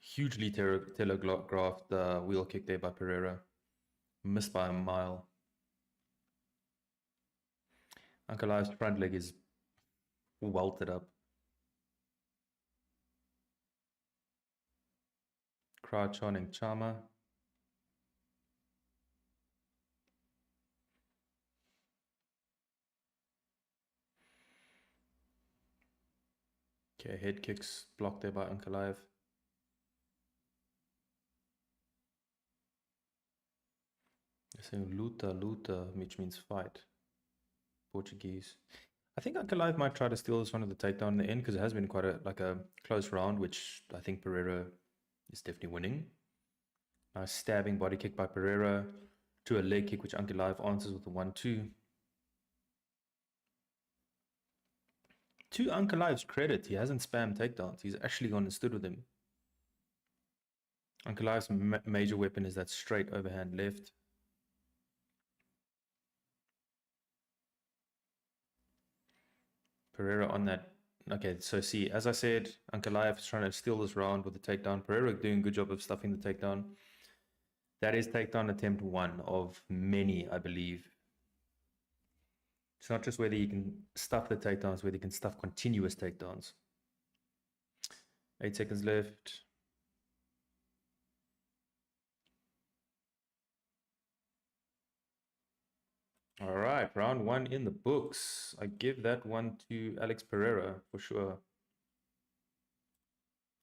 Hugely telegraphed wheel kick there by Pereira. Missed by a mile. Ankalaev's front leg is welted up. Crowd chanting Chama. Okay, head kicks blocked there by Ankalaev. They're saying luta, luta, which means fight. Portuguese. I think Ankalaev might try to steal this one of the takedown in the end because it has been quite a close round, which I think Pereira is definitely winning. Nice stabbing body kick by Pereira to a leg kick, which Ankalaev answers with a 1-2. To Ankalaev's credit, he hasn't spammed takedowns. He's actually gone and stood with him. Ankalaev's major weapon is that straight overhand left. Pereira on that. Okay, so see, as I said, Ankalaev is trying to steal this round with the takedown. Pereira doing a good job of stuffing the takedown. That is takedown attempt 1 of many, I believe. It's not just whether you can stuff the takedowns, whether you can stuff continuous takedowns. 8 seconds left. All right, round 1 in the books. I give that one to Alex Pereira for sure.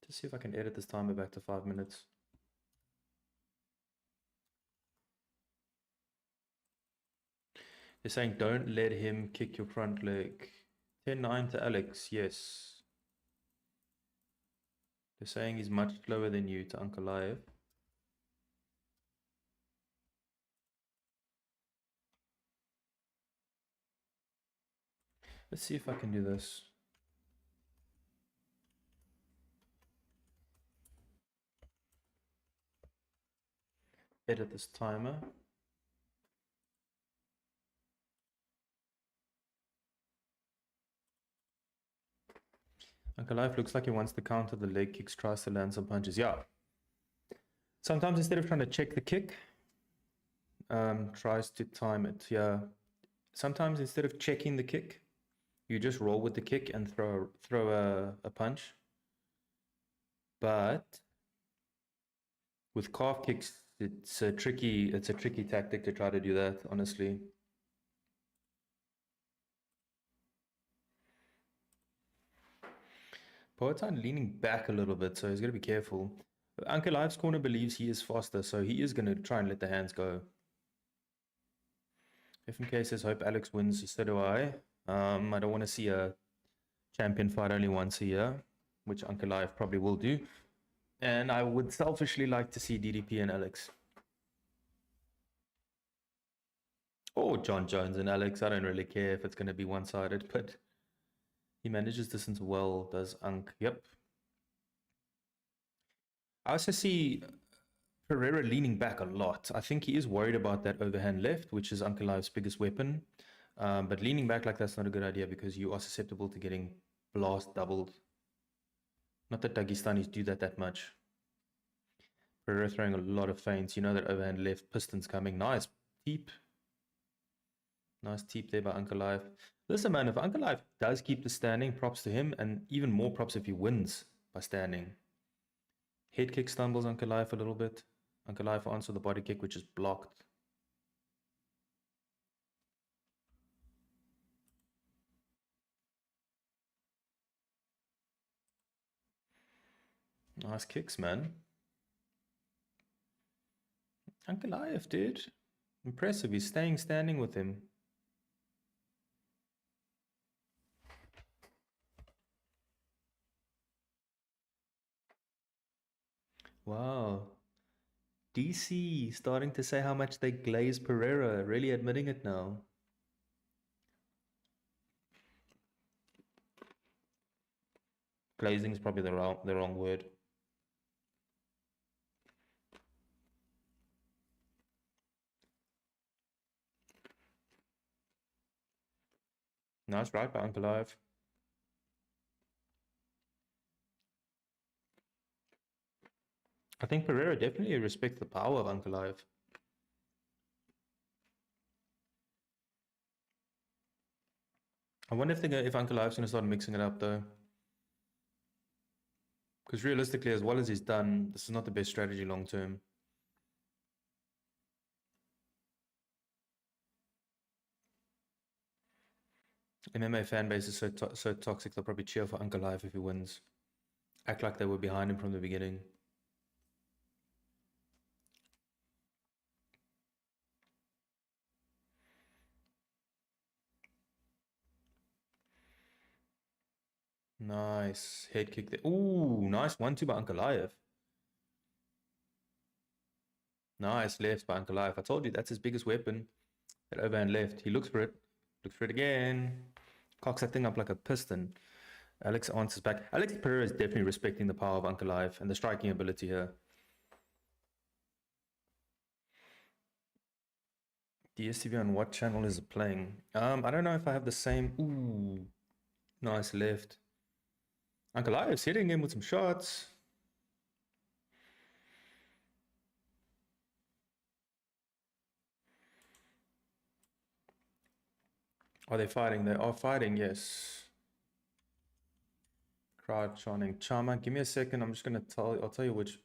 Just see if I can edit this timer back to 5 minutes. They're saying don't let him kick your front leg. 10-9 to Alex, yes. They're saying he's much slower than you to Ankalaev. Let's see if I can do this. Edit this timer. Ankalaev looks like he wants to counter the leg kicks, tries to land some punches. Yeah. Sometimes instead of trying to check the kick, tries to time it. Yeah. Sometimes instead of checking the kick, you just roll with the kick and throw a punch. But with calf kicks, it's a tricky tactic to try to do that, honestly. Poatan leaning back a little bit, so he's got to be careful. Ankalaev's corner believes he is faster, so he is going to try and let the hands go. FMK says, hope Alex wins, so do I. I don't want to see a champion fight only once a year, which Ankalaev probably will do. And I would selfishly like to see DDP and Alex. Or John Jones and Alex. I don't really care if it's going to be one-sided, but he manages distance well, does Ank. Yep. I also see Pereira leaning back a lot. I think he is worried about that overhand left, which is Ankalaev's biggest weapon. But leaning back like that's not a good idea because you are susceptible to getting blast doubled. Not that Dagestanis do that much. Pereira throwing a lot of feints. You know that overhand left piston's coming. Nice teep. Nice teep there by Ankalaev. Listen, man, if Ankalaev does keep the standing, props to him. And even more props if he wins by standing. Head kick stumbles Ankalaev a little bit. Ankalaev answers the body kick, which is blocked. Nice kicks, man. Ankalaev, dude. Impressive. He's staying standing with him. Wow. DC starting to say how much they glaze Pereira. Really admitting it now. Glazing is probably the wrong word. Nice right by Ankalaev. I think Pereira definitely respects the power of Ankalaev. I wonder if Ankalaev's going to start mixing it up though. Because realistically, as well as he's done, this is not the best strategy long term. MMA fan base is so toxic, they'll probably cheer for Ankalaev if he wins. Act like they were behind him from the beginning. Nice. Head kick there. Ooh, nice 1-2 by Ankalaev. Nice left by Ankalaev. I told you that's his biggest weapon. That overhand left. He looks for it. Looks for it again. Cocks that thing up like a piston. Alex answers back. Alex Pereira is definitely respecting the power of Ankalaev and the striking ability here. DSTV on what channel is it playing? I don't know if I have the same. Ooh, nice left. Ankalaev's hitting him with some shots. Are they fighting? They are fighting, yes. Crowd chanting Chama. Give me a second. I'm just gonna I'll tell you which.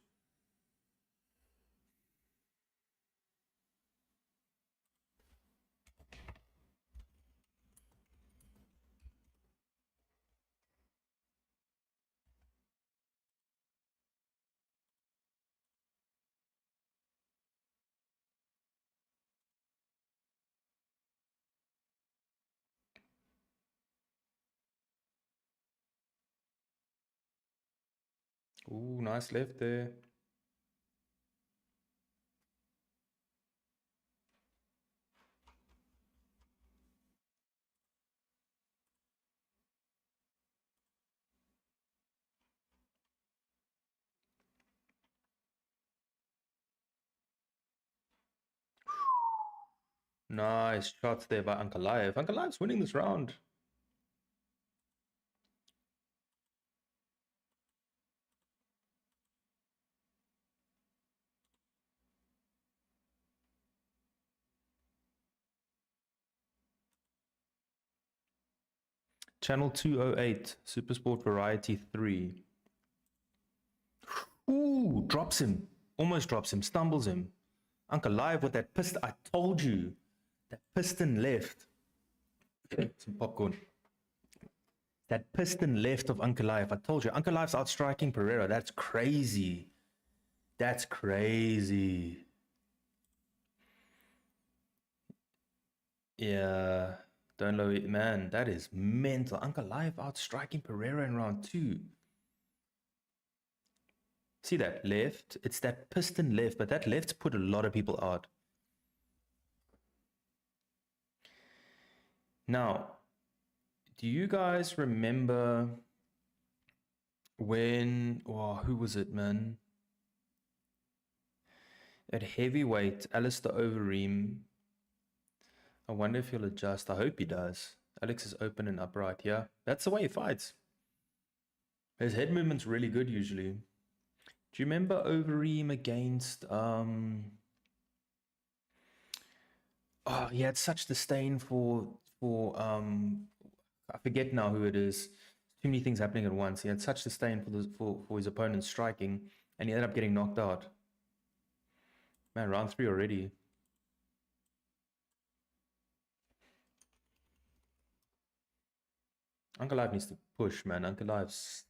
Ooh, nice left there. Nice shots there by Ankalaev. Ankalaev's winning this round. Channel 208, Supersport Variety 3. Ooh, drops him. Almost drops him, stumbles him. Ankalaev with that piston. I told you. That piston left. Some popcorn. That piston left of Ankalaev. I told you. Ankalaev's outstriking Pereira. That's crazy. That's crazy. Yeah. Don't know it, man. That is mental. Ankalaev outstriking Pereira in round 2. See that left? It's that piston left, but that left's put a lot of people out. Now, do you guys remember when, oh, who was it, man? At heavyweight, Alistair Overeem. I wonder if he'll adjust. I hope he does. Alex is open and upright. Yeah, that's the way he fights. His head movement's really good usually. Do you remember Overeem against oh, he had such disdain for I forget now who it is. Too many things happening at once. He had such disdain for his opponent striking, and he ended up getting knocked out. Man, round 3 already. Ankalaev needs to push, man. Ankalaev's...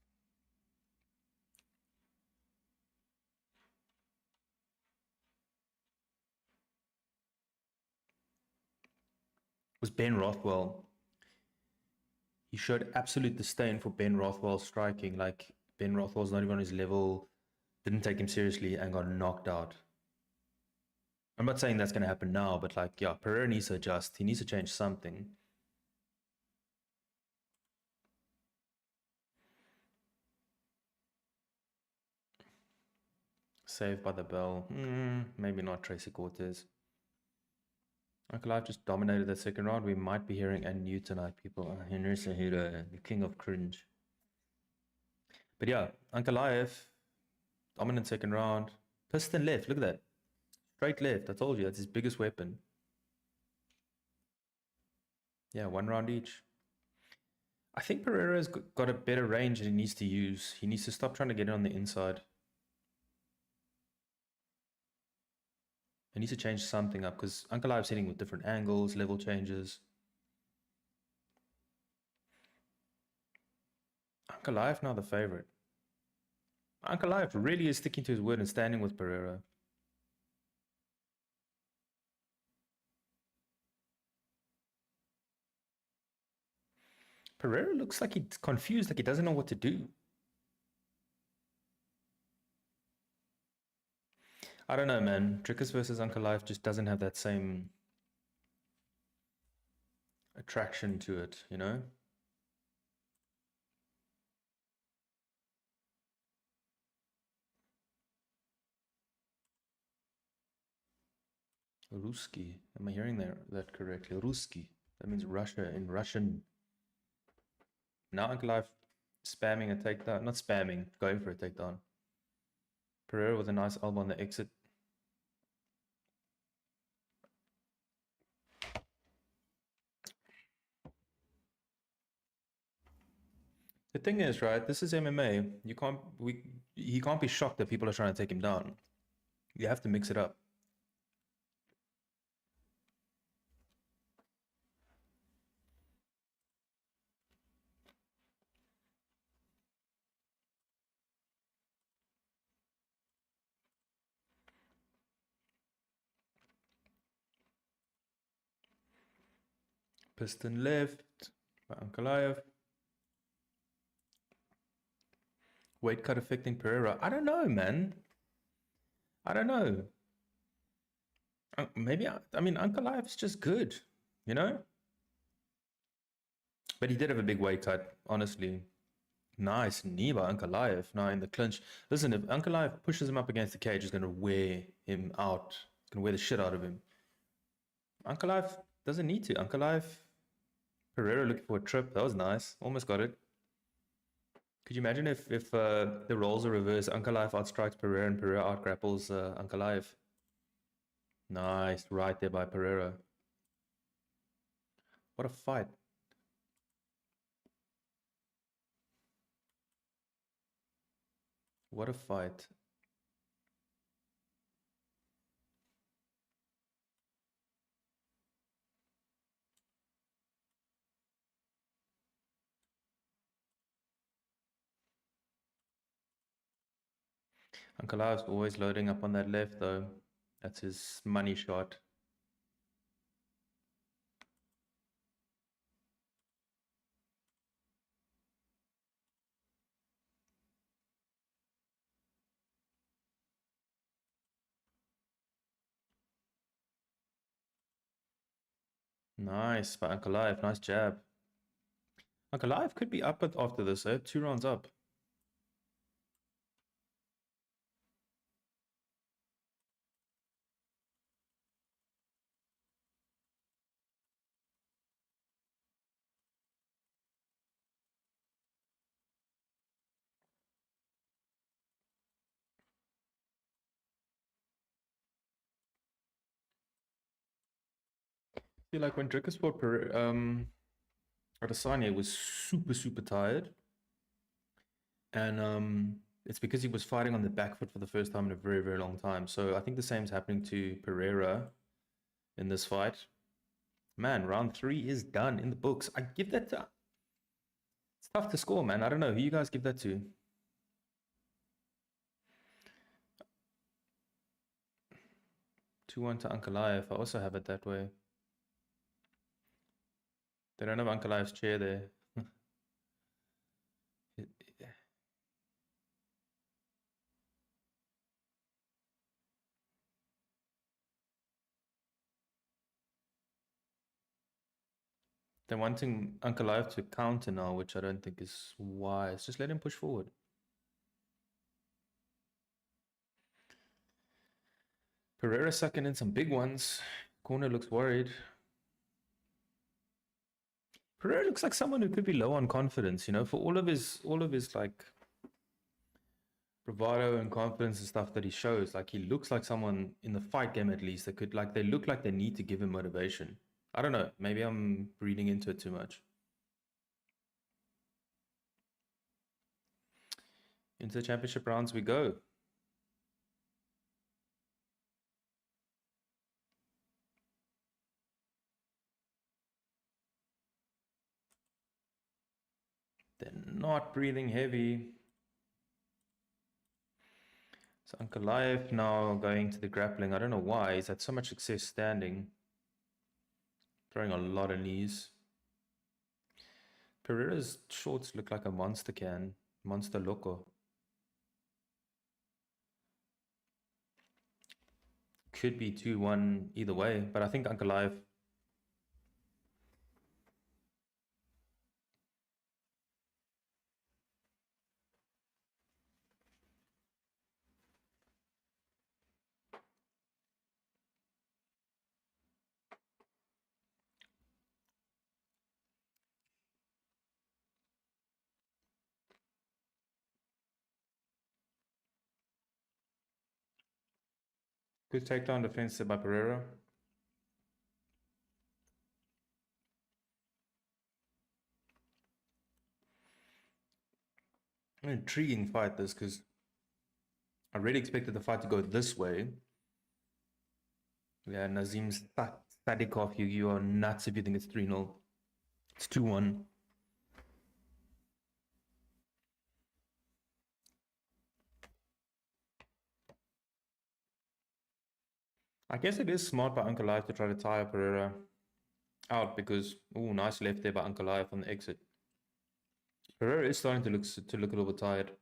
was Ben Rothwell. He showed absolute disdain for Ben Rothwell's striking. Like, Ben Rothwell's not even on his level, didn't take him seriously, and got knocked out. I'm not saying that's going to happen now, but like, yeah, Pereira needs to adjust. He needs to change something. Saved by the bell. Maybe not Tracy Cortez. Ankalaev just dominated that second round. We might be hearing a new tonight, people. Henry Cejudo, the king of cringe. But yeah, Ankalaev, dominant second round. Piston left, look at that. Straight left, I told you, that's his biggest weapon. Yeah, 1 round each. I think Pereira's got a better range that he needs to use. He needs to stop trying to get it on the inside. He needs to change something up because Ankalaev's hitting with different angles, level changes. Ankalaev now the favorite. Ankalaev really is sticking to his word and standing with Pereira. Pereira looks like he's confused, like he doesn't know what to do. I don't know, man. Dricus versus Ankalaev just doesn't have that same attraction to it, you know? Ruski. Am I hearing that correctly? Ruski. That means Russia in Russian. Now Ankalaev spamming a takedown. Not spamming, going for a takedown. Pereira with a nice elbow on the exit. The thing is, right, this is MMA. He can't be shocked that people are trying to take him down. You have to mix it up. Piston left by Ankalaev. Weight cut affecting Pereira. I don't know, man. I don't know. Maybe, I mean, Ankalaev's just good, you know? But he did have a big weight cut, honestly. Nice knee by Ankalaev now in the clinch. Listen, if Ankalaev pushes him up against the cage, he's going to wear him out. He's going to wear the shit out of him. Ankalaev doesn't need to. Ankalaev, Pereira looking for a trip. That was nice. Almost got it. Could you imagine if the roles are reversed? Ankalaev outstrikes Pereira and Pereira outgrapples Ankalaev. Nice. Right there by Pereira. What a fight. What a fight. Ankalaev's always loading up on that left, though. That's his money shot. Nice by Ankalaev. Nice jab. Ankalaev could be up after this, eh? 2 rounds up. See, like when Dricus fought Adesanya was super tired. And it's because he was fighting on the back foot for the first time in a very long time. So I think the same is happening to Pereira in this fight. Man, round 3 is done in the books. I give that to... It's tough to score, man. I don't know. Who you guys give that to? Two-one to Ankalaev. I also have it that way. They don't have Ankalaev's chair there. They're wanting Ankalaev to counter now, which I don't think is wise. Just let him push forward. Pereira sucking in some big ones. Corner looks worried. Pereira looks like someone who could be low on confidence, you know, for all of his like bravado and confidence and stuff that he shows. Like he looks like someone in the fight game, at least, that could, like, they look like they need to give him motivation. I don't know. Maybe I'm reading into it too much. Into the championship rounds we go. They're not breathing heavy. So Ankalaev now going to the grappling. I don't know why. He's had so much success standing. Throwing a lot of knees. Pereira's shorts look like a monster can. Monster loco. Could be 2-1 either way, but I think Ankalaev. Good takedown defense by Pereira. An intriguing fight this, because I really expected the fight to go this way. Yeah, Nazim Sadikov, you are nuts if you think it's 3-0. It's 2-1. I guess it is smart by Ankalaev to try to tire Pereira out because, oh, nice left there by Ankalaev on the exit. Pereira is starting to look a little bit tired.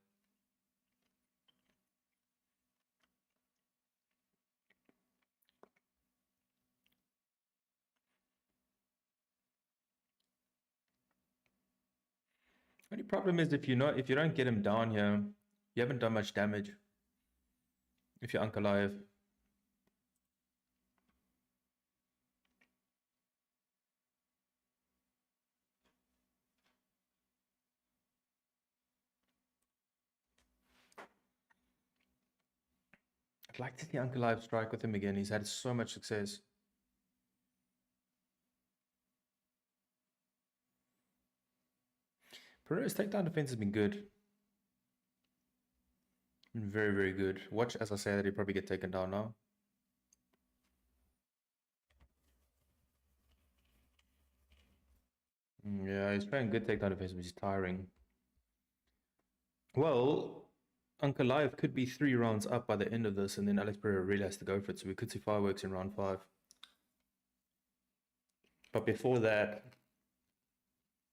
Only problem is if you don't get him down here, you haven't done much damage. If you're Ankalaev. I'd like to see Ankalaev strike with him again. He's had so much success. Pereira's takedown defense has been good. Very, very good. Watch as I say that he'll probably get taken down now. Yeah, he's playing good takedown defense, but he's tiring. Well, Ankalaev could be 3 rounds up by the end of this, and then Alex Pereira really has to go for it, so we could see fireworks in round 5. But before that,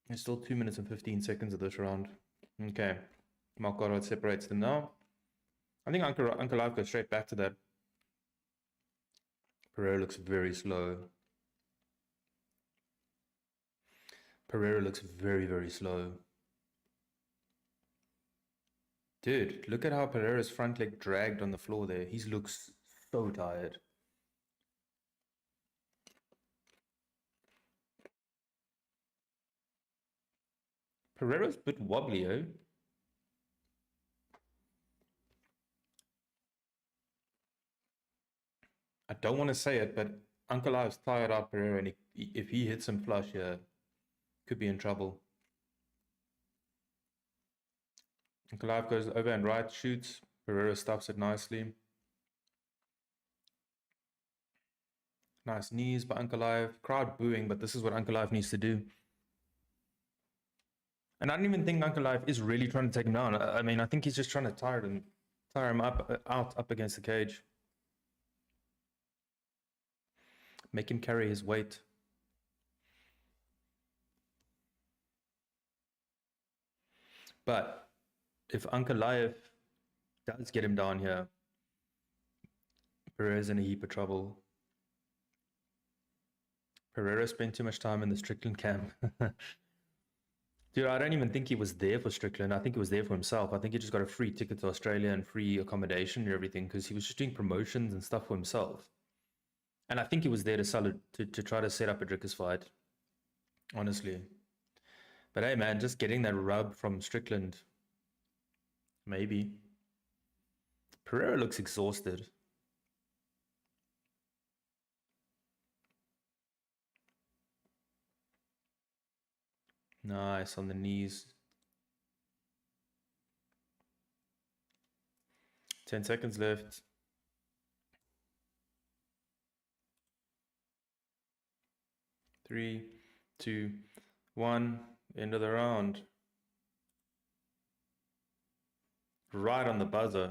there's still 2 minutes and 15 seconds of this round. Okay, Malkorod separates them now. I think Ankalaev goes straight back to that. Pereira looks very slow. Pereira looks very, very slow. Dude, look at how Pereira's front leg dragged on the floor there. He looks so tired. Pereira's a bit wobbly, eh? I don't want to say it, but Ankalaev's tired out Pereira, and if he hits him flush here, could be in trouble. Ankalaev goes over and right, shoots. Pereira stops it nicely. Nice knees by Ankalaev. Crowd booing, but this is what Ankalaev needs to do. And I don't even think Ankalaev is really trying to take him down. I mean, I think he's just trying to tire him up against the cage. Make him carry his weight. But if Ankalaev does get him down here, Pereira's in a heap of trouble. Pereira spent too much time in the Strickland camp. Dude, I don't even think he was there for Strickland. I think he was there for himself. I think he just got a free ticket to Australia and free accommodation and everything because he was just doing promotions and stuff for himself. And I think he was there to sell it, to try to set up a Drickus fight. Honestly. But hey, man, just getting that rub from Strickland. Maybe. Pereira looks exhausted. Nice on the knees. 10 seconds left. 3, 2, 1. End of the round. Right on the buzzer.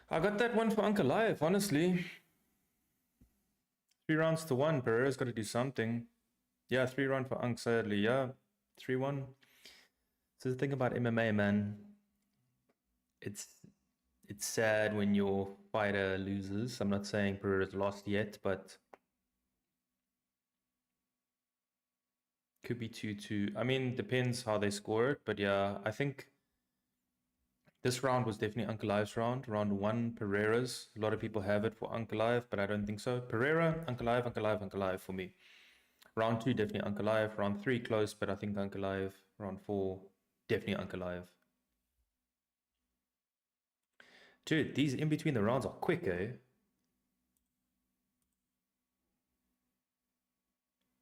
I got that one for Ankalaev, honestly. 3 rounds to 1. Pereira's got to do something. Yeah, 3 round for Ank, sadly. Yeah, 3-1. So the thing about MMA, man, it's sad when your fighter loses. I'm not saying Pereira's lost yet, but could be 2-2. I mean, depends how they score it, but yeah, I think this round was definitely Ankalaev's round. Round 1, Pereira's. A lot of people have it for Ankalaev, but I don't think so. Pereira, Ankalaev, Ankalaev, Ankalaev for me. Round 2, definitely Ankalaev. Round 3, close, but I think Ankalaev. Round 4, definitely Ankalaev. Dude, these in between the rounds are quick, eh? Here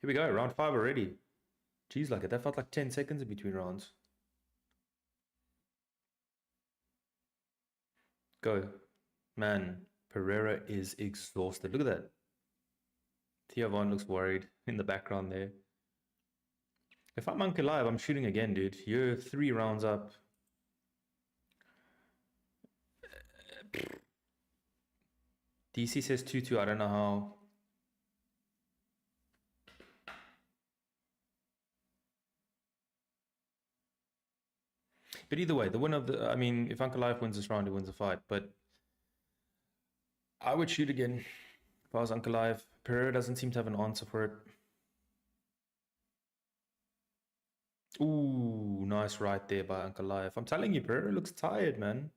we go, round 5 already. Jeez, like it. That felt like 10 seconds in between rounds. Go. Man, Pereira is exhausted. Look at that. Tiavon looks worried in the background there. If I'm Ankalaev, I'm shooting again, dude. You're 3 rounds up. DC says 2-2. I don't know how. But either way, the winner of the... I mean, if Ankalaev wins this round, he wins the fight. But I would shoot again if I was Ankalaev. Pereira doesn't seem to have an answer for it. Ooh, nice right there by Ankalaev. I'm telling you, Pereira looks tired, man.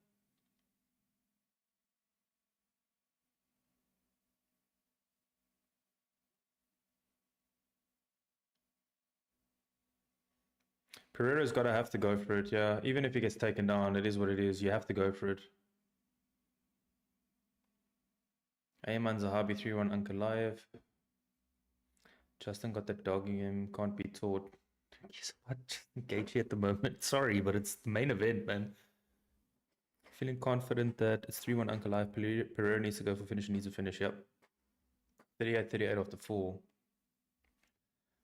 Pereira's got to have to go for it, yeah. Even if he gets taken down, it is what it is. You have to go for it. Ayman Zahabi 3-1 Ankalaev. Justin got that dogging him. Can't be taught. He's what? Gaethje at the moment. Sorry, but it's the main event, man. Feeling confident that it's 3-1 Ankalaev. Pereira needs to go for finish. Needs to finish, yep. 38-38 off the 4.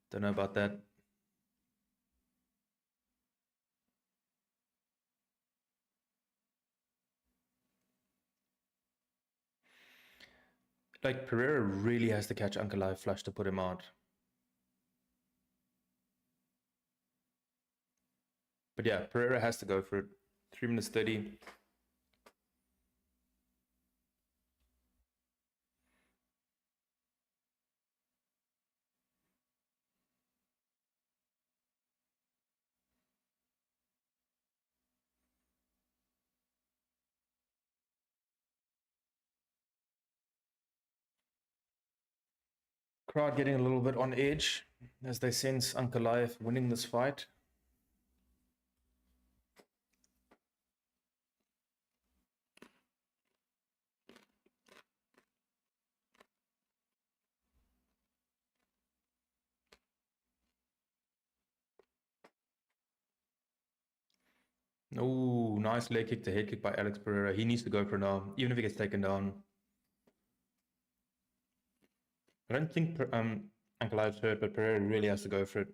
Don't know about that. Like, Pereira really has to catch Ankalaev flush to put him out. But yeah, Pereira has to go for it. 3 minutes 30. Crowd getting a little bit on edge as they sense Ankalaev winning this fight. Oh, nice leg kick to head kick by Alex Pereira. He needs to go for now, even if he gets taken down. I don't think Ankalaev's hurt, but Pereira really has to go for it.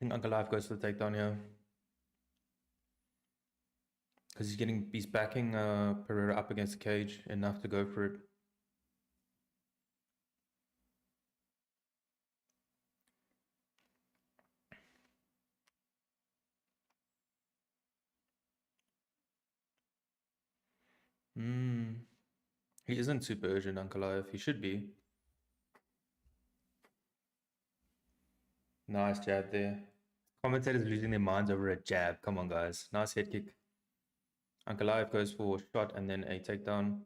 I think Ankalaev goes for the takedown here. Because he's backing Pereira up against the cage enough to go for it. He isn't super urgent, Ankalaev. He should be. Nice jab there. Commentators losing their minds over a jab. Come on, guys. Nice head kick. Ankalaev goes for a shot and then a takedown.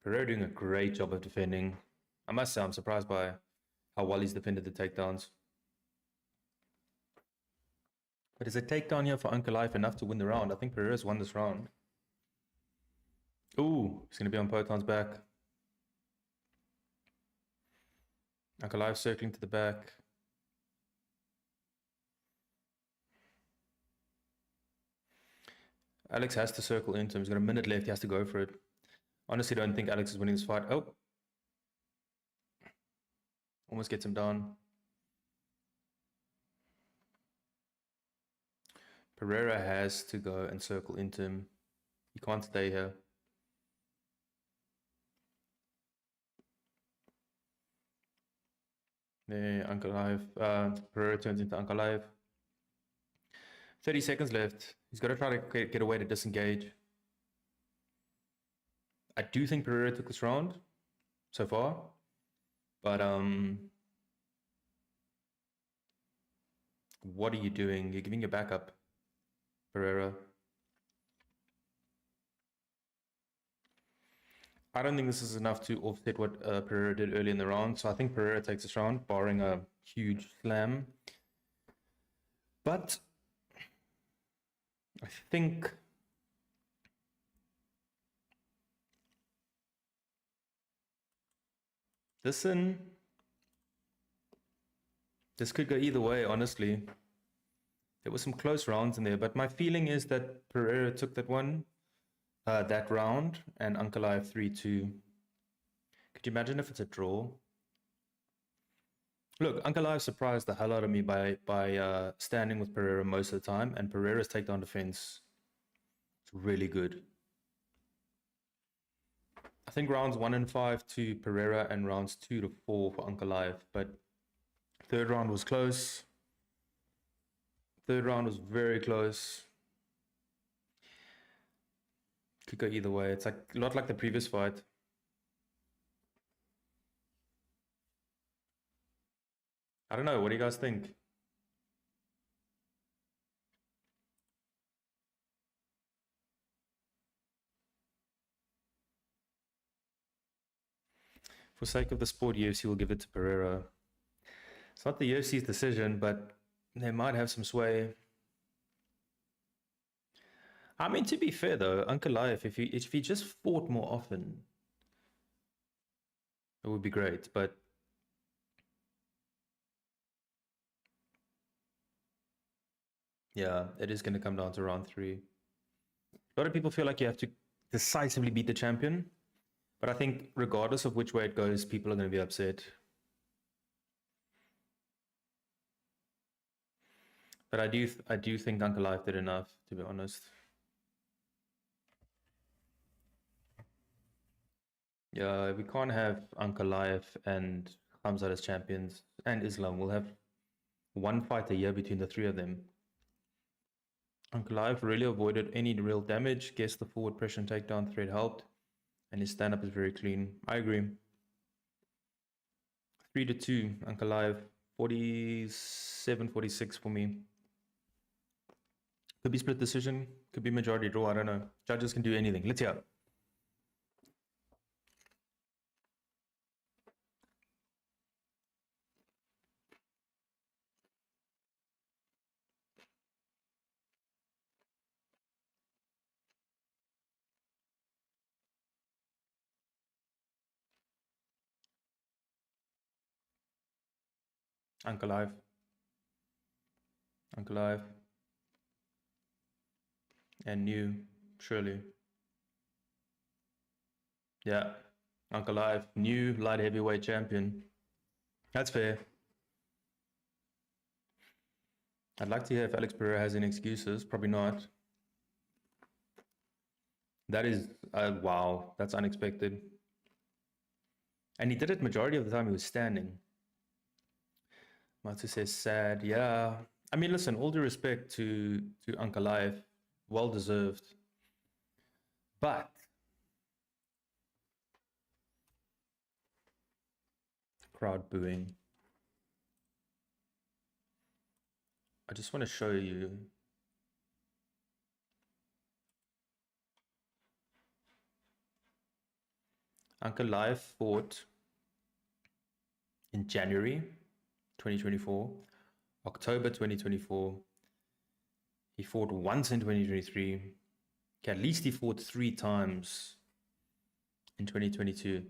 Pereira doing a great job of defending. I must say, I'm surprised by how well he's defended the takedowns. But is a takedown here for Ankalaev enough to win the round? I think Pereira's won this round. Ooh, he's going to be on Poton's back. Ankalaev circling to the back. Alex has to circle into him. He's got a minute left. He has to go for it. Honestly, don't think Alex is winning this fight. Oh. Almost gets him down. Pereira has to go and circle into him. He can't stay here. There, Ankalaev. Pereira turns into Ankalaev. 30 seconds left. He's got to try to get away to disengage. I do think Pereira took this round so far. But, what are you doing? You're giving your back up, Pereira. I don't think this is enough to offset what Pereira did early in the round. So I think Pereira takes this round, barring a huge slam. But I think this could go either way, honestly. There were some close rounds in there, but my feeling is that Pereira took that one, that round, and Ankalaev 3-2. Could you imagine if it's a draw? Look, Ankalaev surprised the hell out of me by standing with Pereira most of the time, and Pereira's takedown defense is really good. I think rounds 1 and 5 to Pereira and rounds 2 to 4 for Ankalaev, but third round was close. Third round was very close. Could go either way. It's like a lot like the previous fight. I don't know. What do you guys think? For sake of the sport, UFC will give it to Pereira. It's not the UFC's decision, but they might have some sway. I mean, to be fair though, Ankalaev, if he just fought more often, it would be great. But yeah, it is going to come down to round 3. A lot of people feel like you have to decisively beat the champion, but I think regardless of which way it goes, people are going to be upset. But I do think Ankalaev did enough, to be honest. Yeah, we can't have Ankalaev and Khamzat as champions, and Islam. We'll have one fight a year between the three of them. Ankalaev really avoided any real damage. Guess the forward pressure and takedown threat helped, and his stand-up is very clean. I agree. 3-2, Ankalaev. 47-46 for me. Could be split decision, could be majority draw, I don't know. Judges can do anything. Let's hear. Ankalaev. Ankalaev. And new, surely. Yeah, Ankalaev, new light heavyweight champion. That's fair. I'd like to hear if Alex Pereira has any excuses. Probably not. That is, wow, that's unexpected. And he did it majority of the time he was standing. Matsu says sad. Yeah. I mean, listen, all due respect to Ankalaev, well deserved. But crowd booing. I just want to show you. Ankalaev fought in January 2024, October 2024. He fought once in 2023. Okay, at least he fought 3 times in 2022.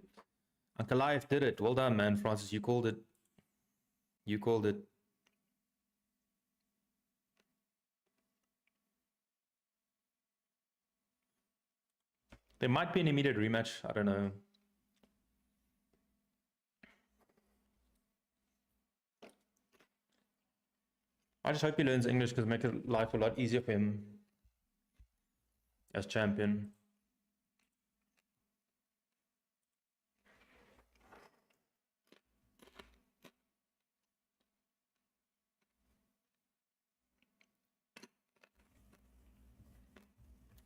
Ankalaev did it. Well done, man, Francis. You called it. You called it. There might be an immediate rematch. I don't know. I just hope he learns English because it makes life a lot easier for him as champion.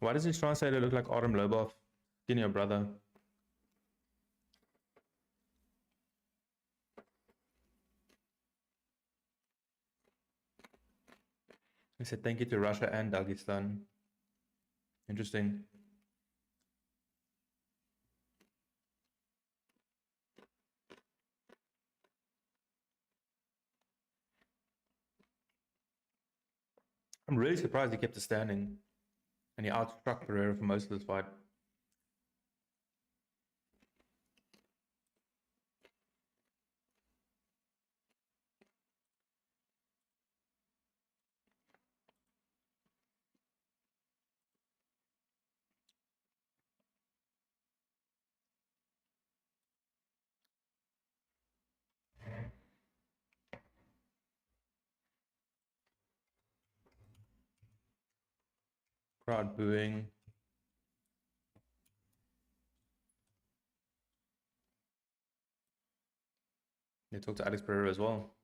Why does his translator look like Artem Lobov? Skinny your brother. He said thank you to Russia and Dagestan. Interesting. I'm really surprised he kept it standing and he outstruck Pereira for most of this fight. Crowd booing. They talked to Alex Pereira as well.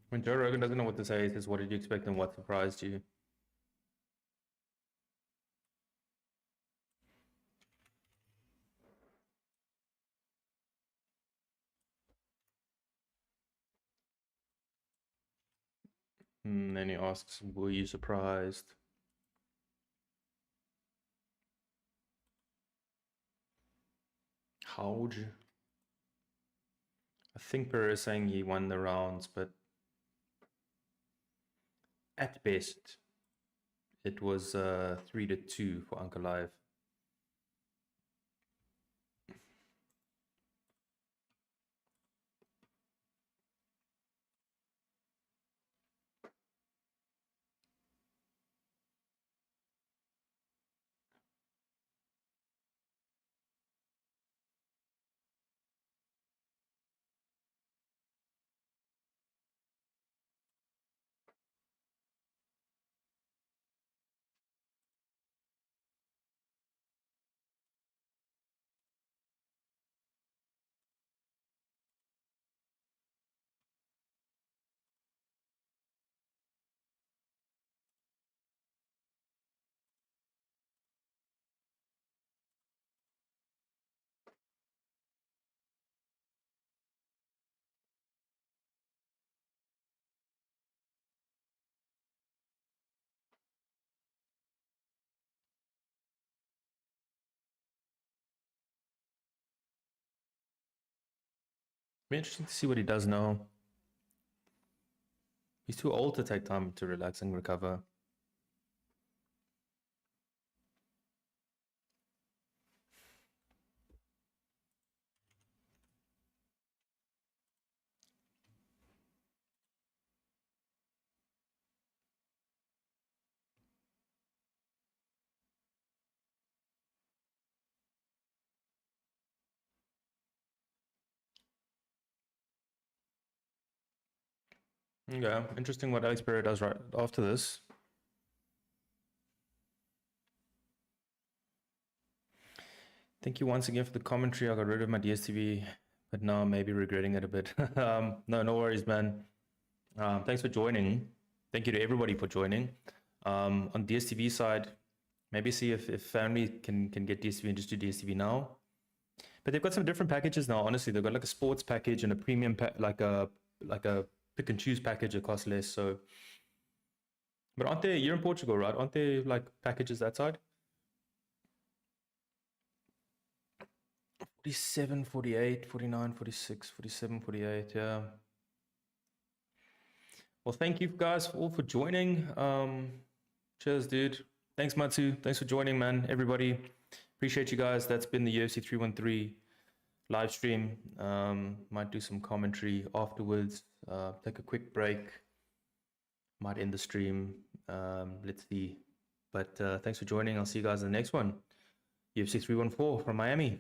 When Joe Rogan doesn't know what to say, he says, what did you expect and what surprised you? And then he asks, were you surprised? How'd you? I think Pereira is saying he won the rounds, but at best, it was 3-2 for Ankalaev. Be interesting to see what he does now. He's too old to take time to relax and recover. Yeah, interesting what Alex Pereira does right after this. Thank you once again for the commentary. I got rid of my DSTV, but now I'm maybe regretting it a bit. No worries, man. Thanks for joining. Thank you to everybody for joining. On DSTV side, maybe see if family can get DSTV and just do DSTV now. But they've got some different packages now. Honestly, they've got like a sports package and a premium like a pick and choose package that costs less. So, but aren't there? You're in Portugal, right? Aren't there like packages that side? 47, 48, 49, 46, 47, 48. Yeah. Well, thank you guys all for joining. Cheers, dude. Thanks, Matsu. Thanks for joining, man. Everybody, appreciate you guys. That's been the UFC 313 live stream. Might do some commentary afterwards. Take a quick break. Might end the stream. Let's see. But thanks for joining. I'll see you guys in the next one. UFC 314 from Miami.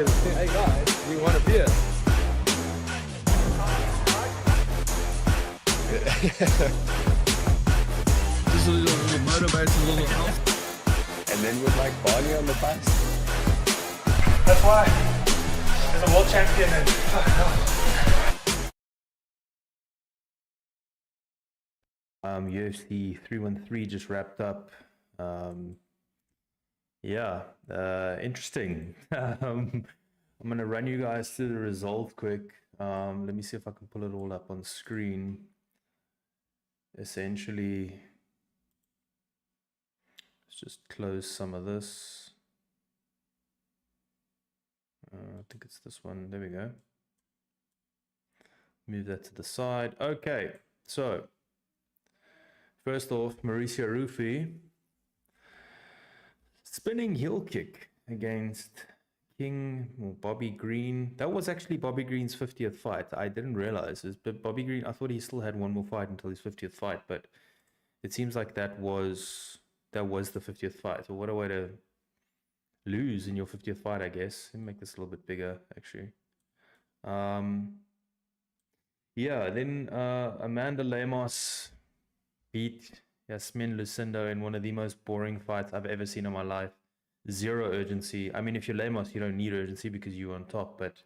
said, hey guys, do you want a beer? Just a little motivated little health. And then with like Barney on the bus. That's why there's a world champion and UFC 313 just wrapped up. Interesting. I'm gonna run you guys through the result quick. Let me see if I can pull it all up on screen. Essentially, let's just close some of this. I think it's this one. There we go. Move that to the side. Okay, so first off, Mauricio Rufy spinning heel kick against King or Bobby Green. That was actually Bobby Green's 50th fight. I didn't realize this, but Bobby Green, I thought he still had one more fight until his 50th fight, but it seems like that was the 50th fight. So what a way to lose in your 50th fight, I guess. Let me make this a little bit bigger, actually. Then Amanda Lemos beat Yasmin Lucindo in one of the most boring fights I've ever seen in my life. Zero urgency. I mean, if you're Lemos, you don't need urgency because you're on top, but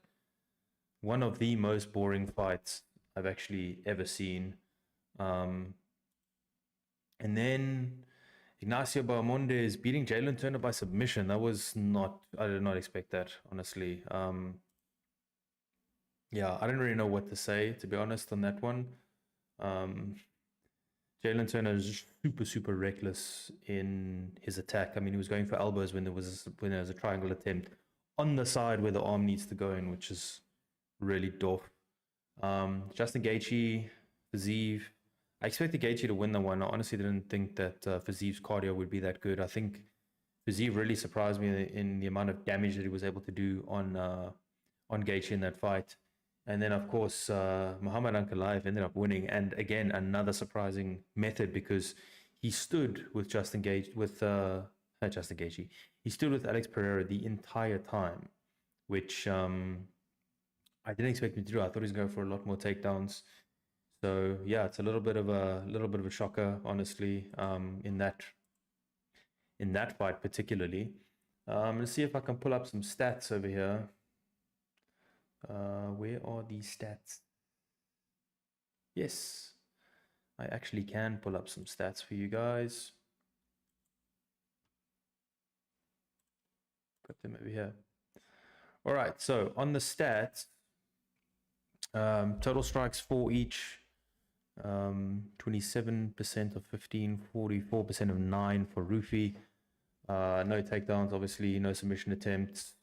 one of the most boring fights I've actually ever seen. And then Ignacio Bahamondes beating Jalen Turner by submission. That was not, I did not expect that, honestly. I didn't really know what to say, to be honest, on that one. Jalen Turner is super reckless in his attack. I mean, he was going for elbows when there was a triangle attempt on the side where the arm needs to go in, which is really dope. Justin Gaethje, Fiziev. I expected Gaethje to win the one. I honestly didn't think that Fiziev's cardio would be that good. I think Fiziev really surprised me in the amount of damage that he was able to do on Gaethje in that fight. And then, of course, Magomed Ankalaev ended up winning. And again, another surprising method because he stood with Justin Gaethje, He stood with Alex Pereira the entire time, which I didn't expect him to do. I thought he was going for a lot more takedowns. So yeah, it's a little bit of a shocker, honestly, in that fight particularly. Let's see if I can pull up some stats over here. Where are these stats? Yes, I actually can pull up some stats for you guys. Got them over here. All right, so on the stats, total strikes 4 each, 27% of 15, 44% of 9 for Rufy. No takedowns, obviously, no submission attempts.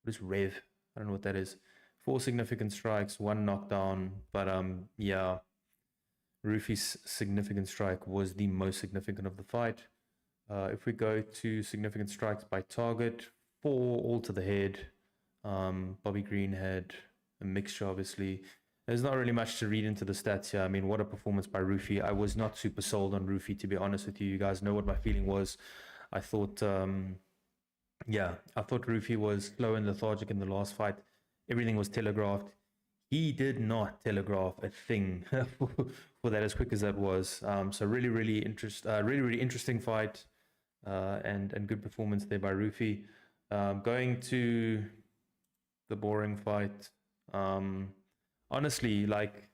What is Rev? I don't know what that is. 4 significant strikes, 1 knockdown. But Rufy's significant strike was the most significant of the fight. If we go to significant strikes by target, 4 all to the head. Bobby Green had a mixture, obviously. There's not really much to read into the stats here. I mean, what a performance by Rufy. I was not super sold on Rufy, to be honest with you. You guys know what my feeling was. I thought... I thought Rufy was slow and lethargic in the last fight. Everything was telegraphed. He did not telegraph a thing for that, as quick as that was. So really interesting fight and good performance there by Rufy. Going to the boring fight. Honestly, like,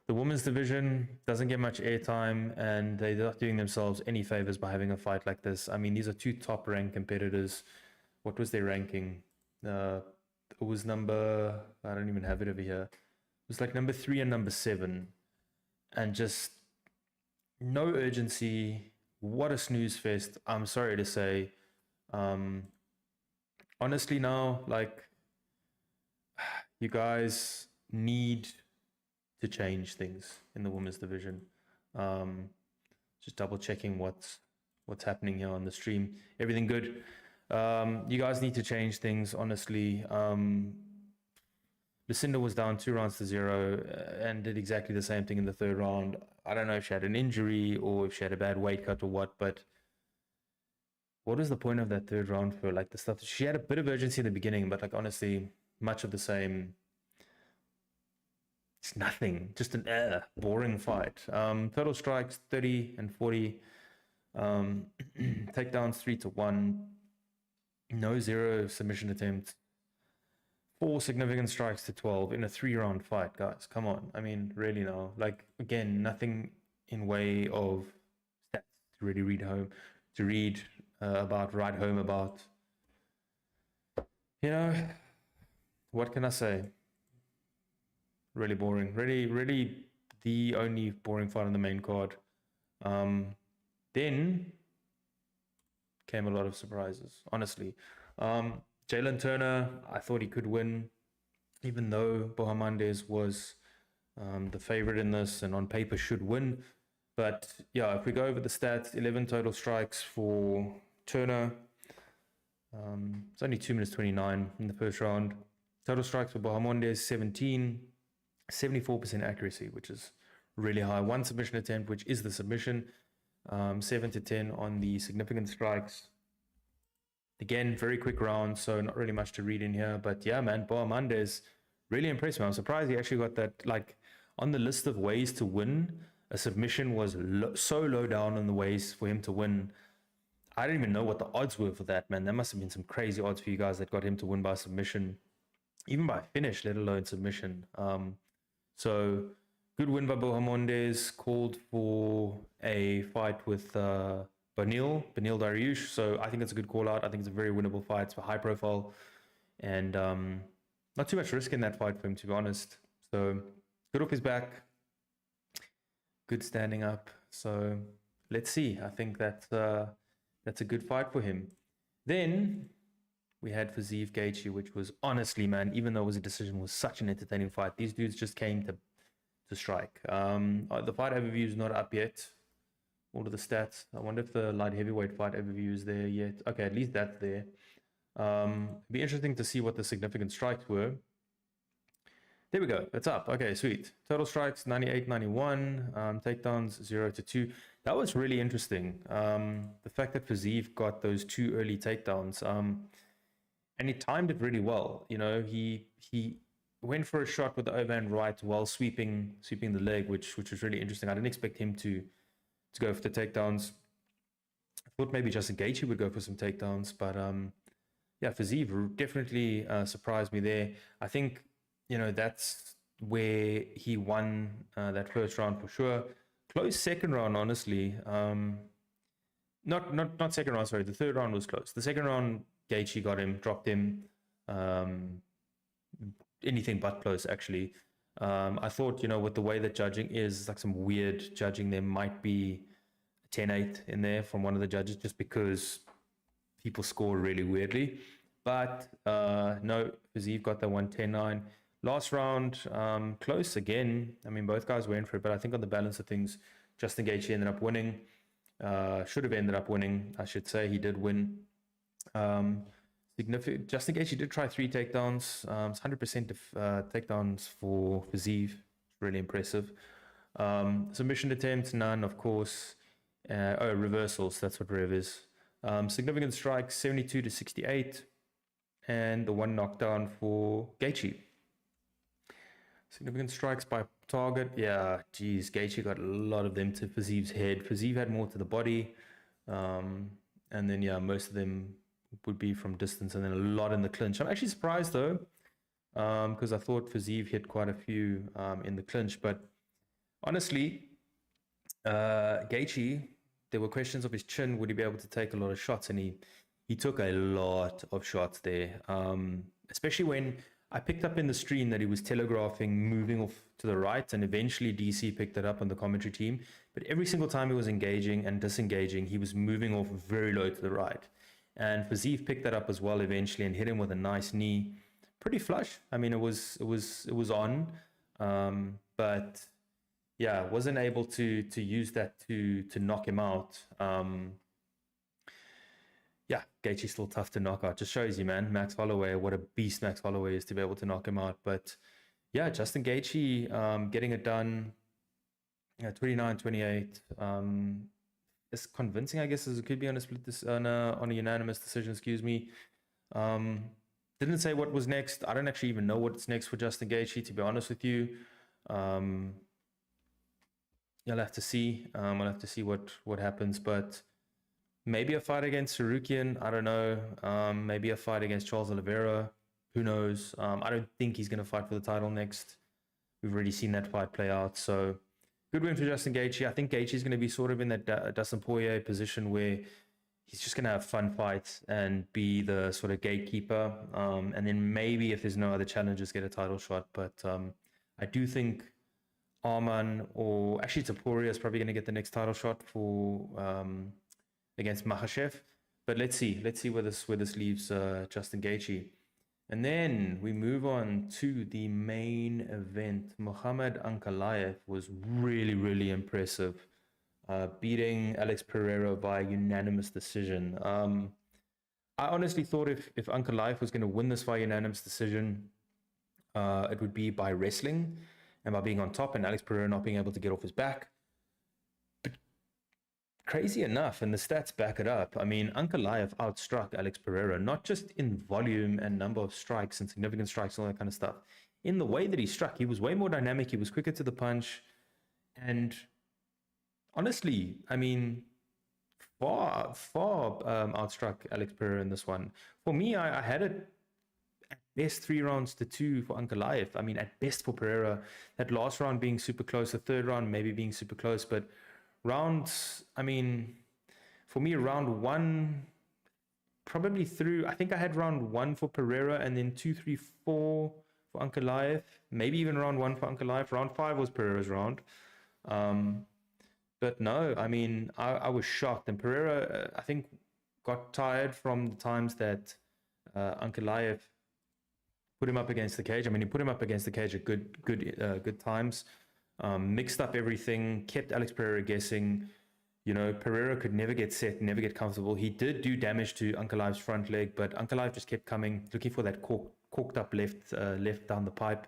the women's division doesn't get much airtime, and they're not doing themselves any favors by having a fight like this. I mean, these are 2 top-ranked competitors. What was their ranking? It was number... I don't even have it over here. It was like number 3 and number 7. And just no urgency. What a snooze fest. I'm sorry to say. Honestly now, like, you guys need to change things in the women's division. Just double checking what's happening here on the stream. Everything good? You guys need to change things, honestly. Lucinda was down 2-0 and did exactly the same thing in the 3rd round. I don't know if she had an injury or if she had a bad weight cut or what, but what was the point of that third round for like the stuff? She had a bit of urgency in the beginning, but like honestly, much of the same. It's nothing, just an boring fight. Total strikes 30 and 40. Takedowns 3-1. No zero submission attempts. 4 significant strikes to 12 in a 3-round fight, guys. Come on. I mean, really now. Like, again, nothing in way of stats to really read home, to read about, write home about. You know, what can I say? Really boring. Really the only boring fight on the main card. Then came a lot of surprises, honestly. Jalen Turner, I thought he could win, even though Bohemandez was the favorite in this and on paper should win. But yeah, if we go over the stats, 11 total strikes for Turner. It's only 2 minutes 29 in the first round. Total strikes for Bohemandez, 17, 74% accuracy, which is really high. 1 submission attempt, which is the submission. 7-10 on the significant strikes. Again, very quick round, so not really much to read in here. But yeah, man, Bohemandez really impressed me. I'm surprised he actually got that, like, on the list of ways to win. A submission was so low down on the ways for him to win. I don't even know what the odds were for that, man. There must have been some crazy odds for you guys that got him to win by submission, even by finish, let alone submission. So good win by Bohemandez. Called for a fight with Benil Dariush. So I think it's a good call out. I think it's a very winnable fight. It's for high profile, and not too much risk in that fight for him, to be honest. So good off his back, good standing up. So let's see. I think that's a good fight for him. Then we had Fiziev Gaethje, which was honestly, man, even though it was a decision, was such an entertaining fight. These dudes just came to strike. The fight overview is not up yet. All of the stats. I wonder if the light heavyweight fight overview is there yet. Okay, at least that's there. It'd be interesting to see what the significant strikes were. There we go. It's up. Okay, sweet. Total strikes 98, 91. Takedowns 0-2. That was really interesting. The fact that Fiziev got those 2 early takedowns. And he timed it really well. You know, he went for a shot with the overhand right while sweeping the leg, which was really interesting. I didn't expect him to go for the takedowns. I thought maybe Justin Gaethje would go for some takedowns, but yeah, Fiziev definitely surprised me there. I think, you know, that's where he won that first round for sure. Close second round, honestly. Not second round, sorry. The third round was close. The second round, Gaethje got him, dropped him. Anything but close, actually. I thought, you know, with the way that judging is, like some weird judging, there might be 10-8 in there from one of the judges just because people score really weirdly. But no, Fiziev got that one 10-9. Last round, close again. I mean, both guys went for it, but I think on the balance of things, Justin Gaethje ended up winning. Should have ended up winning, I should say. He did win. Significant. Justin Gaethje did try 3 takedowns. 100% takedowns for Fiziev. Really impressive. Submission attempts, none, of course. Reversals. That's what rev is. Significant strikes, 72-68, and the 1 knockdown for Gaethje. Significant strikes by target. Yeah, geez, Gaethje got a lot of them to Fiziev's head. Fiziev had more to the body, and then yeah, most of them would be from distance, and then a lot in the clinch. I'm actually surprised though, because I thought Fiziev hit quite a few in the clinch. But honestly, Gaethje, there were questions of his chin. Would he be able to take a lot of shots? And he took a lot of shots there, especially when I picked up in the stream that he was telegraphing moving off to the right, and eventually DC picked it up on the commentary team. But every single time he was engaging and disengaging, he was moving off very low to the right. And Fiziev picked that up as well eventually and hit him with a nice knee, pretty flush. I mean, it was on, but yeah, wasn't able to use that to knock him out. Yeah, Gaethje's still tough to knock out. Just shows you, man, Max Holloway, what a beast Max Holloway is to be able to knock him out. But yeah, Justin Gaethje getting it done. 29-28. as convincing, I guess, as it could be on a on a unanimous decision. Excuse me. Didn't say what was next. I don't actually even know what's next for Justin Gaethje, to be honest with you. You'll have to see. I'll have to see what happens, but maybe a fight against Sarukian. I don't know. Maybe a fight against Charles Oliveira. Who knows? I don't think he's going to fight for the title next. We've already seen that fight play out. So good win for Justin Gaethje. I think Gaethje is going to be sort of in that Dustin Poirier position where he's just going to have fun fights and be the sort of gatekeeper. And then maybe if there's no other challenges, get a title shot. But I do think Arman, or actually Poirier, is probably going to get the next title shot for against Makhachev. But let's see where this leaves Justin Gaethje. And then we move on to the main event. Magomed Ankalaev was really, really impressive, beating Alex Pereira by unanimous decision. I honestly thought if Ankalaev was going to win this by unanimous decision, it would be by wrestling and by being on top and Alex Pereira not being able to get off his back. But crazy enough, and the stats back it up, I mean, Ankalaev outstruck Alex Pereira, not just in volume and number of strikes and significant strikes and all that kind of stuff. In the way that he struck, he was way more dynamic, he was quicker to the punch, and honestly, I mean, far outstruck Alex Pereira in this one. For me, I had it at best 3-2 for Ankalaev. I mean, at best for Pereira. That last round being super close, the third round maybe being super close, but rounds, I mean, for me, round 1, probably through, I think I had round 1 for Pereira and then 2, 3, 4 for Ankalaev. Maybe even round 1 for Ankalaev. Round 5 was Pereira's round. But no, I mean, I was shocked. And Pereira, I think, got tired from the times that Ankalaev put him up against the cage. I mean, he put him up against the cage at good times. Mixed up everything, kept Alex Pereira guessing. You know, Pereira could never get set, never get comfortable. He did do damage to Ankalaev's front leg, but Ankalaev just kept coming, looking for that corked up left down the pipe.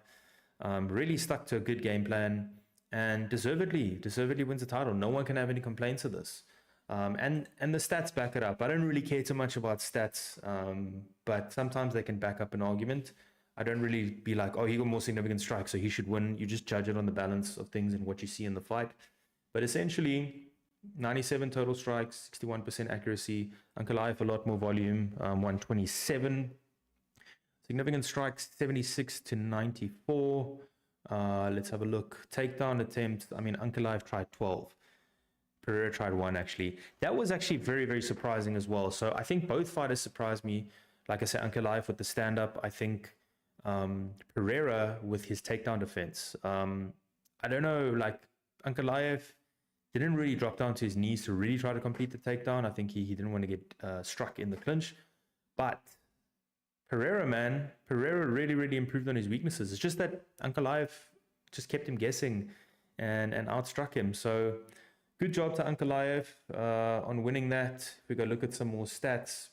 Really stuck to a good game plan. And deservedly wins the title. No one can have any complaints of this. And the stats back it up. I don't really care too much about stats, but sometimes they can back up an argument. I don't really be like, oh, he got more significant strikes, so he should win. You just judge it on the balance of things and what you see in the fight. But essentially, 97 total strikes, 61% accuracy. Ankalaev a lot more volume, 127. Significant strikes, 76 to 94. Let's have a look. Takedown attempt. I mean, Ankalaev tried 12. Pereira tried 1, actually. That was actually very, very surprising as well. So I think both fighters surprised me. Like I said, Ankalaev with the stand-up. I think Pereira with his takedown defense. I don't know, like Ankalaev didn't really drop down to his knees to really try to complete the takedown. I think he didn't want to get struck in the clinch. But Pereira, man, Pereira really, really improved on his weaknesses. It's just that Ankalaev just kept him guessing and outstruck him. So good job to Ankalaev on winning that. If we go look at some more stats,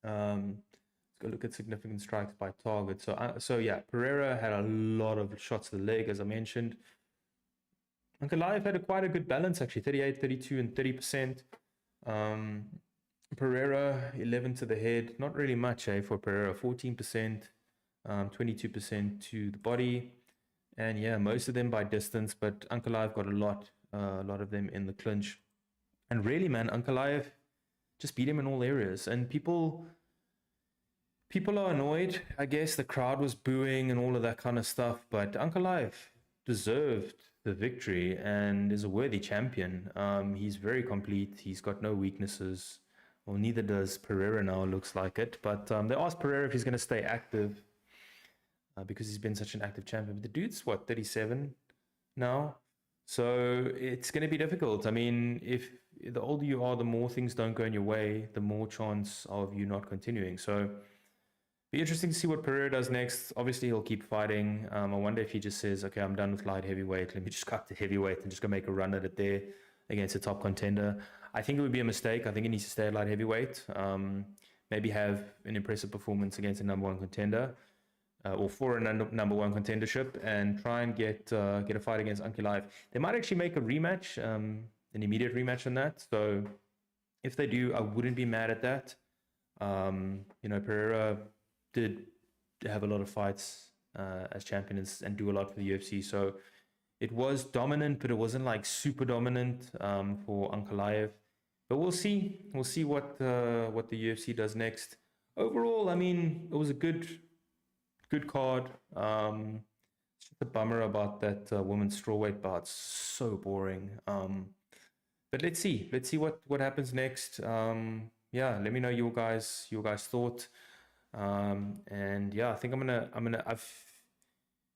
let's go look at significant strikes by target. So yeah, Pereira had a lot of shots to the leg, as I mentioned. Ankalaev had quite a good balance, actually, 38, 32, and 30%. Pereira, 11 to the head. Not really much, for Pereira. 14%, 22% to the body. And yeah, most of them by distance, but Ankalaev got a lot of them in the clinch. And really, man, Ankalaev just beat him in all areas. And people are annoyed. I guess the crowd was booing and all of that kind of stuff. But Ankalaev deserved the victory and is a worthy champion. He's very complete. He's got no weaknesses. Well, neither does Pereira now, looks like it. But they asked Pereira if he's going to stay active because he's been such an active champion. But the dude's, 37 now? So it's going to be difficult. I mean, if the older you are, the more things don't go in your way, the more chance of you not continuing. So be interesting to see what Pereira does next. Obviously, he'll keep fighting. I wonder if he just says, okay, I'm done with light heavyweight. Let me just cut to heavyweight and just go make a run at it there against a top contender. I think it would be a mistake. I think he needs to stay at light heavyweight. Maybe have an impressive performance against a number 1 contender or for a number 1 contendership and try and get a fight against Ankalaev. They might actually make a rematch. immediate rematch on that. So if they do, I wouldn't be mad at that. You know, Pereira did have a lot of fights as champion and do a lot for the UFC. So it was dominant, but it wasn't like super dominant for Ankalaev. But we'll see. We'll see what the UFC does next. Overall, I mean, it was a good card. It's just a bummer about that women's strawweight bout. It's so boring. But let's see what happens next. Yeah, let me know your guys thought. And yeah, I think I'm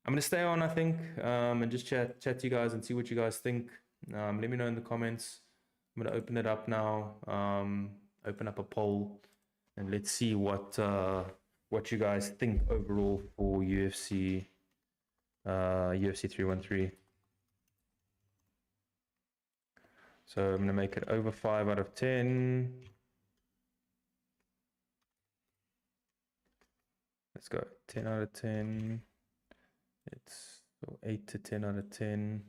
gonna stay on, I think, and just chat to you guys and see what you guys think. Let me know in the comments. I'm gonna open it up now. Open up a poll, and let's see what you guys think overall for UFC 313. So I'm gonna make it over 5 out of 10. Let's go 10 out of 10. It's 8 to 10 out of 10.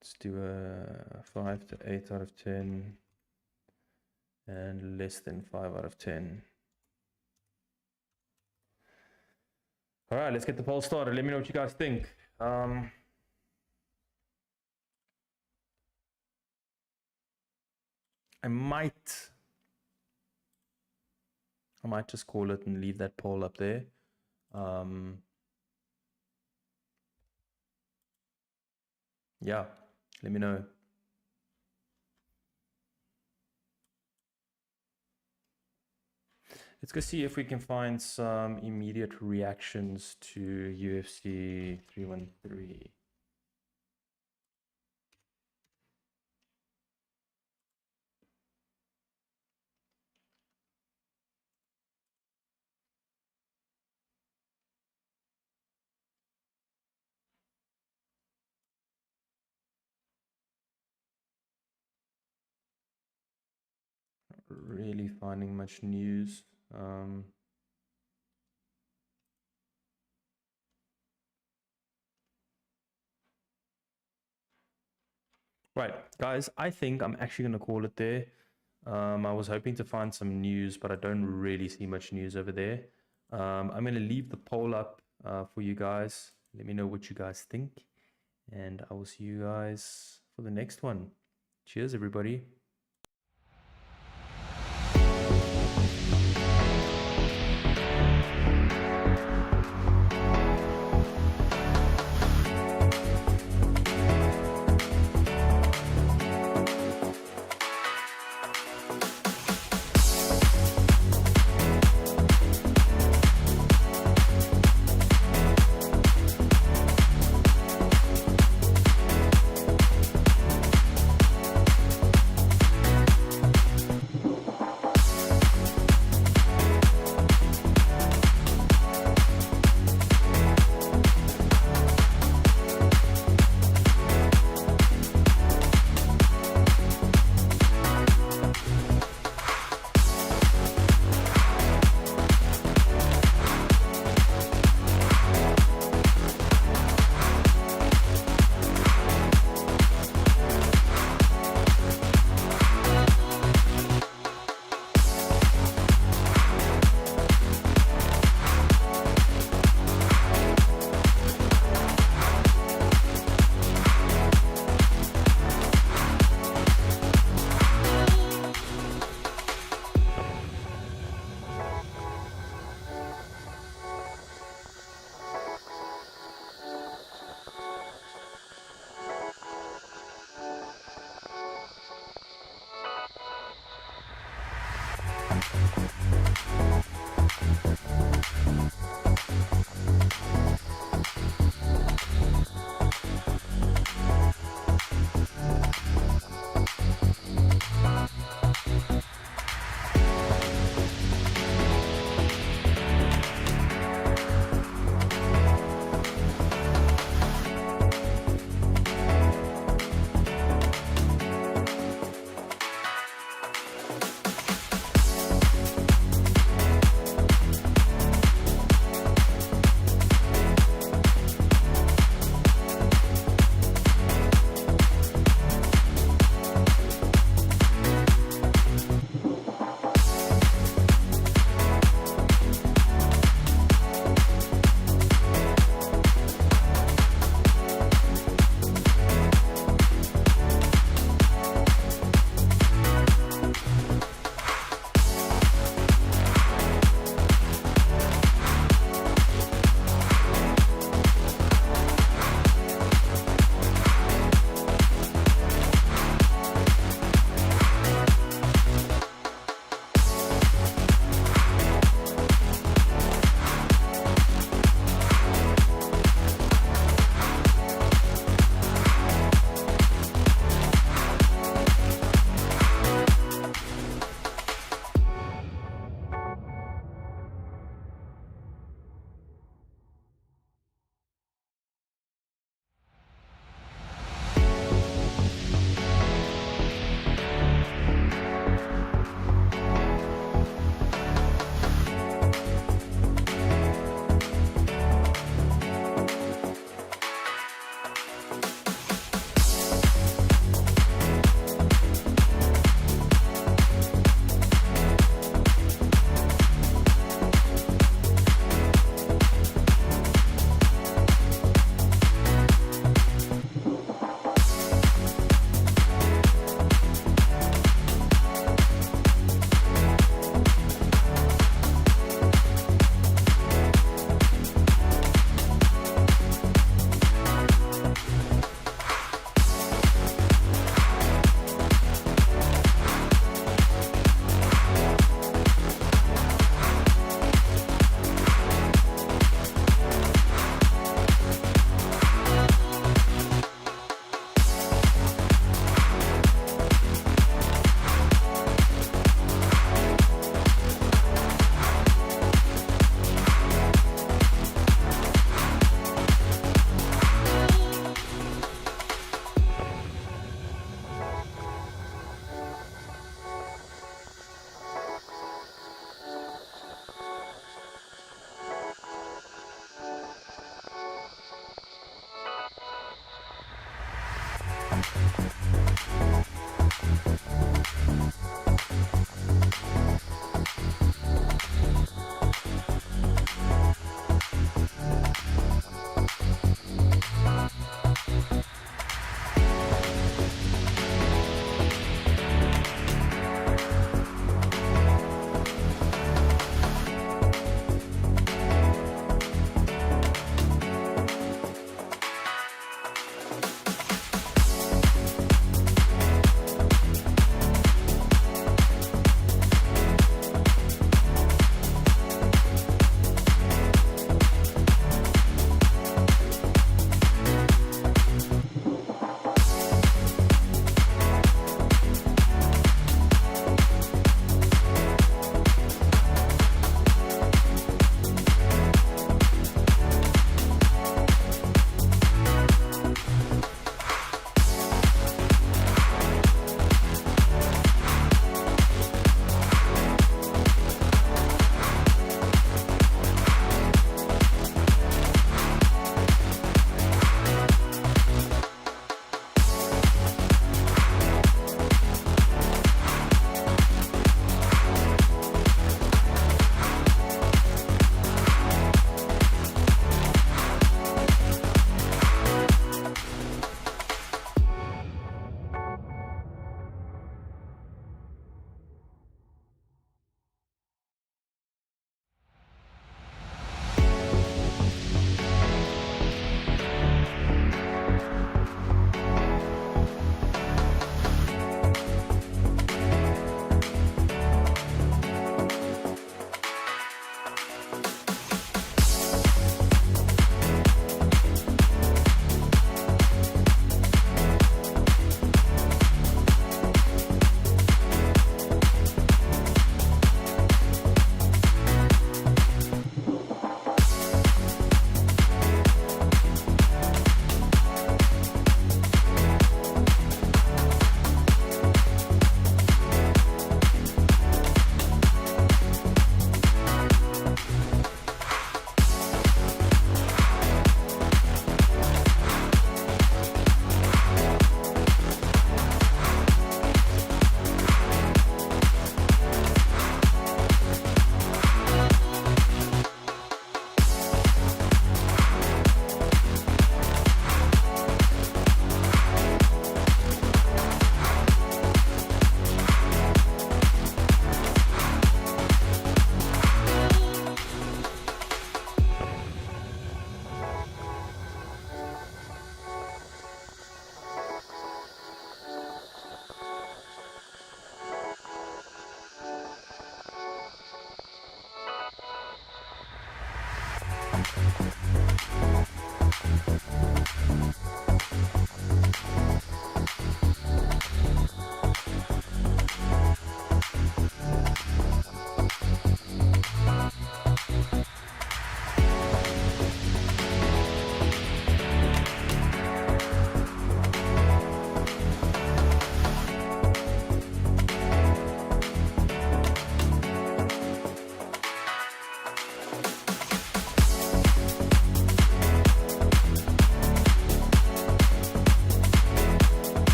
Let's do a 5 to 8 out of 10. And less than 5 out of 10. All right, let's get the poll started. Let me know what you guys think. I might just call it and leave that poll up there. Yeah, let me know. Let's go see if we can find some immediate reactions to UFC 313. Really finding much news. Right, guys, I think I'm actually going to call it there. I was hoping to find some news, but I don't really see much news over there. I'm going to leave the poll up for you guys. Let me know what you guys think, and I will see you guys for the next one. Cheers, everybody.